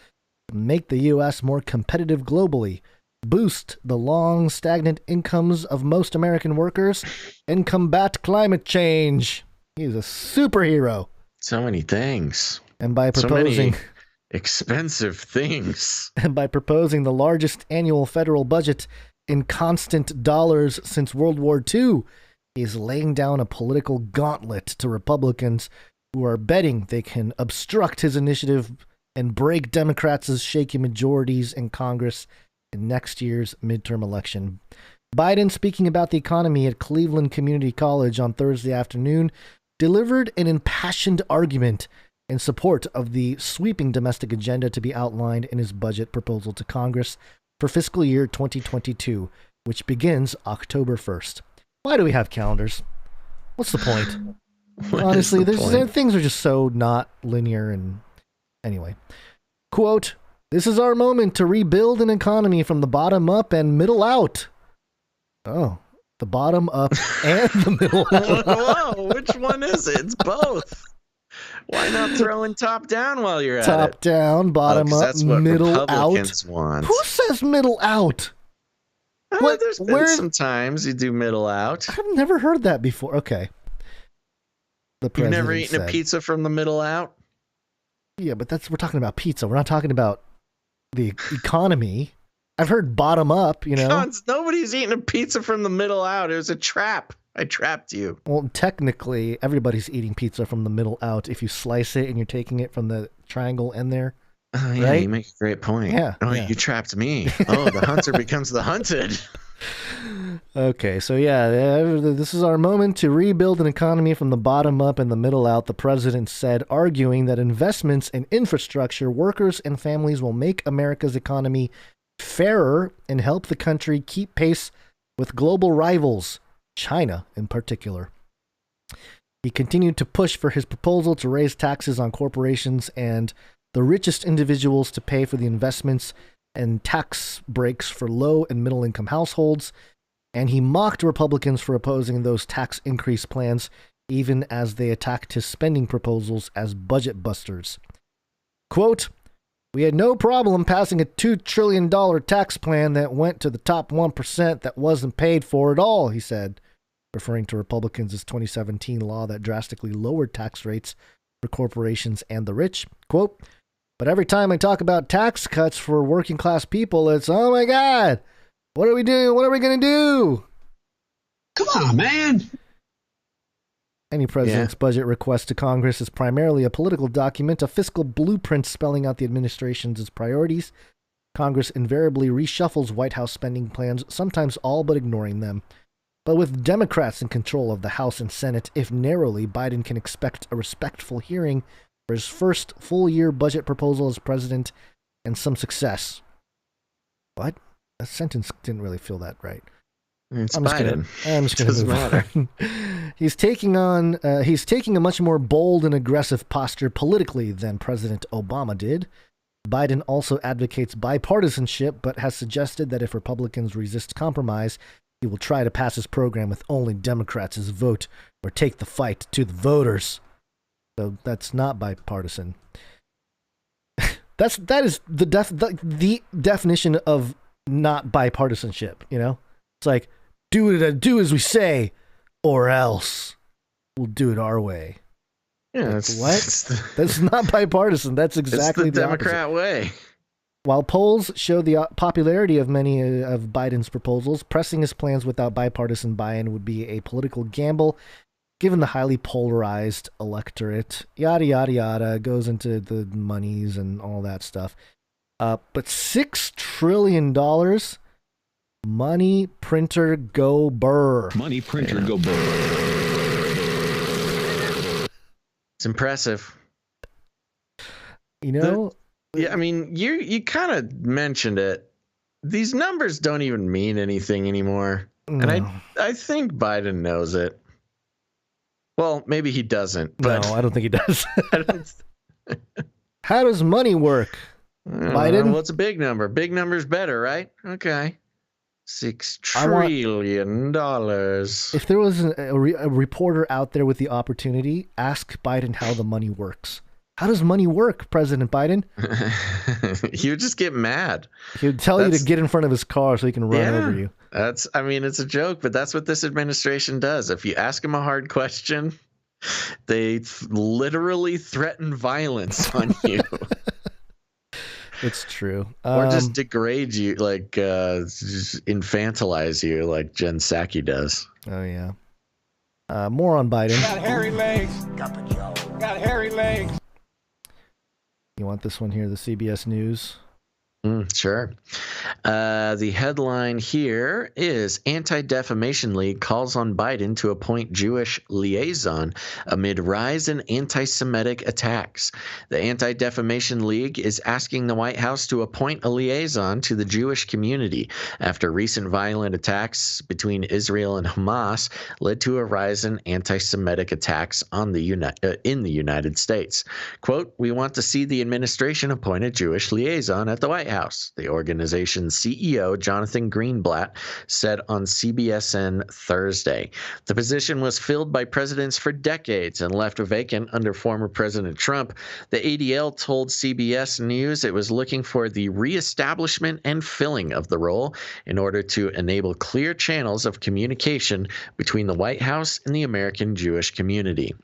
make the U.S. more competitive globally, boost the long stagnant incomes of most American workers, and combat climate change. He's a superhero. So many things. And by proposing... So many expensive things. And by proposing the largest annual federal budget in constant dollars since World War II, he is laying down a political gauntlet to Republicans who are betting they can obstruct his initiative and break Democrats' shaky majorities in Congress in next year's midterm election. Biden, speaking about the economy at Cleveland Community College on Thursday afternoon, delivered an impassioned argument in support of the sweeping domestic agenda to be outlined in his budget proposal to Congress for fiscal year 2022, which begins October 1st. Why do we have calendars? What's the point? Honestly, things are just so not linear. And anyway, quote, "This is our moment to rebuild an economy from the bottom up and middle out." Oh, the bottom up and the middle out. Whoa, which one is it? It's both. Why not throw in top down while you're at it? Top down, bottom up, that's what middle Republicans out. Want. Who says middle out? There's been some times you do middle out. I've never heard that before. Okay. You've never eaten a pizza from the middle out? Yeah, but we're talking about pizza. We're not talking about the economy. I've heard bottom up, you know. Nobody's eating a pizza from the middle out. It was a trap. I trapped you. Well, technically, everybody's eating pizza from the middle out if you slice it and you're taking it from the triangle in there. Oh, yeah, right? You make a great point. Yeah. Oh, yeah. You trapped me. Oh, the hunter becomes the hunted. Okay, so yeah, this is our moment to rebuild an economy from the bottom up and the middle out, the president said, arguing that investments in infrastructure, workers, and families will make America's economy fairer and help the country keep pace with global rivals, China in particular. He continued to push for his proposal to raise taxes on corporations and the richest individuals to pay for the investments and tax breaks for low and middle income households, and he mocked Republicans for opposing those tax increase plans, even as they attacked his spending proposals as budget busters. Quote, "We had no problem passing a $2 trillion tax plan that went to the top 1% that wasn't paid for at all," he said, referring to Republicans' 2017 law that drastically lowered tax rates for corporations and the rich. Quote, "But every time I talk about tax cuts for working class people, it's, oh my God, What are we doing? What are we going to do? Come on, man. Any president's budget request to Congress is primarily a political document, a fiscal blueprint spelling out the administration's priorities. Congress invariably reshuffles White House spending plans, sometimes all but ignoring them. But with Democrats in control of the House and Senate, if narrowly, Biden can expect a respectful hearing for his first full-year budget proposal as president and some success. What? That sentence didn't really feel that right. It's I'm Biden. just going to move on. He's taking a much more bold and aggressive posture politically than President Obama did. Biden also advocates bipartisanship, but has suggested that if Republicans resist compromise, he will try to pass his program with only Democrats as vote or take the fight to the voters. So that's not bipartisan. that is the definition of not bipartisanship, you know? It's like, do as we say, or else we'll do it our way. Yeah, that's not bipartisan. That's exactly the Democrat way. While polls show the popularity of many of Biden's proposals, pressing his plans without bipartisan buy-in would be a political gamble, given the highly polarized electorate. Yada, yada, yada, goes into the monies and all that stuff. But $6 trillion, money printer go burr. Money printer go burr. It's impressive. You know? Yeah, I mean, you kind of mentioned it. These numbers don't even mean anything anymore. No. And I think Biden knows it. Well, maybe he doesn't. But no, I don't think he does. How does money work, Biden? Well, it's a big number. Big number's better, right? Okay. $6 trillion. If there was a reporter out there with the opportunity, ask Biden how the money works. How does money work, President Biden? He would just get mad. He would tell you to get in front of his car so he can run over you. It's a joke, but that's what this administration does. If you ask them a hard question, they literally threaten violence on you. It's true. Or just degrade you, like just infantilize you like Jen Psaki does. Oh, yeah. More on Biden. Got hairy legs. Got hairy legs. You want this one here, the CBS News? Sure. The headline here is Anti-Defamation League calls on Biden to appoint Jewish liaison amid rise in anti-Semitic attacks. The Anti-Defamation League is asking the White House to appoint a liaison to the Jewish community after recent violent attacks between Israel and Hamas led to a rise in anti-Semitic attacks on in the United States. Quote, "We want to see the administration appoint a Jewish liaison at the White House," the organization's CEO, Jonathan Greenblatt, said on CBSN Thursday. The position was filled by presidents for decades and left vacant under former President Trump. The ADL told CBS News it was looking for the reestablishment and filling of the role in order to enable clear channels of communication between the White House and the American Jewish community.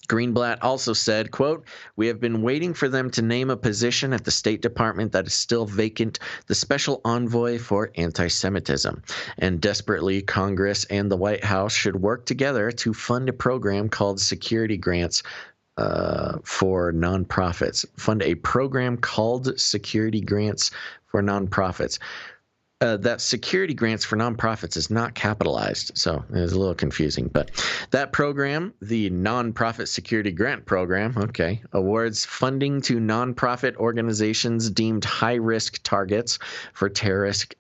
Greenblatt also said, quote, "We have been waiting for them to name a position at the State Department that is still vacant, the special envoy for anti-Semitism. And desperately, Congress and the White House should work together to fund a program called Security Grants for nonprofits. Fund a program called Security Grants for Nonprofits." That security grants for nonprofits is not capitalized, so it's a little confusing. But that program, the Nonprofit Security Grant Program, awards funding to nonprofit organizations deemed high-risk targets for terrorist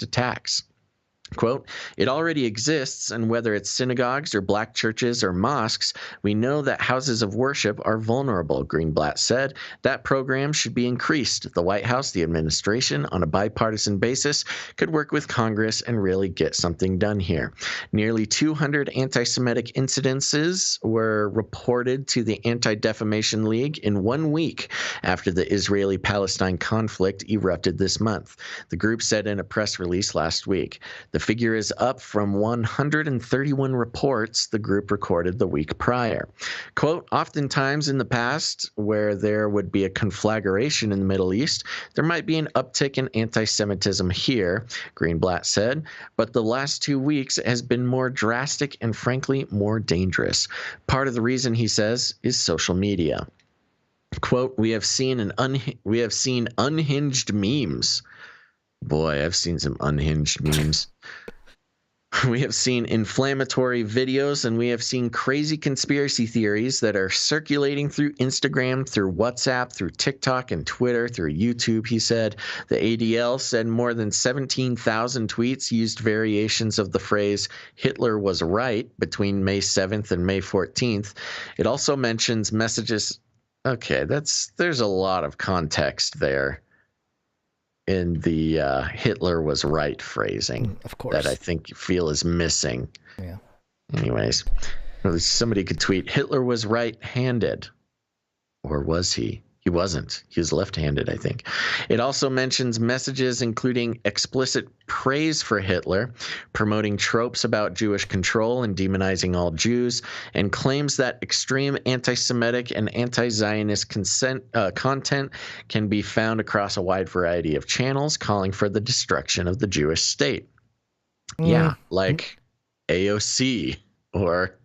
attacks. Quote, "It already exists, and whether it's synagogues or black churches or mosques, we know that houses of worship are vulnerable," Greenblatt said. "That program should be increased. The White House, the administration, on a bipartisan basis, could work with Congress and really get something done here." Nearly 200 anti-Semitic incidences were reported to the Anti-Defamation League in 1 week after the Israeli-Palestine conflict erupted this month, the group said in a press release last week. The figure is up from 131 reports the group recorded the week prior. Quote, oftentimes in the past, where there would be a conflagration in the Middle East, there might be an uptick in anti-Semitism here, Greenblatt said, but the last 2 weeks it has been more drastic and frankly more dangerous. Part of the reason, he says, is social media. Quote, we have seen unhinged memes. Boy, I've seen some unhinged memes. We have seen inflammatory videos, and we have seen crazy conspiracy theories that are circulating through Instagram, through WhatsApp, through TikTok and Twitter, through YouTube, he said. The ADL said more than 17,000 tweets used variations of the phrase Hitler was right between May 7th and May 14th. It also mentions messages. Okay, there's a lot of context there in the Hitler was right phrasing, of course, that I think you feel is missing. Yeah. Anyways, somebody could tweet, Hitler was right-handed. Or was he? He wasn't. He was left-handed, I think. It also mentions messages including explicit praise for Hitler, promoting tropes about Jewish control and demonizing all Jews, and claims that extreme anti-Semitic and anti-Zionist content can be found across a wide variety of channels, calling for the destruction of the Jewish state. Yeah, like AOC. Or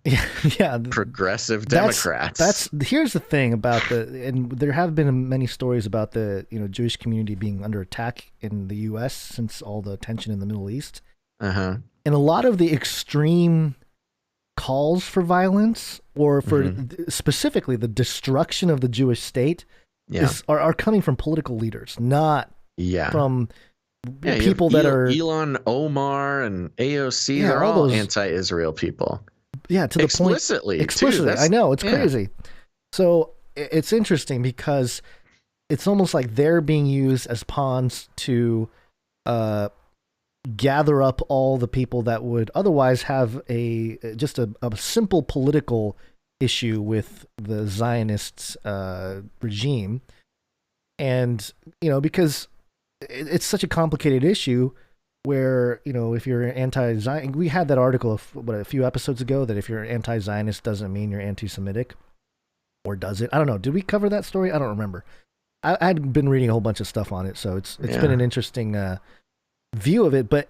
progressive Democrats. Here's the thing about and there have been many stories about the Jewish community being under attack in the U.S. since all the tension in the Middle East. And a lot of the extreme calls for violence, or for specifically the destruction of the Jewish state, are coming from political leaders, not from people that are Elon Omar and AOC. They're all those anti-Israel people. Yeah, to the explicitly, point. Explicitly. I know, it's crazy. So it's interesting because it's almost like they're being used as pawns to gather up all the people that would otherwise have just a simple political issue with the Zionist regime. And, because it's such a complicated issue, where, if you're anti-Zionist, we had that article a few episodes ago, that if you're anti-Zionist doesn't mean you're anti-Semitic, or does it? I don't know. Did we cover that story? I don't remember. I'd been reading a whole bunch of stuff on it, so it's been an interesting view of it. But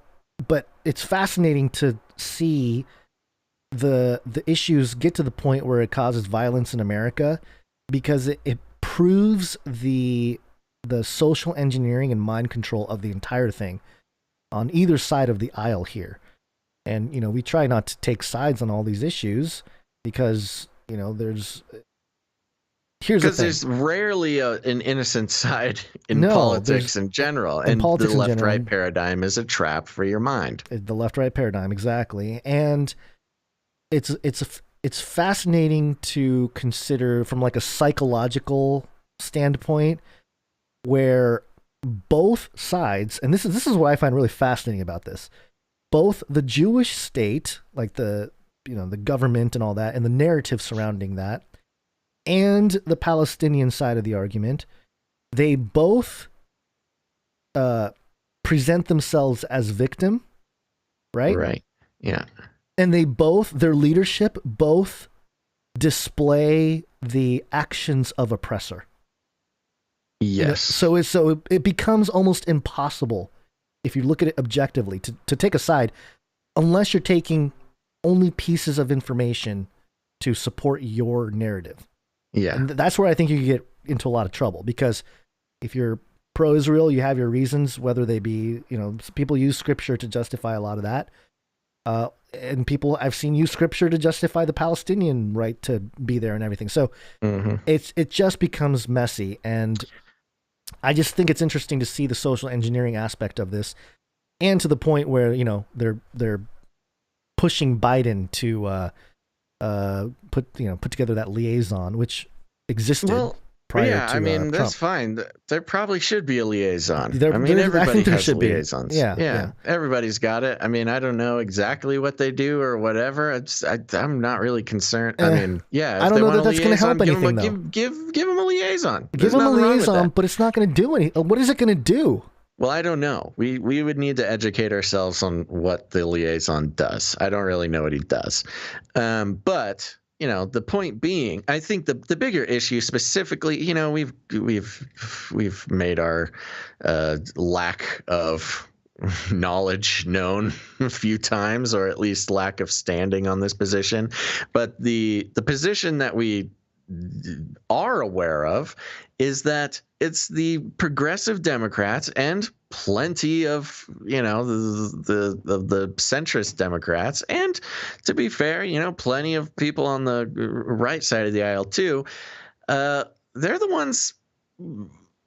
it's fascinating to see the issues get to the point where it causes violence in America, because it proves the social engineering and mind control of the entire thing on either side of the aisle here. And, we try not to take sides on all these issues because, there's rarely an innocent side in politics in general. And the left-right paradigm is a trap for your mind. The left-right paradigm, exactly. And it's fascinating to consider from like a psychological standpoint, where both sides, and this is what I find really fascinating about this, both the Jewish state, like the government and all that, and the narrative surrounding that, and the Palestinian side of the argument, they both present themselves as victim, right? Right. Yeah. And their leadership both display the actions of oppressor. Yes. So it becomes almost impossible, if you look at it objectively, to take a side, unless you're taking only pieces of information to support your narrative. Yeah. And that's where I think you can get into a lot of trouble, because if you're pro-Israel, you have your reasons, whether they be, people use scripture to justify a lot of that. And people I've seen use scripture to justify the Palestinian right to be there and everything. So it just becomes messy. And I just think it's interesting to see the social engineering aspect of this, and to the point where, they're pushing Biden to put together that liaison, which existed prior to Trump. That's fine. There probably should be a liaison. Everybody has liaisons. Yeah. Everybody's got it. I don't know exactly what they do or whatever. I'm not really concerned. I don't know that that's going to help anything, though. Give them a liaison. Give them a liaison, but it's not going to do anything. What is it going to do? Well, I don't know. We would need to educate ourselves on what the liaison does. I don't really know what he does. But the point being, I think the bigger issue specifically, we've made our lack of knowledge known a few times, or at least lack of standing on this position. But the position that we are aware of is that it's the progressive Democrats and plenty of the centrist Democrats, and to be fair, plenty of people on the right side of the aisle too. They're the ones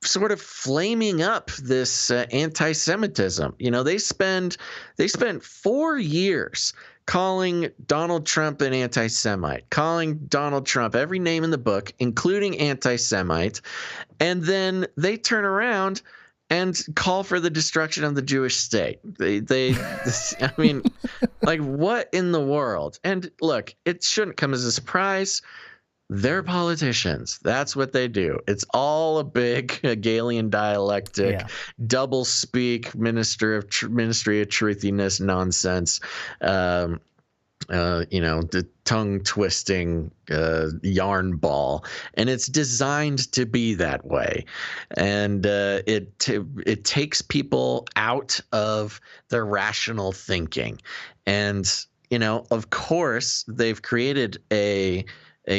sort of flaming up this anti-Semitism. They spent 4 years calling Donald Trump an anti-Semite, calling Donald Trump every name in the book, including anti-Semite, and then they turn around and call for the destruction of the Jewish state. I mean, like, what in the world? And look, it shouldn't come as a surprise. They're politicians. That's what they do. It's all a big Hegelian dialectic, double speak, ministry of truthiness nonsense. The tongue twisting yarn ball, and it's designed to be that way. And it takes people out of their rational thinking. And of course, they've created a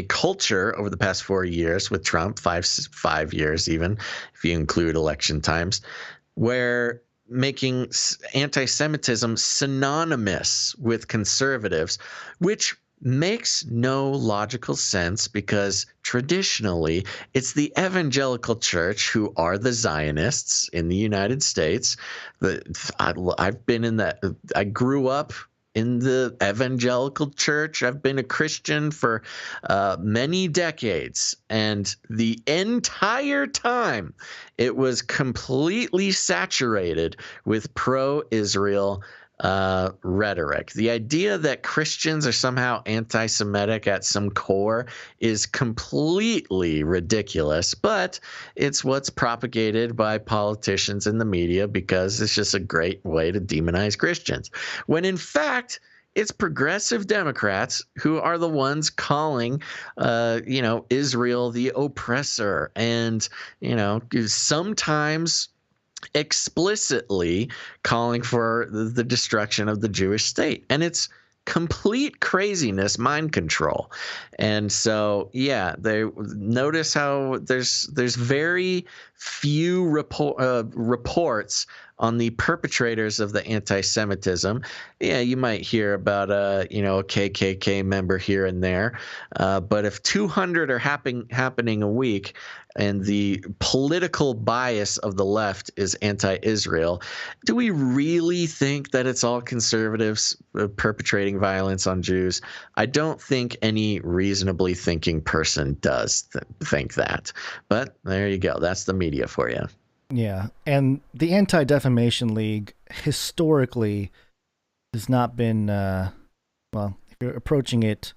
culture over the past 4 years with Trump, 5 years even, if you include election times, where making anti-Semitism synonymous with conservatives, which makes no logical sense because traditionally it's the evangelical church who are the Zionists in the United States. I've been in that. I grew up in the evangelical church. I've been a Christian for many decades, and the entire time it was completely saturated with pro-Israel rhetoric. The idea that Christians are somehow anti-Semitic at some core is completely ridiculous, but it's what's propagated by politicians in the media because it's just a great way to demonize Christians. When in fact, it's progressive Democrats who are the ones calling, Israel the oppressor, and, sometimes explicitly calling for the destruction of the Jewish state. And it's complete craziness, mind control. And so, they notice how there's very few reports on the perpetrators of the anti-Semitism. Yeah, you might hear about a KKK member here and there, but if 200 are happening a week, and the political bias of the left is anti-Israel, do we really think that it's all conservatives perpetrating violence on Jews? I don't think any reasonably thinking person does think that. But there you go. That's the media for you. Yeah, and the Anti-Defamation League historically has not been, if you're approaching it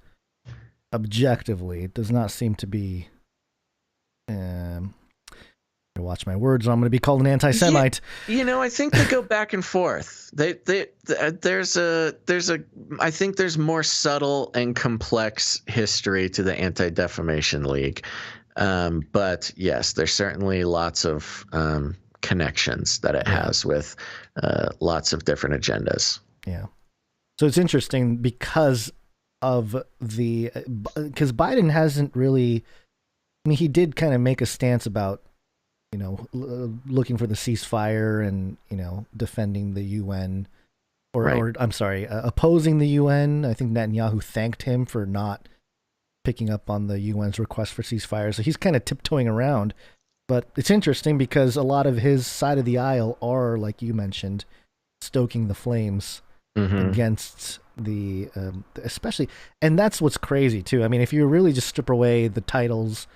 objectively, it does not seem to be... watch my words, or I'm going to be called an anti-Semite. I think they go back and forth. I think there's more subtle and complex history to the Anti-Defamation League. But yes, there's certainly lots of connections that it has with lots of different agendas. Yeah. So it's interesting because Biden hasn't really, he did kind of make a stance about, looking for the ceasefire and, defending the UN or I'm sorry, opposing the UN. I think Netanyahu thanked him for not picking up on the UN's request for ceasefire. So he's kind of tiptoeing around, but it's interesting because a lot of his side of the aisle are, like you mentioned, stoking the flames against the, especially, and that's what's crazy too. I mean, if you really just strip away the titles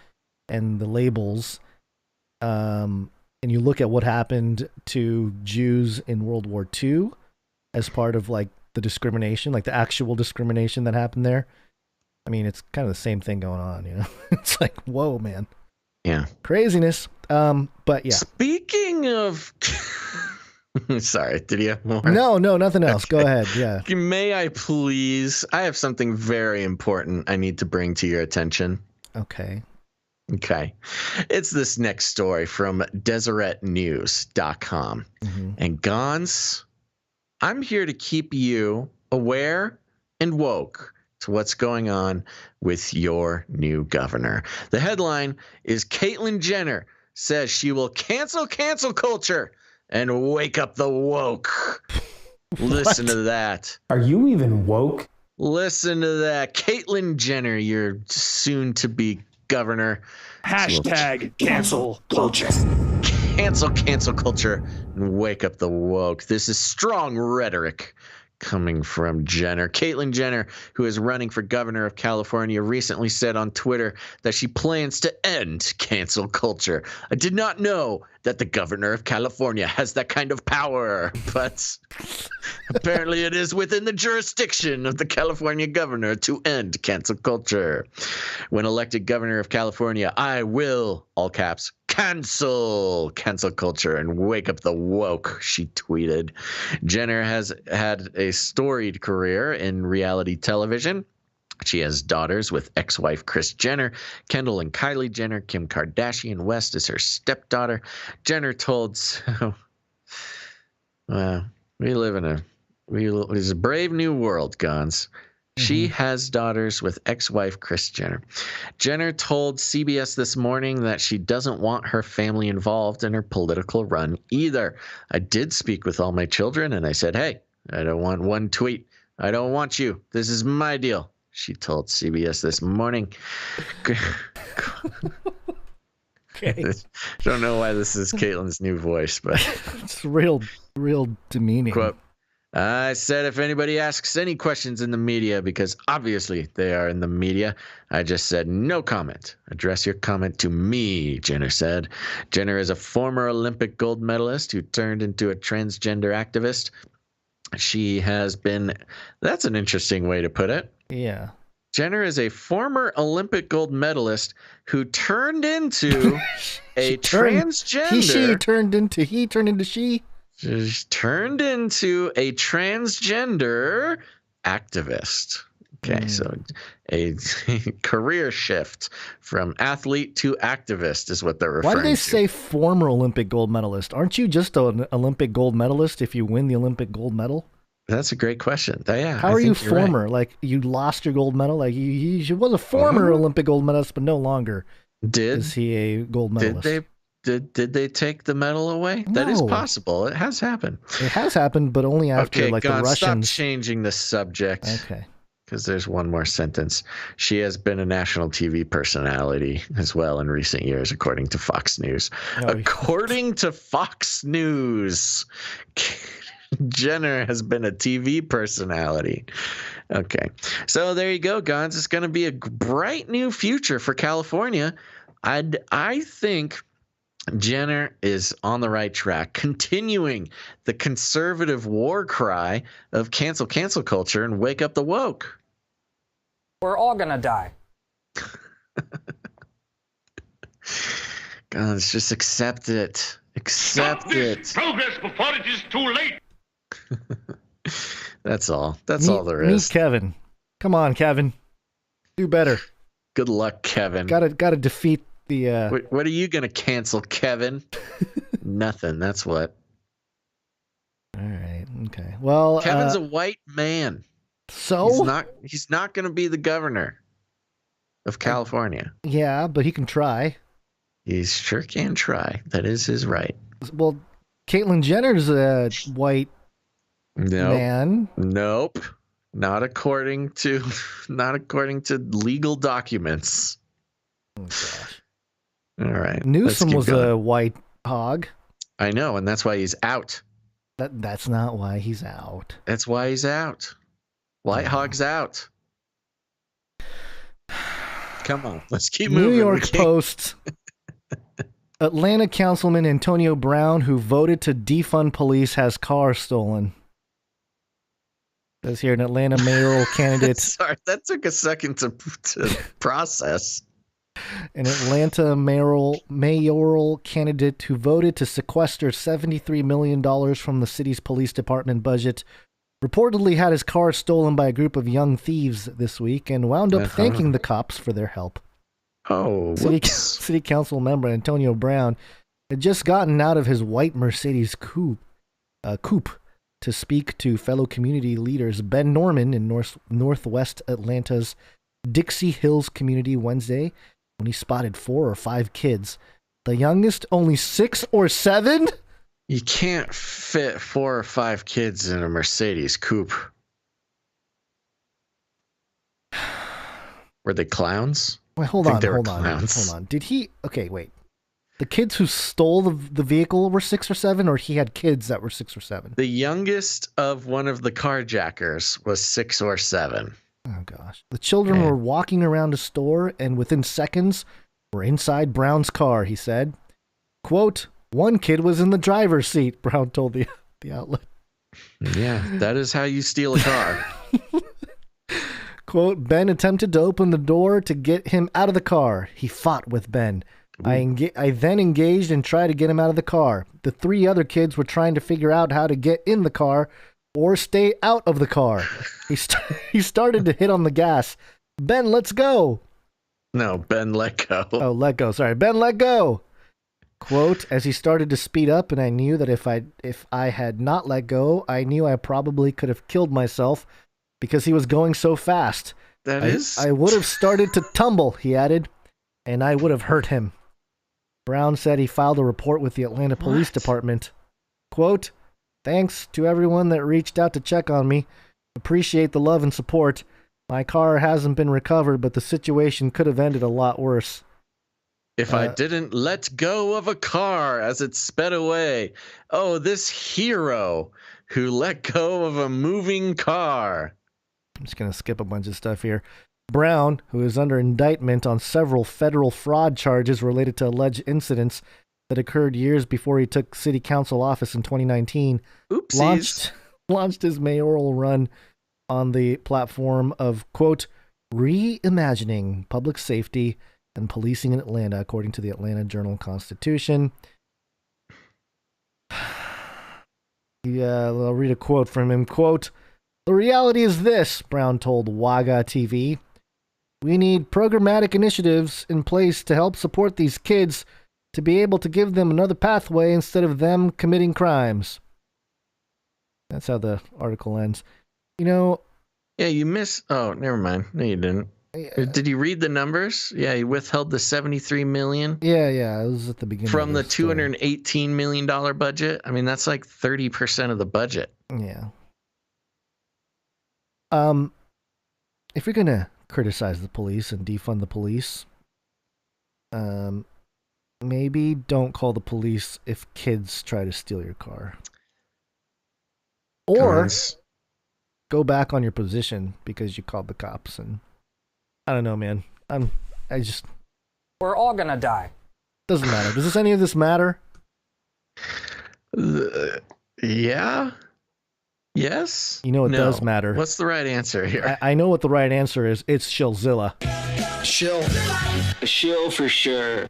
and the labels, and you look at what happened to Jews in World War II as part of like the discrimination, like the actual discrimination that happened there. I mean, it's kind of the same thing going on, It's like, whoa, man. Yeah. Craziness. But yeah. Speaking of Sorry, did you have more? No, nothing else. Go ahead. Yeah. May I please? I have something very important I need to bring to your attention. Okay. It's this next story from DeseretNews.com. And Gons, I'm here to keep you aware and woke to what's going on with your new governor. The headline is Caitlyn Jenner says she will cancel culture and wake up the woke. Listen to that. Are you even woke? Listen to that. Caitlyn Jenner, your soon-to-be governor. Hashtag cancel culture. Cancel culture and wake up the woke. This is strong rhetoric coming from Jenner. Caitlyn Jenner, who is running for governor of California, recently said on Twitter that she plans to end cancel culture. I did not know that the governor of California has that kind of power, but apparently it is within the jurisdiction of the California governor to end cancel culture. When elected governor of California, I will, all caps, cancel culture and wake up the woke, she tweeted. Jenner has had a storied career in reality television. She has daughters with ex-wife Kris Jenner, Kendall and Kylie Jenner. Kim Kardashian West is her stepdaughter. Jenner told, we live in it's a brave new world, Gons. She has daughters with ex-wife Kris Jenner. Jenner told CBS this morning that she doesn't want her family involved in her political run either. I did speak with all my children, and I said, hey, I don't want one tweet. I don't want you. This is my deal, she told CBS this morning. Okay. I don't know why this is Caitlyn's new voice, but it's real demeaning. Quote, I said if anybody asks any questions in the media, because obviously they are in the media, I just said no comment. Address your comment to me, Jenner said. Jenner is a former Olympic gold medalist who turned into a transgender activist. She has been, that's an interesting way to put it. Yeah. Jenner is a former Olympic gold medalist who turned into a transgender. He turned into she. She's turned into a transgender activist. Okay, so a career shift from athlete to activist is what they're referring to. Why do they say former Olympic gold medalist? Aren't you just an Olympic gold medalist if you win the Olympic gold medal? That's a great question. Yeah. How are you former? Right. Like you lost your gold medal? Like he was a former Olympic gold medalist, but no longer is he a gold medalist. Did they take the medal away? No. That is possible. It has happened. It has happened, but only after the Russians. Stop changing the subject. Okay. Because there's one more sentence. She has been a national TV personality as well in recent years, according to Fox News. According to Fox News, Jenner has been a TV personality. Okay. So there you go, Gons. It's going to be a bright new future for California. I think Jenner is on the right track, continuing the conservative war cry of cancel culture and wake up the woke. We're all gonna die. Guys, just accept it. Accept it. Progress before it is too late. That's all. That's all there is. Meet Kevin. Come on, Kevin. Do better. Good luck, Kevin. Gotta defeat the. What are you gonna cancel, Kevin? Nothing. That's what. All right. Okay. Well, Kevin's a white man. So he's not going to be the governor of California. Yeah, but he can try. He sure can try. That is his right. Well, Caitlyn Jenner's a white man. Nope. Not according to legal documents. Oh gosh. All right. Newsom was a white hog. I know, and that's why he's out. That's not why he's out. That's why he's out. White hog's out. Come on, let's keep moving. New York Post. Atlanta Councilman Antonio Brown, who voted to defund police, has car stolen. Says here an Atlanta mayoral candidate. Sorry, that took a second to process. An Atlanta mayoral candidate who voted to sequester $73 million from the city's police department budget reportedly had his car stolen by a group of young thieves this week and wound up thanking the cops for their help. Oh, City Council member Antonio Brown had just gotten out of his white Mercedes coupe to speak to fellow community leaders Ben Norman in northwest Atlanta's Dixie Hills community Wednesday when he spotted 4 or 5 kids. The youngest only 6 or 7? You can't fit 4 or 5 kids in a Mercedes coupe. Were they clowns? Wait, hold on. Did he... Okay, wait. The kids who stole the vehicle were 6 or 7, or he had kids that were 6 or 7? The youngest of one of the carjackers was 6 or 7. Oh, gosh. The children were walking around a store, and within seconds were inside Brown's car, he said. Quote, one kid was in the driver's seat, Brown told the outlet. Yeah, that is how you steal a car. Quote, Ben attempted to open the door to get him out of the car. He fought with Ben. I then engaged and tried to get him out of the car. The 3 other kids were trying to figure out how to get in the car or stay out of the car. He started to hit on the gas. Ben, let's go. No, Ben, let go. Oh, let go. Sorry. Ben, let go. Quote, as he started to speed up, and I knew that if I had not let go, I knew I probably could have killed myself because he was going so fast. I would have started to tumble, he added, and I would have hurt him. Brown said he filed a report with the Atlanta Police Department. Quote, thanks to everyone that reached out to check on me. Appreciate the love and support. My car hasn't been recovered, but the situation could have ended a lot worse. If I didn't let go of a car as it sped away. Oh, this hero who let go of a moving car. I'm just going to skip a bunch of stuff here. Brown, who is under indictment on several federal fraud charges related to alleged incidents that occurred years before he took city council office in 2019, launched his mayoral run on the platform of, quote, reimagining public safety and policing in Atlanta, according to the Atlanta Journal-Constitution. Yeah, I'll read a quote from him. Quote, the reality is this, Brown told Waga TV. We need programmatic initiatives in place to help support these kids to be able to give them another pathway instead of them committing crimes. That's how the article ends. You know... Yeah, you miss... Oh, never mind. No, you didn't. Did you read the numbers? Yeah, he withheld the $73 million. Yeah, it was at the beginning. From the $218 million budget. I mean, that's like 30% of the budget. Yeah. If you're gonna criticize the police and defund the police, maybe don't call the police if kids try to steal your car. Or go back on your position because you called the cops. And I don't know, man. We're all gonna die. Doesn't matter. Does any of this matter? Yeah. Yes. You know it does matter. What's the right answer here? I know what the right answer is. It's Shillzilla. Shill. Shill for sure.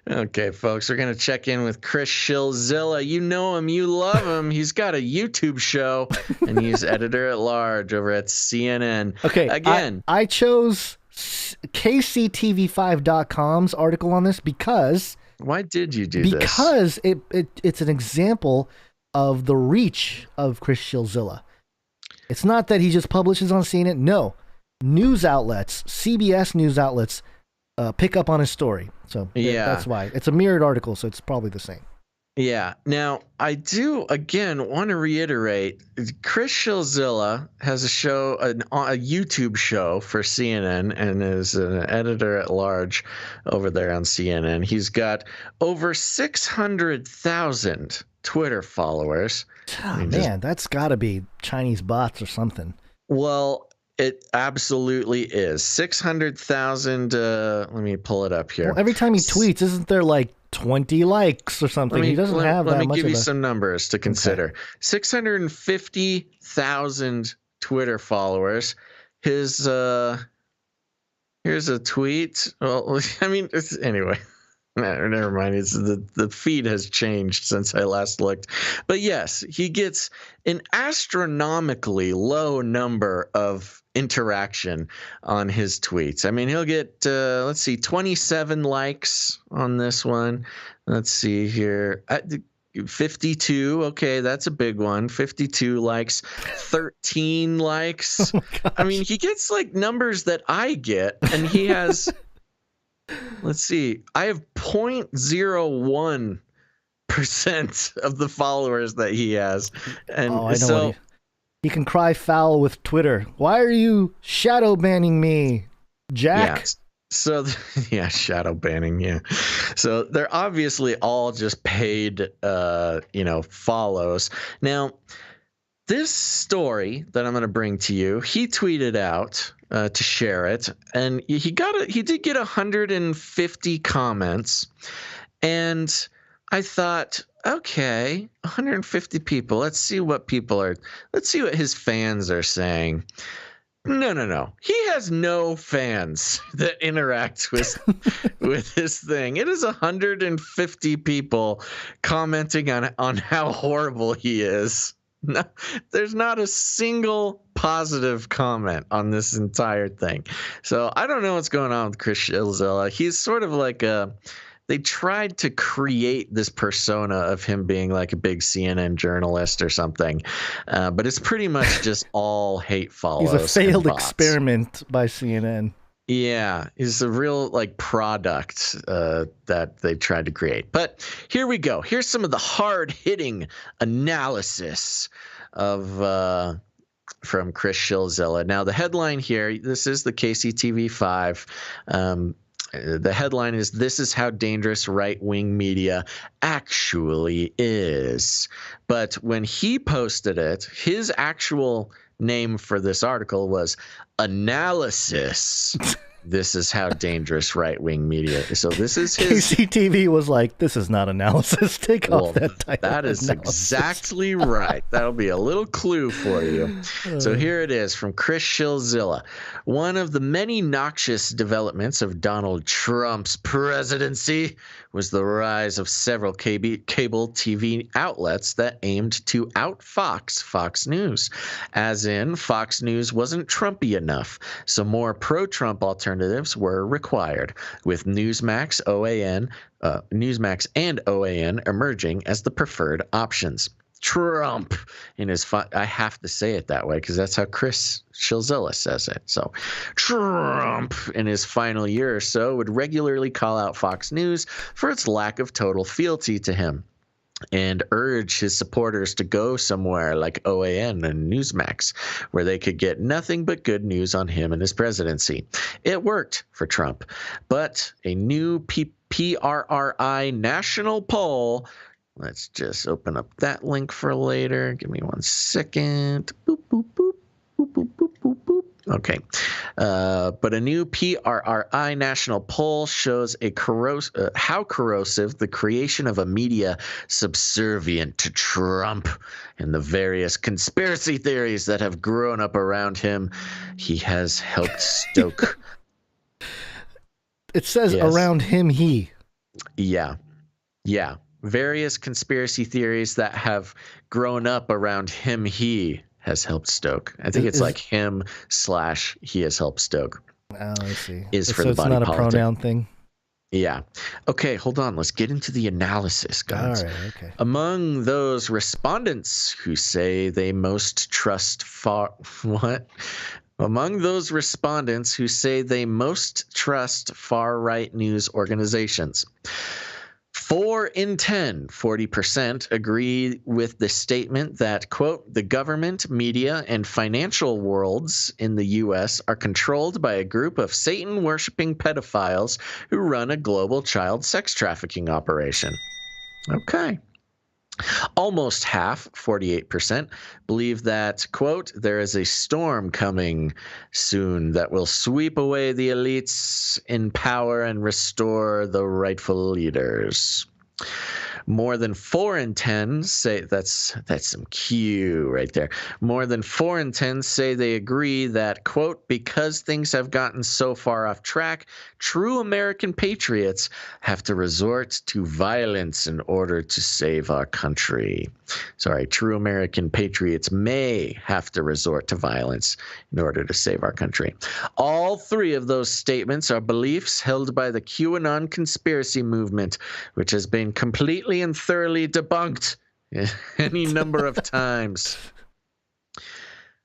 Okay, folks, we're going to check in with Chris Shillzilla. You know him. You love him. He's got a YouTube show, and he's editor-at-large over at CNN. Okay, again. I chose KCTV5.com's article on this because... Why did you do this? Because it's an example of the reach of Chris Shillzilla. It's not that he just publishes on CNN. No. News outlets, CBS news outlets, pick up on his story. So that's why. It's a mirrored article, so it's probably the same. Yeah. Now, I do, again, want to reiterate, Chris Shillzilla has a show, a YouTube show for CNN, and is an editor-at-large over there on CNN. He's got over 600,000 Twitter followers. Oh, man, that's got to be Chinese bots or something. Well, it absolutely is. 600,000. Let me pull it up here. Well, every time he tweets, isn't there like 20 likes or something? He doesn't have that much. Let me give you some numbers to consider. Okay. 650,000 Twitter followers. His Here's a tweet. Well, I mean, anyway. Never mind. It's the feed has changed since I last looked. But yes, he gets an astronomically low number of interaction on his tweets. I mean, he'll get, 27 likes on this one. Let's see here. 52. Okay, that's a big one. 52 likes, 13 likes. Oh, I mean, he gets like numbers that I get, and he has... Let's see. I have 0.01% of the followers that he has. And I know he can cry foul with Twitter. Why are you shadow banning me, Jack? Yeah. So, shadow banning, yeah. So they're obviously all just paid, follows. Now, this story that I'm going to bring to you, he tweeted out to share it, and he did get 150 comments, and I thought, okay, 150 people. Let's see what his fans are saying. No. He has no fans that interact with his thing. It is 150 people commenting on how horrible he is. No, there's not a single positive comment on this entire thing. So I don't know what's going on with Chris Shilzilla. He's sort of like they tried to create this persona of him being like a big CNN journalist or something. But it's pretty much just all hate follows. He's a failed experiment by CNN. Yeah, he's a real like product that they tried to create. But here we go. Here's some of the hard-hitting analysis of from Chris Shilzilla. Now, the headline here, this is the KCTV5. The headline is, "This is how dangerous right-wing media actually is." But when he posted it, his actual name for this article was Analysis. This is how dangerous right-wing media is. So this is his... KCTV was like, this is not analysis. Take off that title. That is exactly right. That'll be a little clue for you. So here it is from Chris Shilzilla. One of the many noxious developments of Donald Trump's presidency was the rise of several cable TV outlets that aimed to out-Fox Fox News. As in, Fox News wasn't Trumpy enough, so more pro-Trump alternatives were required, with Newsmax, Newsmax and OAN emerging as the preferred options. Trump in his I have to say it that way because that's how Chris Shilzilla says it. So Trump in his final year or so would regularly call out Fox News for its lack of total fealty to him and urge his supporters to go somewhere like OAN and Newsmax, where they could get nothing but good news on him and his presidency. It worked for Trump, but a new PRRI national poll. Let's just open up that link for later. Give me 1 second. Boop, boop, boop, boop, boop, boop, boop, boop. Okay. But a new PRRI national poll shows how corrosive the creation of a media subservient to Trump and the various conspiracy theories that have grown up around him he has helped stoke. It says around him he. Yeah. Various conspiracy theories that have grown up around him he has helped stoke. I think it's like him / he has helped stoke. Oh, I see. For the body politic. So it's not a pronoun thing? Yeah. Okay, hold on. Let's get into the analysis, guys. All right, okay. Among those respondents who say they most trust Among those respondents who say they most trust far-right news organizations, 4 in 10, 40%, agree with the statement that, quote, the government, media, and financial worlds in the U.S. are controlled by a group of Satan-worshipping pedophiles who run a global child sex trafficking operation. Okay. Almost half, 48%, believe that, quote, there is a storm coming soon that will sweep away the elites in power and restore the rightful leaders. More than 4 in 10 say that's some Q right there. More than 4 in 10 say they agree that, quote, because things have gotten so far off track, true American patriots have to resort to violence in order to save our country. Sorry, true American patriots may have to resort to violence in order to save our country. All 3 of those statements are beliefs held by the QAnon conspiracy movement, which has been completely and thoroughly debunked any number of times.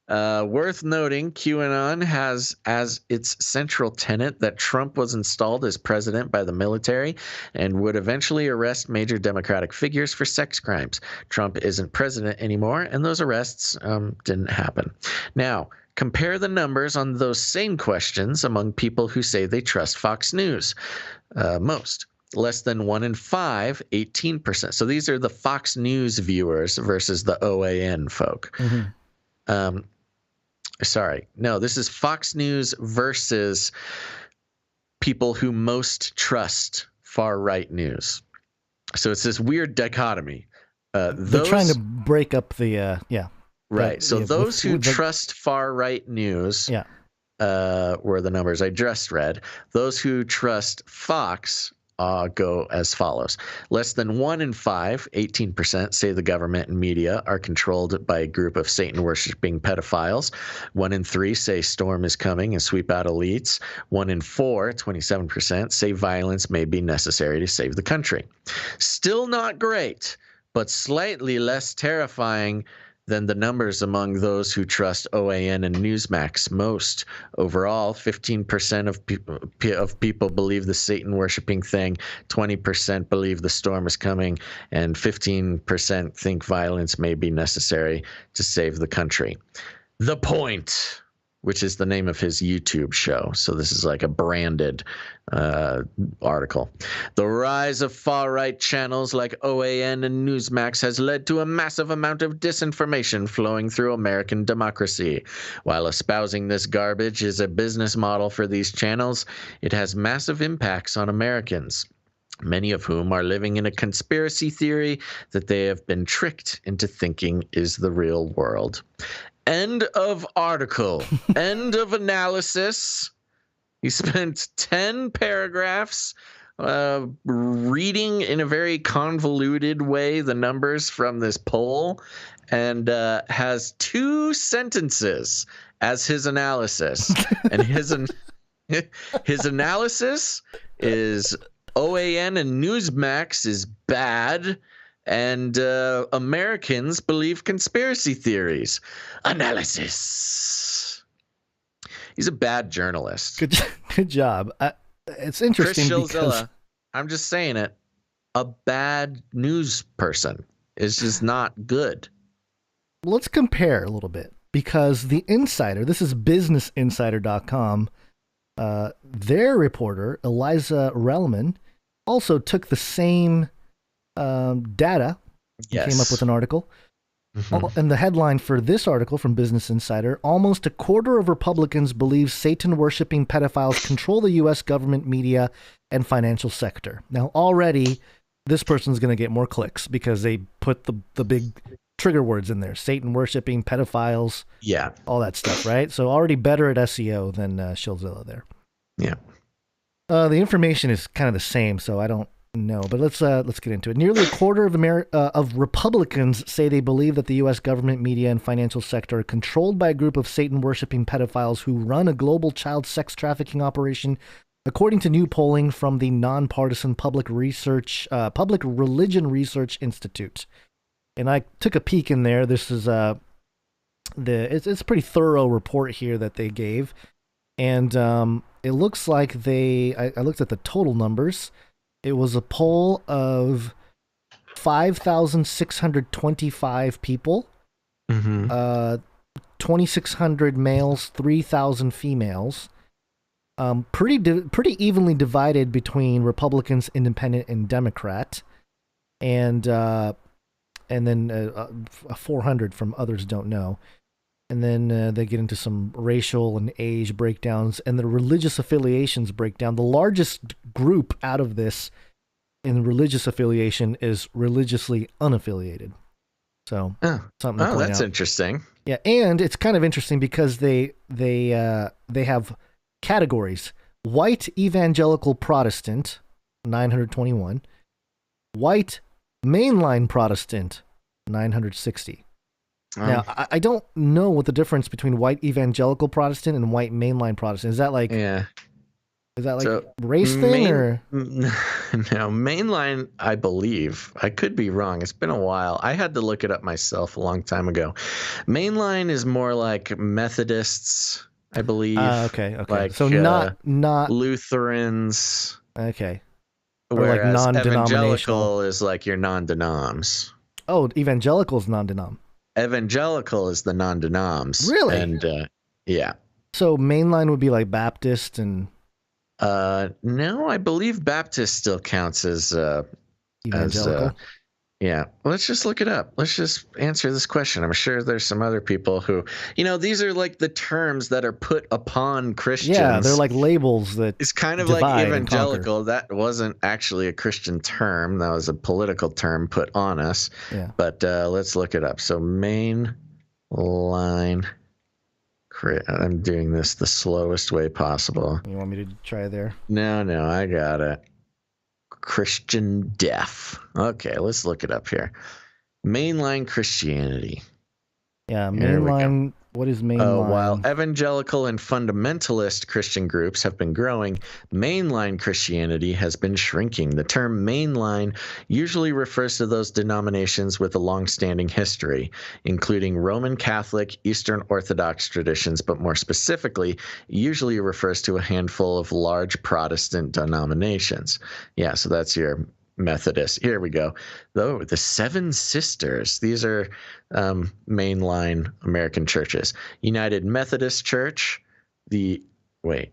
Worth noting, QAnon has as its central tenet that Trump was installed as president by the military and would eventually arrest major Democratic figures for sex crimes. Trump isn't president anymore, and those arrests didn't happen. Now, compare the numbers on those same questions among people who say they trust Fox News. Most. Less than 1 in 5, 18%. So these are the Fox News viewers versus the OAN folk. Mm-hmm. Sorry. No, this is Fox News versus people who most trust far-right news. So it's this weird dichotomy. They're trying to break up the, Right. So those who trust far-right news were the numbers I just read. Those who trust Fox go as follows. Less than 1 in 5, 18%, say the government and media are controlled by a group of Satan-worshipping pedophiles. 1 in 3 say storm is coming and sweep out elites. 1 in 4, 27%, say violence may be necessary to save the country. Still not great, but slightly less terrifying than the numbers among those who trust OAN and Newsmax most. Overall, 15% of people believe the Satan-worshipping thing, 20% believe the storm is coming, and 15% think violence may be necessary to save the country. The Point, which is the name of his YouTube show. So this is like a branded article. The rise of far-right channels like OAN and Newsmax has led to a massive amount of disinformation flowing through American democracy. While espousing this garbage is a business model for these channels, it has massive impacts on Americans, many of whom are living in a conspiracy theory that they have been tricked into thinking is the real world. End of article. End of analysis. He spent 10 paragraphs reading in a very convoluted way the numbers from this poll, and has 2 sentences as his analysis. And his analysis is OAN and Newsmax is bad, and Americans believe conspiracy theories. Analysis. He's a bad journalist. Good job. It's interesting Chris because Shilzilla, I'm just saying it, a bad news person is just not good. Let's compare a little bit, because the Insider, this is businessinsider.com, their reporter, Eliza Relman, also took the same data, came up with an article. Mm-hmm. And the headline for this article from Business Insider, almost a quarter of Republicans believe Satan-worshipping pedophiles control the U.S. government, media, and financial sector. Now, already, this person's going to get more clicks because they put the big trigger words in there. Satan-worshipping pedophiles. Yeah. All that stuff, right? So already better at SEO than Shilzilla there. Yeah. The information is kind of the same, so I don't know, but let's get into it. Nearly a quarter of Republicans say they believe that the U.S. government, media, and financial sector are controlled by a group of Satan-worshipping pedophiles who run a global child sex trafficking operation, according to new polling from the nonpartisan Public Religion Research Institute. And I took a peek in there. This is it's a pretty thorough report here that they gave, and it looks like I looked at the total numbers. It was a poll of 5,625 people, 2,600 males, 3,000 females. Pretty evenly divided between Republicans, Independent, and Democrat, and then 400 from others don't know. And then they get into some racial and age breakdowns and the religious affiliations breakdown. The largest group out of this in religious affiliation is religiously unaffiliated. So something to point that's out. interesting. Yeah, and it's kind of interesting because they have categories: white evangelical Protestant, 921; white mainline Protestant, 960. Now, I don't know what the difference between white evangelical Protestant and white mainline Protestant is. That like is that like race thing or no? Mainline, I believe. I could be wrong. It's been a while. I had to look it up myself a long time ago. Mainline is more like Methodists, I believe. Okay. Like, so not Lutherans. Okay. Or Whereas like non-denominational. evangelical is like your non-denoms. Oh, evangelical is non-denom. Evangelical is the non-denoms. Really? And yeah. So mainline would be like Baptist and. No, I believe Baptist still counts as evangelical. Yeah, let's just look it up. Let's just answer this question. I'm sure there's some other people who, these are like the terms that are put upon Christians. Yeah, they're like labels that. It's kind of like evangelical. That wasn't actually a Christian term. That was a political term put on us. Yeah. But let's look it up. So main line. I'm doing this the slowest way possible. You want me to try there? No, I got it. Christian Def. Okay, let's look it up here. Mainline Christianity. Yeah, mainline. What is mainline? Oh, while evangelical and fundamentalist Christian groups have been growing, mainline Christianity has been shrinking. The term mainline usually refers to those denominations with a long-standing history, including Roman Catholic, Eastern Orthodox traditions, but more specifically, it usually refers to a handful of large Protestant denominations. Yeah, so that's your Methodist. Here we go. The Seven Sisters. These are mainline American churches. United Methodist Church. Weird.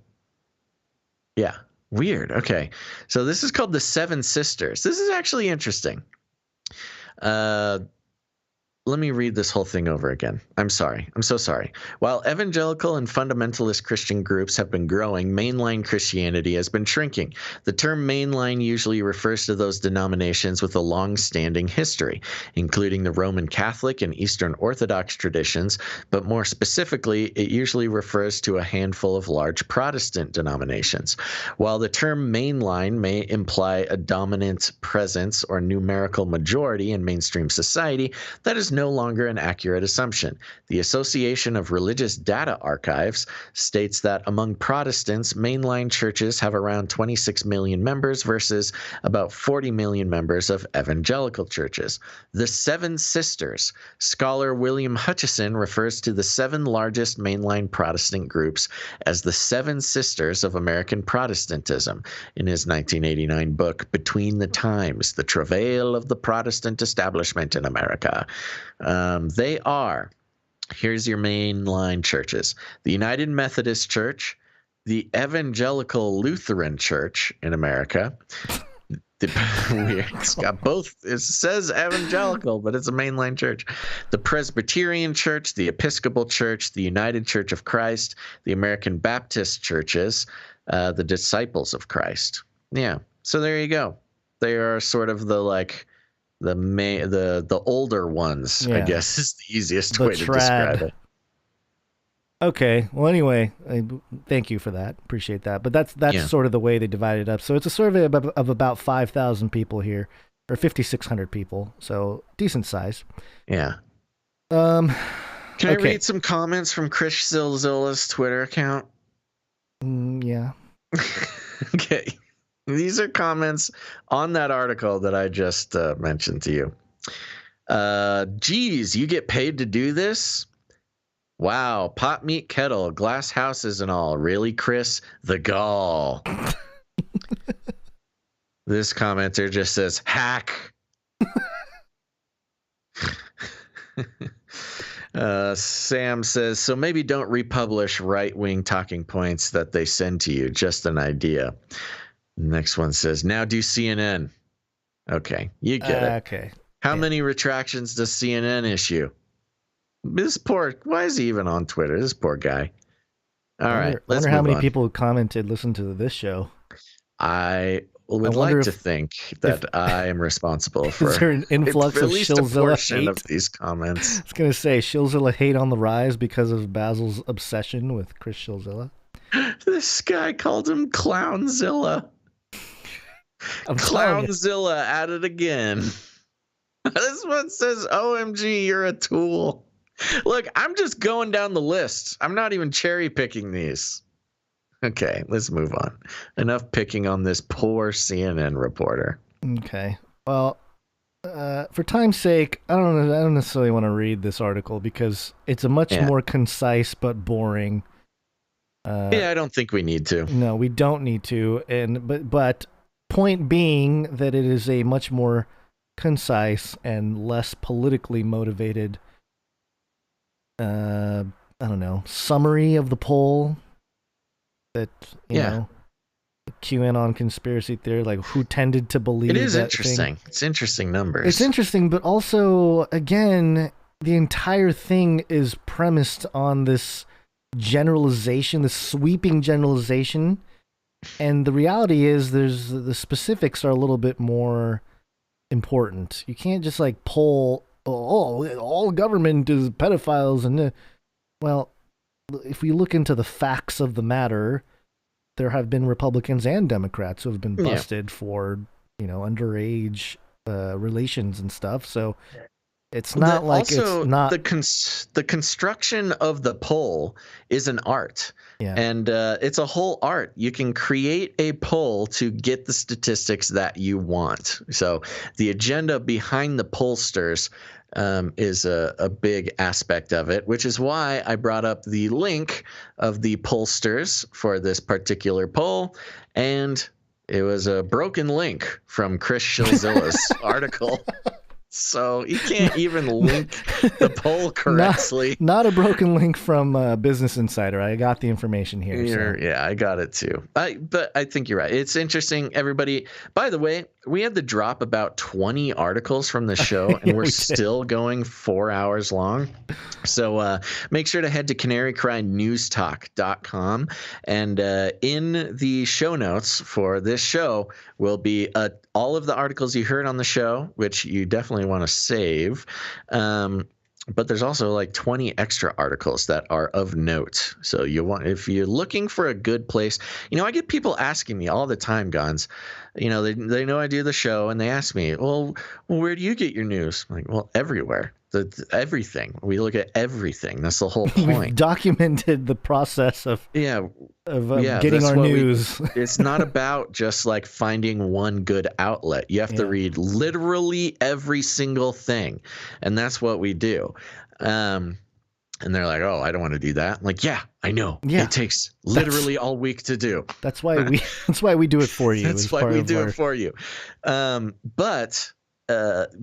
Okay. So this is called the Seven Sisters. This is actually interesting. Let me read this whole thing over again. I'm sorry. I'm so sorry. While evangelical and fundamentalist Christian groups have been growing, mainline Christianity has been shrinking. The term mainline usually refers to those denominations with a long-standing history, including the Roman Catholic and Eastern Orthodox traditions, but more specifically, it usually refers to a handful of large Protestant denominations. While the term mainline may imply a dominant presence or numerical majority in mainstream society, that is no longer an accurate assumption. The Association of Religious Data Archives states that among Protestants, mainline churches have around 26 million members versus about 40 million members of evangelical churches. The Seven Sisters. Scholar William Hutchison refers to the 7 largest mainline Protestant groups as the Seven Sisters of American Protestantism in his 1989 book, Between the Times, The Travail of the Protestant Establishment in America. They are, here's your mainline churches: the United Methodist Church, the Evangelical Lutheran Church in America. It's got both. It says evangelical, but it's a mainline church. The Presbyterian Church, the Episcopal Church, the United Church of Christ, the American Baptist churches, the Disciples of Christ. Yeah. So there you go. They are sort of the older ones, I guess, is the easiest way to describe it. Okay. Well, anyway, thank you for that. Appreciate that. But that's sort of the way they divide it up. So it's a survey of about 5,000 people here, or 5,600 people. So decent size. Yeah. Can I read some comments from Chris Zilzilla's Twitter account? Yeah. Okay. These are comments on that article that I just mentioned to you. Geez, you get paid to do this? Wow, pot meat kettle, glass houses and all. Really, Chris? The gall. This commenter just says, hack. Sam says, so maybe don't republish right-wing talking points that they send to you. Just an idea. Next one says, now do CNN. Okay, you get it. Okay. How many retractions does CNN issue? Why is he even on Twitter? This poor guy. All right, let's wonder how move many on. people who commented listen to this show. I would like to think that I am responsible for is there an influx at of least a Shillzilla portion hate? of these comments. I was going to say, Shillzilla hate on the rise because of Basil's obsession with Chris Shillzilla. This guy called him Clownzilla. Clownzilla at it again. This one says, OMG, you're a tool. Look, I'm just going down the list. I'm not even cherry picking these. Okay, let's move on. Enough picking on this poor CNN reporter. Okay. Well, for time's sake, I don't necessarily want to read this article because it's a much more concise but boring. Yeah, I don't think we need to. No, we don't need to. But point being that it is a much more concise and less politically motivated summary of the poll that you know, QAnon conspiracy theory, like who tended to believe it is that interesting. thing. It's interesting numbers. It's interesting, but also again, the entire thing is premised on this generalization, this sweeping generalization, and the reality is the specifics are a little bit more important. You can't just like poll, all government is pedophiles, and well, if we look into the facts of the matter, there have been Republicans and Democrats who have been busted for, underage relations and stuff. So it's not like also, it's not the construction of the poll is an art. Yeah. And it's a whole art. You can create a poll to get the statistics that you want. So the agenda behind the pollsters is a big aspect of it, which is why I brought up the link of the pollsters for this particular poll. And it was a broken link from Chris Shillzilla's article. So you can't even link the poll correctly. Not a broken link from Business Insider. I got the information here. So. Yeah, I got it too. But I think you're right. It's interesting, everybody. By the way, we had to drop about 20 articles from the show, and we're still going 4 hours long. So make sure to head to canarycrynewstalk.com. And in the show notes for this show will be all of the articles you heard on the show, which you definitely want to save. But there's also like 20 extra articles that are of note. So if you're looking for a good place, I get people asking me all the time, Gons. They know I do the show, and they ask me, well, where do you get your news? I'm like, well, everywhere. Everything. We look at everything. That's the whole point. We've documented the process of getting our news. It's not about just like finding one good outlet. You have to read literally every single thing, and that's what we do. And they're like, "Oh, I don't want to do that." I'm like, yeah, I know. Yeah, it takes literally all week to do. That's why we. That's why we do it for you. That's why we do it for you. But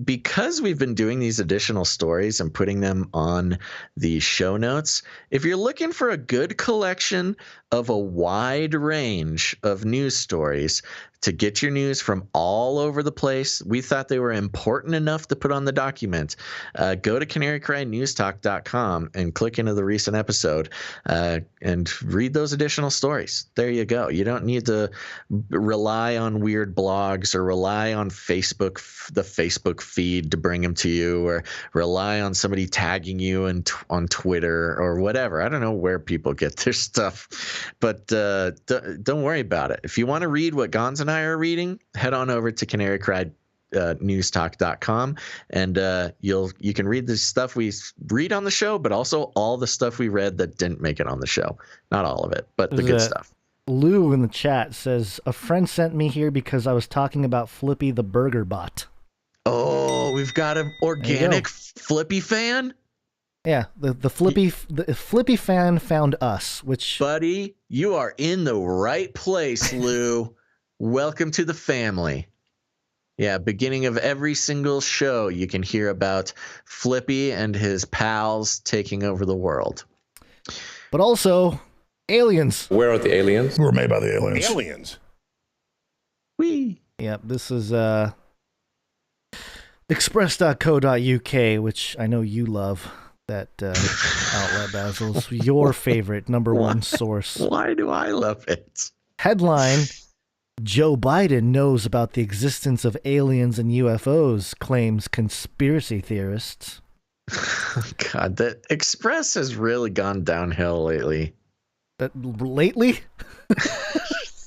because we've been doing these additional stories and putting them on the show notes, if you're looking for a good collection of a wide range of news stories to get your news from all over the place, we thought they were important enough to put on the document. Go to canarycrynewstalk.com and click into the recent episode and read those additional stories. There you go. You don't need to rely on weird blogs or rely on the Facebook feed to bring them to you, or rely on somebody tagging you on Twitter or whatever. I don't know where people get their stuff, but don't worry about it. If you want to read what Gons and I are reading, head on over to canarycrynewstalk.com, and you can read the stuff we read on the show, but also all the stuff we read that didn't make it on the show. Not all of it, but the good stuff. Lou in the chat says, a friend sent me here because I was talking about Flippy the burger bot. Oh, we've got an organic Flippy fan? Yeah, the Flippy fan found us, which... Buddy, you are in the right place, Lou. Welcome to the family. Yeah, beginning of every single show, you can hear about Flippy and his pals taking over the world. But also, aliens. Where are the aliens? We're made by the aliens. Aliens. Whee. Yeah, this is express.co.uk, which I know you love. That outlet, Basil's your favorite number one source. Why do I love it? Headline: Joe Biden knows about the existence of aliens and UFOs, claims conspiracy theorists. God, the Express has really gone downhill lately. Lately?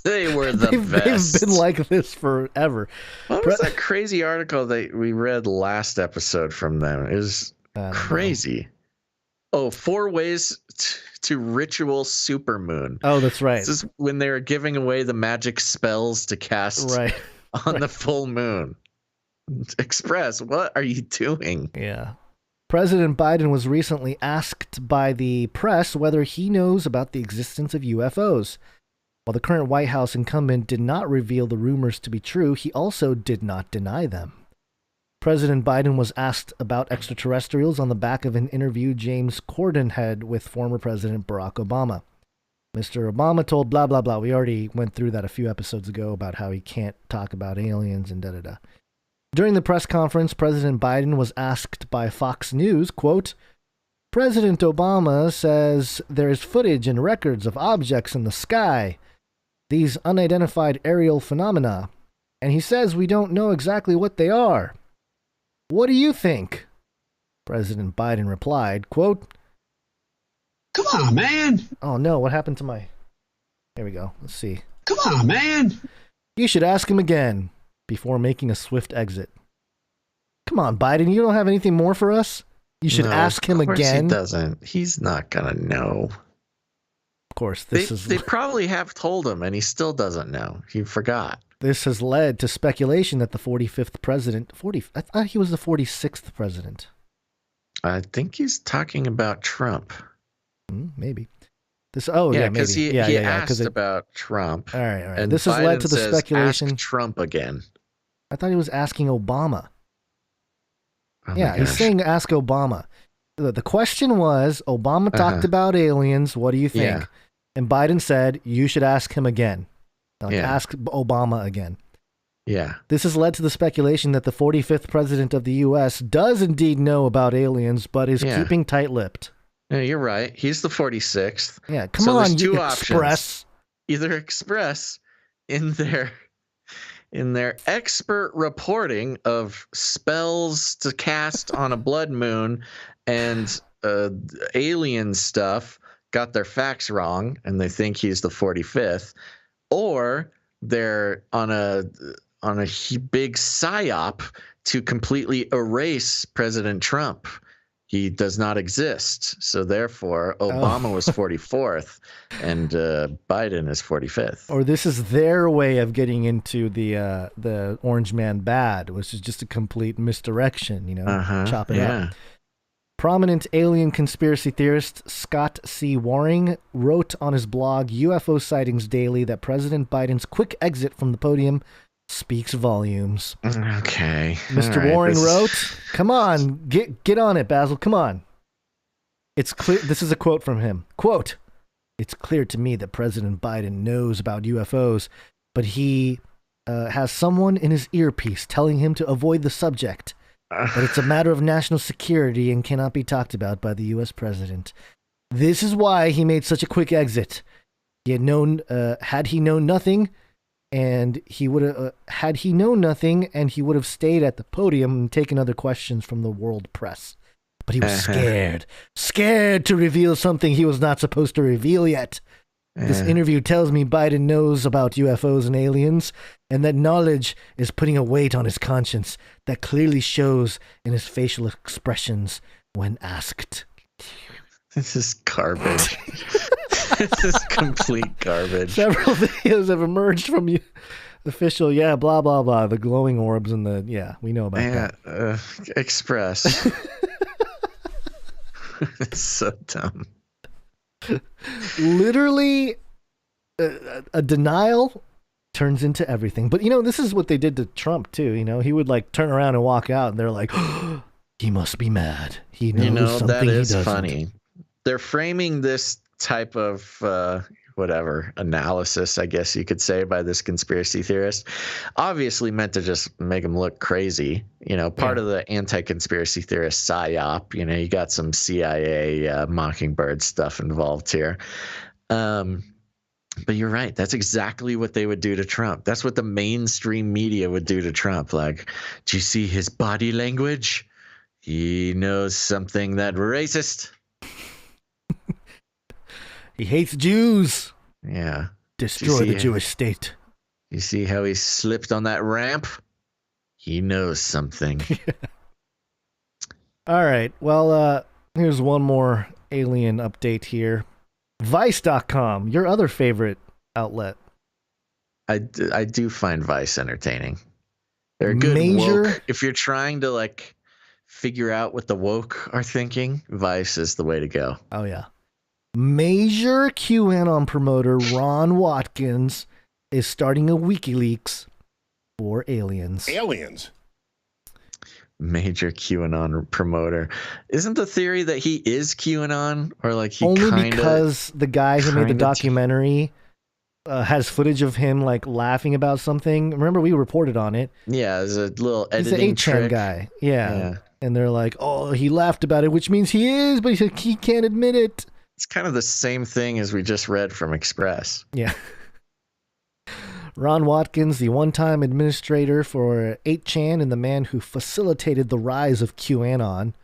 They were the best. They've been like this forever. What was that crazy article that we read last episode from them? It was crazy. Oh, 4 ways to ritual supermoon. Oh, that's right. This is when they were giving away the magic spells to cast on the full moon. Express, what are you doing? Yeah. President Biden was recently asked by the press whether he knows about the existence of UFOs. While the current White House incumbent did not reveal the rumors to be true, he also did not deny them. President Biden was asked about extraterrestrials on the back of an interview James Corden had with former President Barack Obama. Mr. Obama told blah, blah, blah. We already went through that a few episodes ago about how he can't talk about aliens and da-da-da. During the press conference, President Biden was asked by Fox News, quote, President Obama says there is footage and records of objects in the sky, these unidentified aerial phenomena, and he says we don't know exactly what they are. What do you think? President Biden replied, quote, Come on, man. Oh no, what happened to my... Here we go, let's see. Come on, man. You should ask him again before making a swift exit. Come on, Biden, you don't have anything more for us? You should ask him again. He doesn't. He's not gonna know. Of course, they probably have told him, and he still doesn't know. He forgot. This has led to speculation that the 45th president... I thought he was the 46th president. I think he's talking about Trump. Maybe. Maybe. Because he asked about Trump. All right. And this has led to the speculation. Ask Trump again. I thought he was asking Obama. Oh he's saying ask Obama. The question was, Obama talked about aliens. What do you think? Yeah. And Biden said, you should ask him again. Ask Obama again. Yeah. This has led to the speculation that the 45th president of the U.S. does indeed know about aliens, but is keeping tight-lipped. Yeah, you're right. He's the 46th. Yeah, come on, there's two Express. Options. Either Express in their expert reporting of spells to cast on a blood moon and alien stuff got their facts wrong and they think he's the 45th, or they're on a big psyop to completely erase President Trump. He does not exist, so therefore Obama was 44th and Biden is 45th. Or this is their way of getting into the Orange Man bad, which is just a complete misdirection, chop it up. Prominent alien conspiracy theorist Scott C. Waring wrote on his blog UFO Sightings Daily that President Biden's quick exit from the podium speaks volumes. Okay. Mr. Waring wrote, come on, get on it, Basil, come on. It's clear, this is a quote from him. Quote, it's clear to me that President Biden knows about UFOs, but he has someone in his earpiece telling him to avoid the subject. But it's a matter of national security and cannot be talked about by the U.S. president. This is why he made such a quick exit. He had known, had he known nothing, and he would have stayed at the podium and taken other questions from the world press. But he was scared to reveal something he was not supposed to reveal yet. This interview tells me Biden knows about UFOs and aliens, and that knowledge is putting a weight on his conscience that clearly shows in his facial expressions when asked. This is garbage. This is complete garbage. Several videos have emerged from you. Official, blah, blah, blah. The glowing orbs and we know about that. Express. It's so dumb. Literally, a denial turns into everything. But, this is what they did to Trump, too. He would, turn around and walk out, and they're like, oh, he must be mad. He knows something that is he doesn't. Funny. They're framing this type of analysis, I guess you could say, by this conspiracy theorist, obviously meant to just make him look crazy. Part of the anti-conspiracy theorist psyop. You got some CIA Mockingbird stuff involved here. But you're right. That's exactly what they would do to Trump. That's what the mainstream media would do to Trump. Like, do you see his body language? He knows something that racist. He hates Jews. Yeah. Destroy the Jewish state. You see how he slipped on that ramp? He knows something. All right. Well, here's one more alien update here. Vice.com, your other favorite outlet. I do find Vice entertaining. They're good woke. If you're trying to like figure out what the woke are thinking, Vice is the way to go. Oh yeah. Major QAnon promoter Ron Watkins is starting a WikiLeaks for aliens. Aliens. Major QAnon promoter. Isn't the theory that he is QAnon, or like he only because the guy who made the documentary has footage of him like laughing about something? Remember, we reported on it. Yeah, there's a little He's editing the 8chan guy. Yeah, and they're like, "Oh, he laughed about it, which means he is, but he can't admit it." It's kind of the same thing as we just read from Express. Yeah. Ron Watkins, the one-time administrator for 8chan and the man who facilitated the rise of QAnon,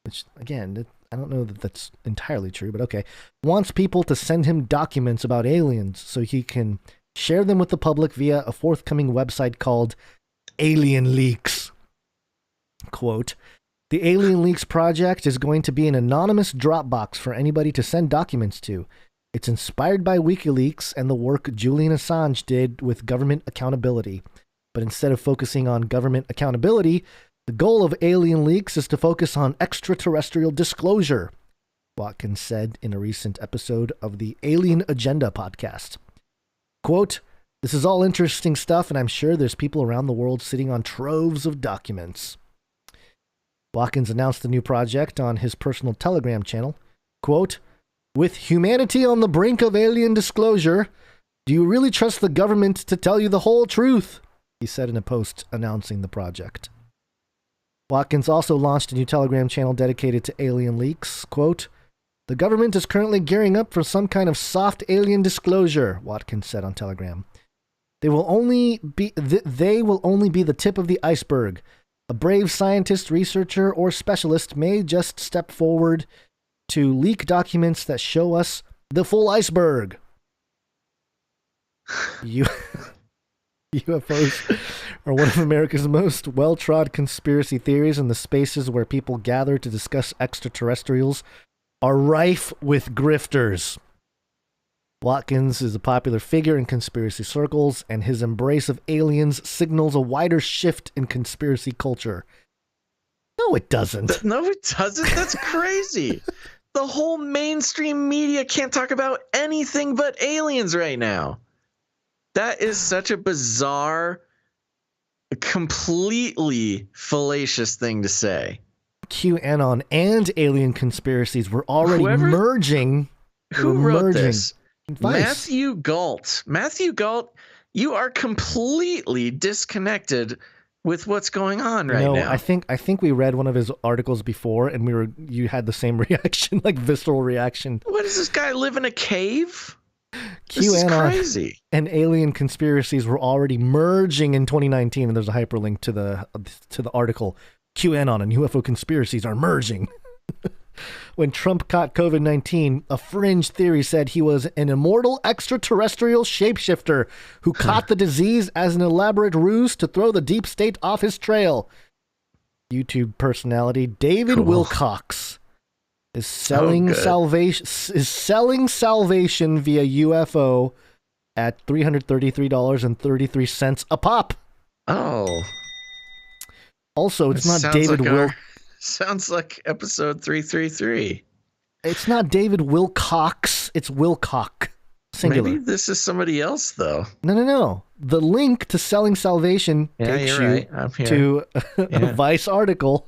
which, again, I don't know that that's entirely true, but okay, wants people to send him documents about aliens so he can share them with the public via a forthcoming website called Alien Leaks. Quote, "The Alien Leaks project is going to be an anonymous Dropbox for anybody to send documents to. It's inspired by WikiLeaks and the work Julian Assange did with government accountability. But instead of focusing on government accountability, the goal of Alien Leaks is to focus on extraterrestrial disclosure," Watkins said in a recent episode of the Alien Agenda podcast. Quote, "This is all interesting stuff, and I'm sure there's people around the world sitting on troves of documents." Watkins announced the new project on his personal Telegram channel. Quote, "With humanity on the brink of alien disclosure, do you really trust the government to tell you the whole truth?" he said in a post announcing the project. Watkins also launched a new Telegram channel dedicated to alien leaks. Quote, "The government is currently gearing up for some kind of soft alien disclosure," Watkins said on Telegram. They will only be the tip of the iceberg. A brave scientist, researcher, or specialist may just step forward to leak documents that show us the full iceberg. UFOs are one of America's most well-trod conspiracy theories, and the spaces where people gather to discuss extraterrestrials are rife with grifters. Watkins is a popular figure in conspiracy circles, and his embrace of aliens signals a wider shift in conspiracy culture. No, it doesn't. No, it doesn't. That's crazy. The whole mainstream media can't talk about anything but aliens right now. That is such a bizarre, completely fallacious thing to say. QAnon and alien conspiracies were already merging. Who wrote this? Vice. Matthew Galt. Matthew Galt, you are completely disconnected with what's going on right now. I think we read one of his articles before, and you had the same reaction, like visceral reaction. What does this guy live in a cave? This is crazy. And alien conspiracies were already merging in 2019, and there's a hyperlink to the article. QAnon and UFO conspiracies are merging. When Trump caught COVID-19, a fringe theory said he was an immortal extraterrestrial shapeshifter who caught the disease as an elaborate ruse to throw the deep state off his trail. YouTube personality David Wilcox is selling salvation via UFO at $333.33 a pop. Oh. Also, it's not David Sounds like episode 333. It's not David Wilcox. It's Wilcock. Singular. Maybe this is somebody else, though. No. The link to Selling Salvation takes you to a Vice article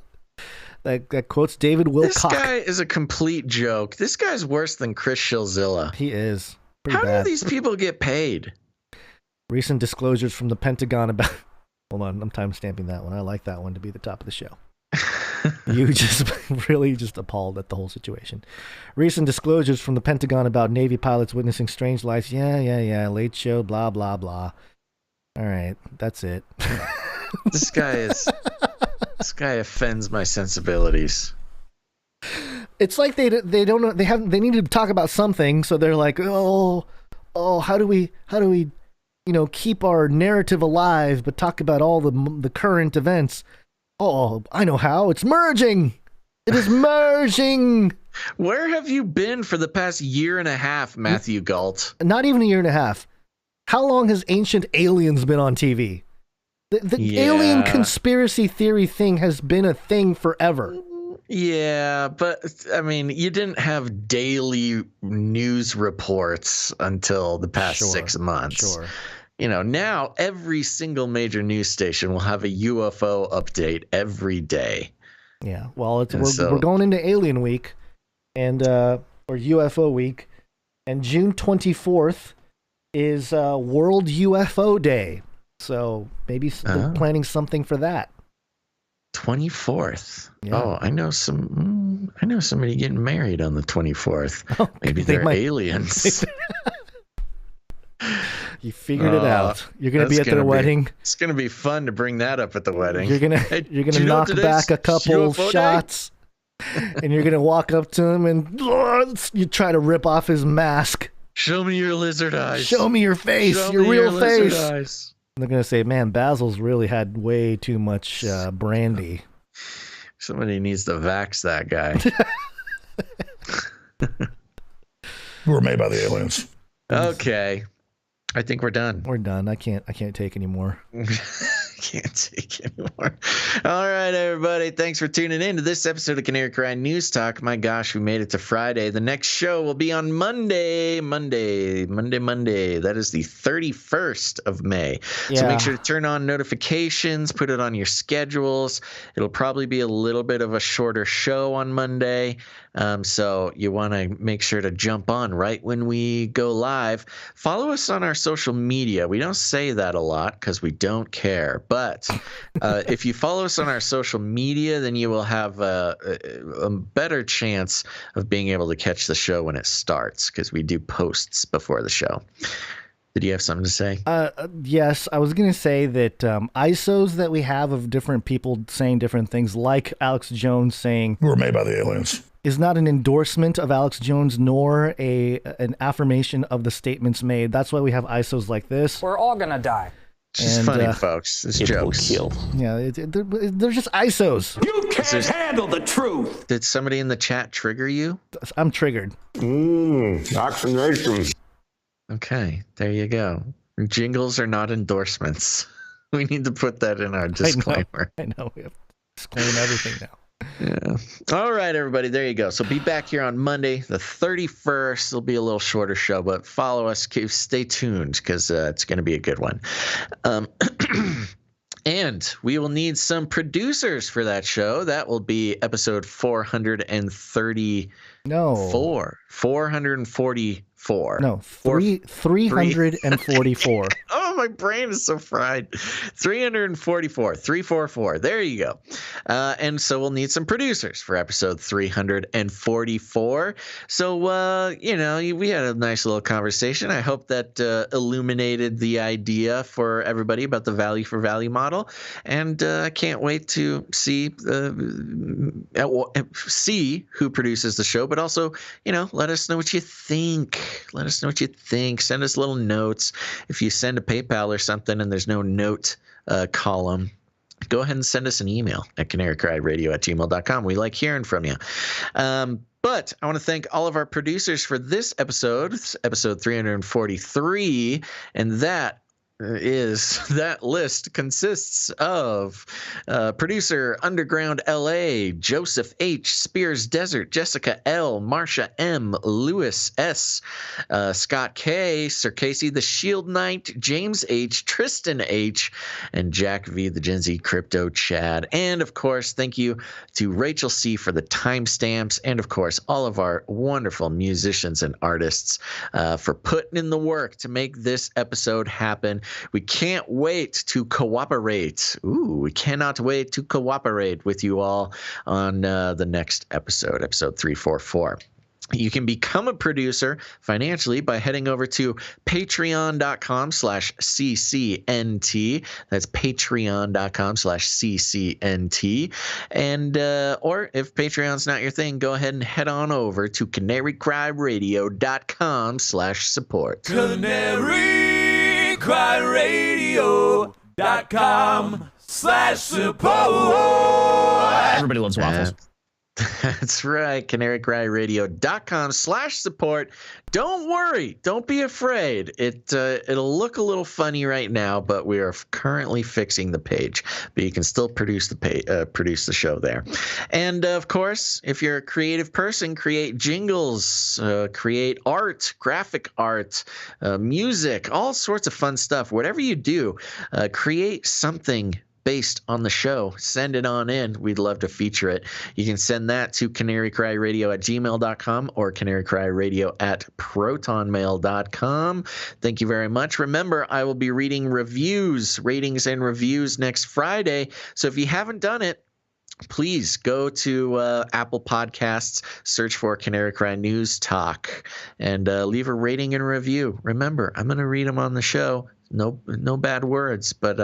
that quotes David Wilcock. This guy is a complete joke. This guy's worse than Chris Shilzilla. He is. How do these people get paid? Recent disclosures from the Pentagon about... Hold on, I'm time stamping that one. I like that one to be the top of the show. You just really just appalled at the whole situation. Recent disclosures from the Pentagon about Navy pilots witnessing strange lights. Yeah. Late show, blah, blah, blah. All right, that's it. This guy offends my sensibilities. It's like they don't know, they need to talk about something, so they're like, oh, how do we keep our narrative alive but talk about all the current events? Oh, I know how. It's merging. It is merging. Where have you been for the past year and a half, Matthew Galt? Not even a year and a half. How long has Ancient Aliens been on TV? The alien conspiracy theory thing has been a thing forever. Yeah, but I mean, you didn't have daily news reports until the past 6 months. Sure. Now every single major news station will have a UFO update every day. Yeah, well, we're going into Alien Week, or UFO Week, and June 24th is World UFO Day. So maybe they're planning something for that. 24th. Yeah. Oh, I know somebody getting married on the 24th. Oh, maybe they're aliens. You figured it out. You're going to be at their wedding. It's going to be fun to bring that up at the wedding. You're going to knock back a couple shots, and you're going to walk up to him and you try to rip off his mask. Show me your lizard eyes. Show me your face. Show your me real your face. Eyes. And they're going to say, man, Basil's really had way too much brandy. Somebody needs to vax that guy. We were made by the aliens. Okay. I think we're done. We're done. I can't take anymore. Can't take anymore. All right, everybody. Thanks for tuning in to this episode of Canary Cry News Talk. My gosh, we made it to Friday. The next show will be on Monday. That is the 31st of May. Yeah. So make sure to turn on notifications, put it on your schedules. It'll probably be a little bit of a shorter show on Monday. So you want to make sure to jump on right when we go live. Follow us on our social media. We don't say that a lot because we don't care. But if you follow us on our social media, then you will have a better chance of being able to catch the show when it starts because we do posts before the show. Did you have something to say? Yes, I was going to say that ISOs that we have of different people saying different things, like Alex Jones saying, we were made by the aliens, is not an endorsement of Alex Jones nor an affirmation of the statements made. That's why we have ISOs like this. We're all going to die. It's just funny, folks. It's jokes. Yeah, they're just ISOs. You can't handle the truth. Did somebody in the chat trigger you? I'm triggered. Vaccination. Okay, there you go. Jingles are not endorsements. We need to put that in our disclaimer. I know. We have to disclaim everything now. Yeah. All right, everybody. There you go. So be back here on Monday, the 31st. It'll be a little shorter show, but follow us. Stay tuned because it's going to be a good one. And we will need some producers for that show. That will be episode 434. No. 444. No, 344. Oh, my brain is so fried. 344. 344. There you go. And so we'll need some producers for episode 344. So, we had a nice little conversation. I hope that illuminated the idea for everybody about the value for value model. And I can't wait to see who produces the show, but also, let us know what you think. Let us know what you think. Send us little notes. If you send a PayPal or something and there's no note column, go ahead and send us an email at canarycryradio@gmail.com. We like hearing from you. But I want to thank all of our producers for this episode, episode 343, and that list consists of producer Underground LA, Joseph H, Spears Desert, Jessica L, Marsha M, Lewis S, Scott K, Sir Casey the Shield Knight, James H, Tristan H, and Jack V the Gen Z Crypto Chad. And of course, thank you to Rachel C for the timestamps, and of course all of our wonderful musicians and artists for putting in the work to make this episode happen. We can't wait to cooperate. Ooh, we cannot wait to cooperate with you all on the next episode, episode 344. You can become a producer financially by heading over to patreon.com/CCNT. That's patreon.com/CCNT. And, or if Patreon's not your thing, go ahead and head on over to canarycryradio.com/support. canarycryradio.com/support. Everybody loves waffles. That's right. canarycryradio.com/support. Don't worry. Don't be afraid. It'll look a little funny right now, but we are currently fixing the page. But you can still produce the show there. And of course, if you're a creative person, create jingles, create art, graphic art, music, all sorts of fun stuff. Whatever you do, create something based on the show. Send it on in. We'd love to feature it. You can send that to canarycryradio@gmail.com or canarycryradio@protonmail.com. Thank you very much. Remember, I will be reading ratings and reviews next Friday. So if you haven't done it, please go to Apple Podcasts, search for Canary Cry News Talk, and leave a rating and review. Remember, I'm going to read them on the show. No bad words, but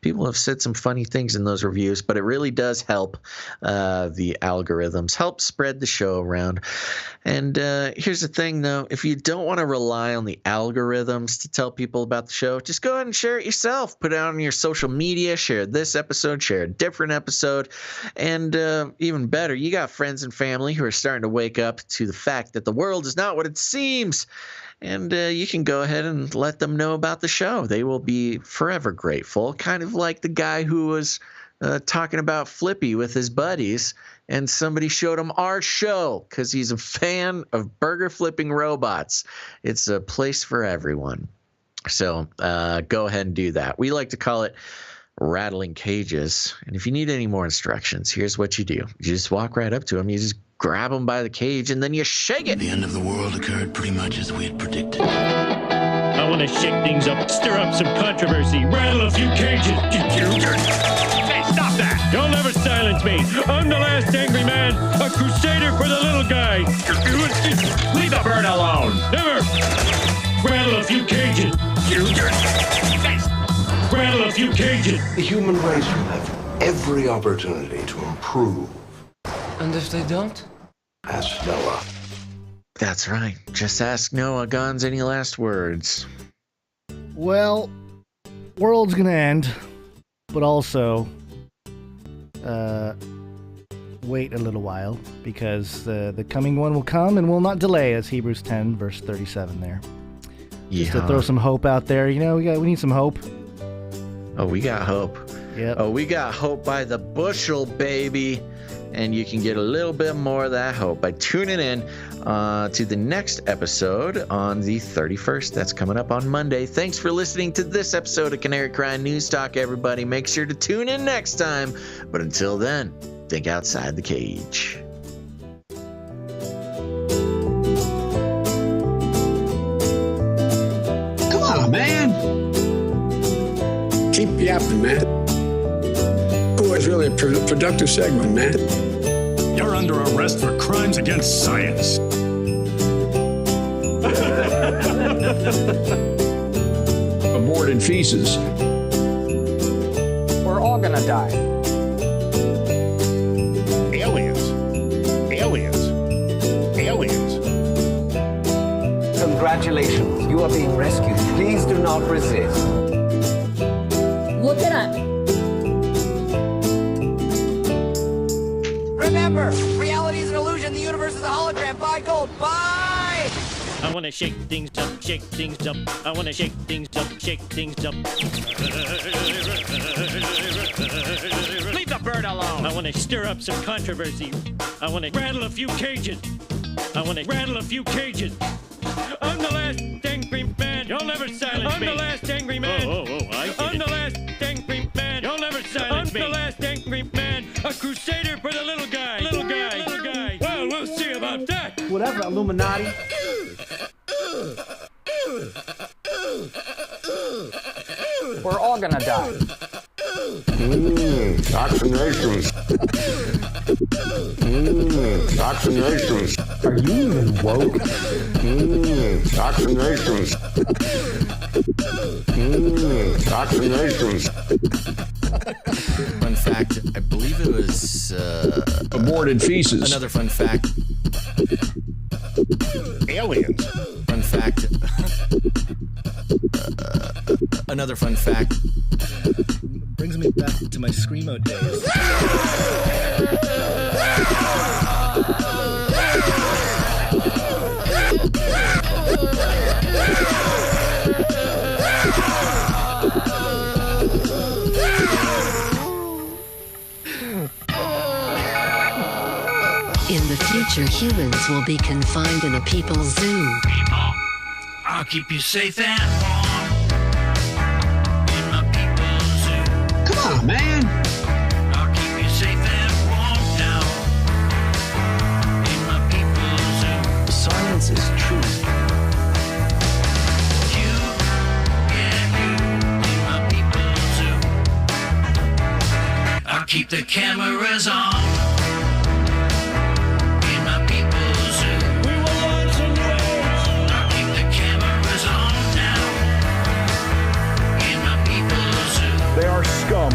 people have said some funny things in those reviews, but it really does help the algorithms, help spread the show around. And here's the thing, though. If you don't want to rely on the algorithms to tell people about the show, just go ahead and share it yourself. Put it out on your social media. Share this episode. Share a different episode. And even better, you got friends and family who are starting to wake up to the fact that the world is not what it seems. And you can go ahead and let them know about the show. They will be forever grateful, kind of like the guy who was talking about Flippy with his buddies, and somebody showed him our show because he's a fan of burger flipping robots. It's a place for everyone. So go ahead and do that. We like to call it rattling cages. And if you need any more instructions, here's what you do. You just walk right up to them. You just grab them by the cage, and then you shake it. The end of the world occurred pretty much as we had predicted. I want to shake things up, stir up some controversy, rattle a few cages. Hey, stop that! You'll never silence me. I'm the last angry man, a crusader for the little guy. Leave the bird alone. Never. Rattle a few cages. Rattle a few cages. The human race will have every opportunity to improve. And if they don't? Ask Noah. That's right. Just ask Noah. Guns, any last words? Well, world's gonna end, but also wait a little while, because the coming one will come and will not delay, as Hebrews 10 verse 37 there. Yeah. Just to throw some hope out there. You know, we need some hope. Oh, we got hope. Yep. Oh, we got hope by the bushel, baby. And you can get a little bit more of that hope by tuning in to the next episode on the 31st. That's coming up on Monday. Thanks for listening to this episode of Canary Cry News Talk, everybody. Make sure to tune in next time. But until then, think outside the cage. Come on, man. Keep yapping, man. Oh, it's really a productive segment, man. You're under arrest for crimes against science. Aborted feces. We're all gonna die. Aliens. Aliens. Aliens. Congratulations, you are being rescued. Please do not resist. Look it up. Remember, reality is an illusion. The universe is a hologram. Buy gold. Buy! I want to shake things up, shake things up. I want to shake things up, shake things up. Leave the bird alone. I want to stir up some controversy. I want to rattle a few cages. I want to rattle a few cages. I'm the last angry man. You'll never silence me. I'm the last angry man. I'm the last angry man. You'll never silence me. I'm the last angry man. A crusader for the little guy. Little guy. Little guy. Well, we'll see about that. Whatever, Illuminati. We're all gonna die. Vaccinations. Vaccinations. Are you even woke? Vaccinations. Vaccinations. Fun fact, I believe it was aborted feces. Another fun fact. Aliens. Fun fact. Another fun fact. Brings me back to my Screamo days. In the future, humans will be confined in a people's zoo. People, I'll keep you safe and warm in my people's zoo. Come on, man. I'll keep you safe and warm now in my people's zoo. Science is truth. You, yeah, you in my people's zoo. I'll keep the cameras on. They are scum.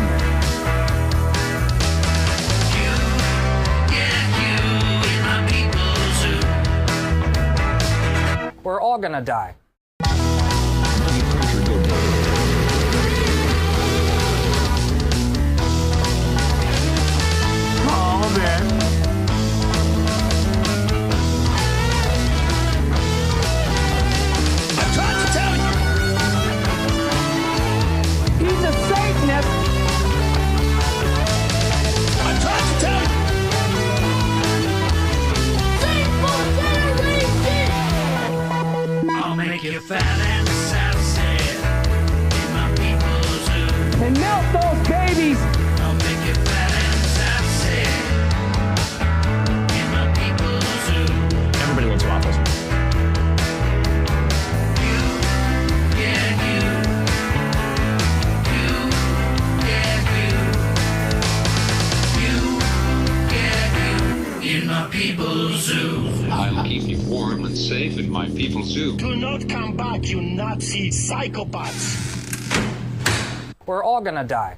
We're all gonna die. Oh, man. I tried to tell you. He's a Satanist. I tried to tell you. I'll make you fat and sassy in my people's zoo. And melt those babies. I'll make you fat and sassy in my people's zoo. Everybody loves waffles. You, yeah, you. You, yeah, you. You, yeah, you. In my people's zoo. I'll keep you warm and safe in my people's zoo. Do not come back, you Nazi psychopaths. We're all gonna die.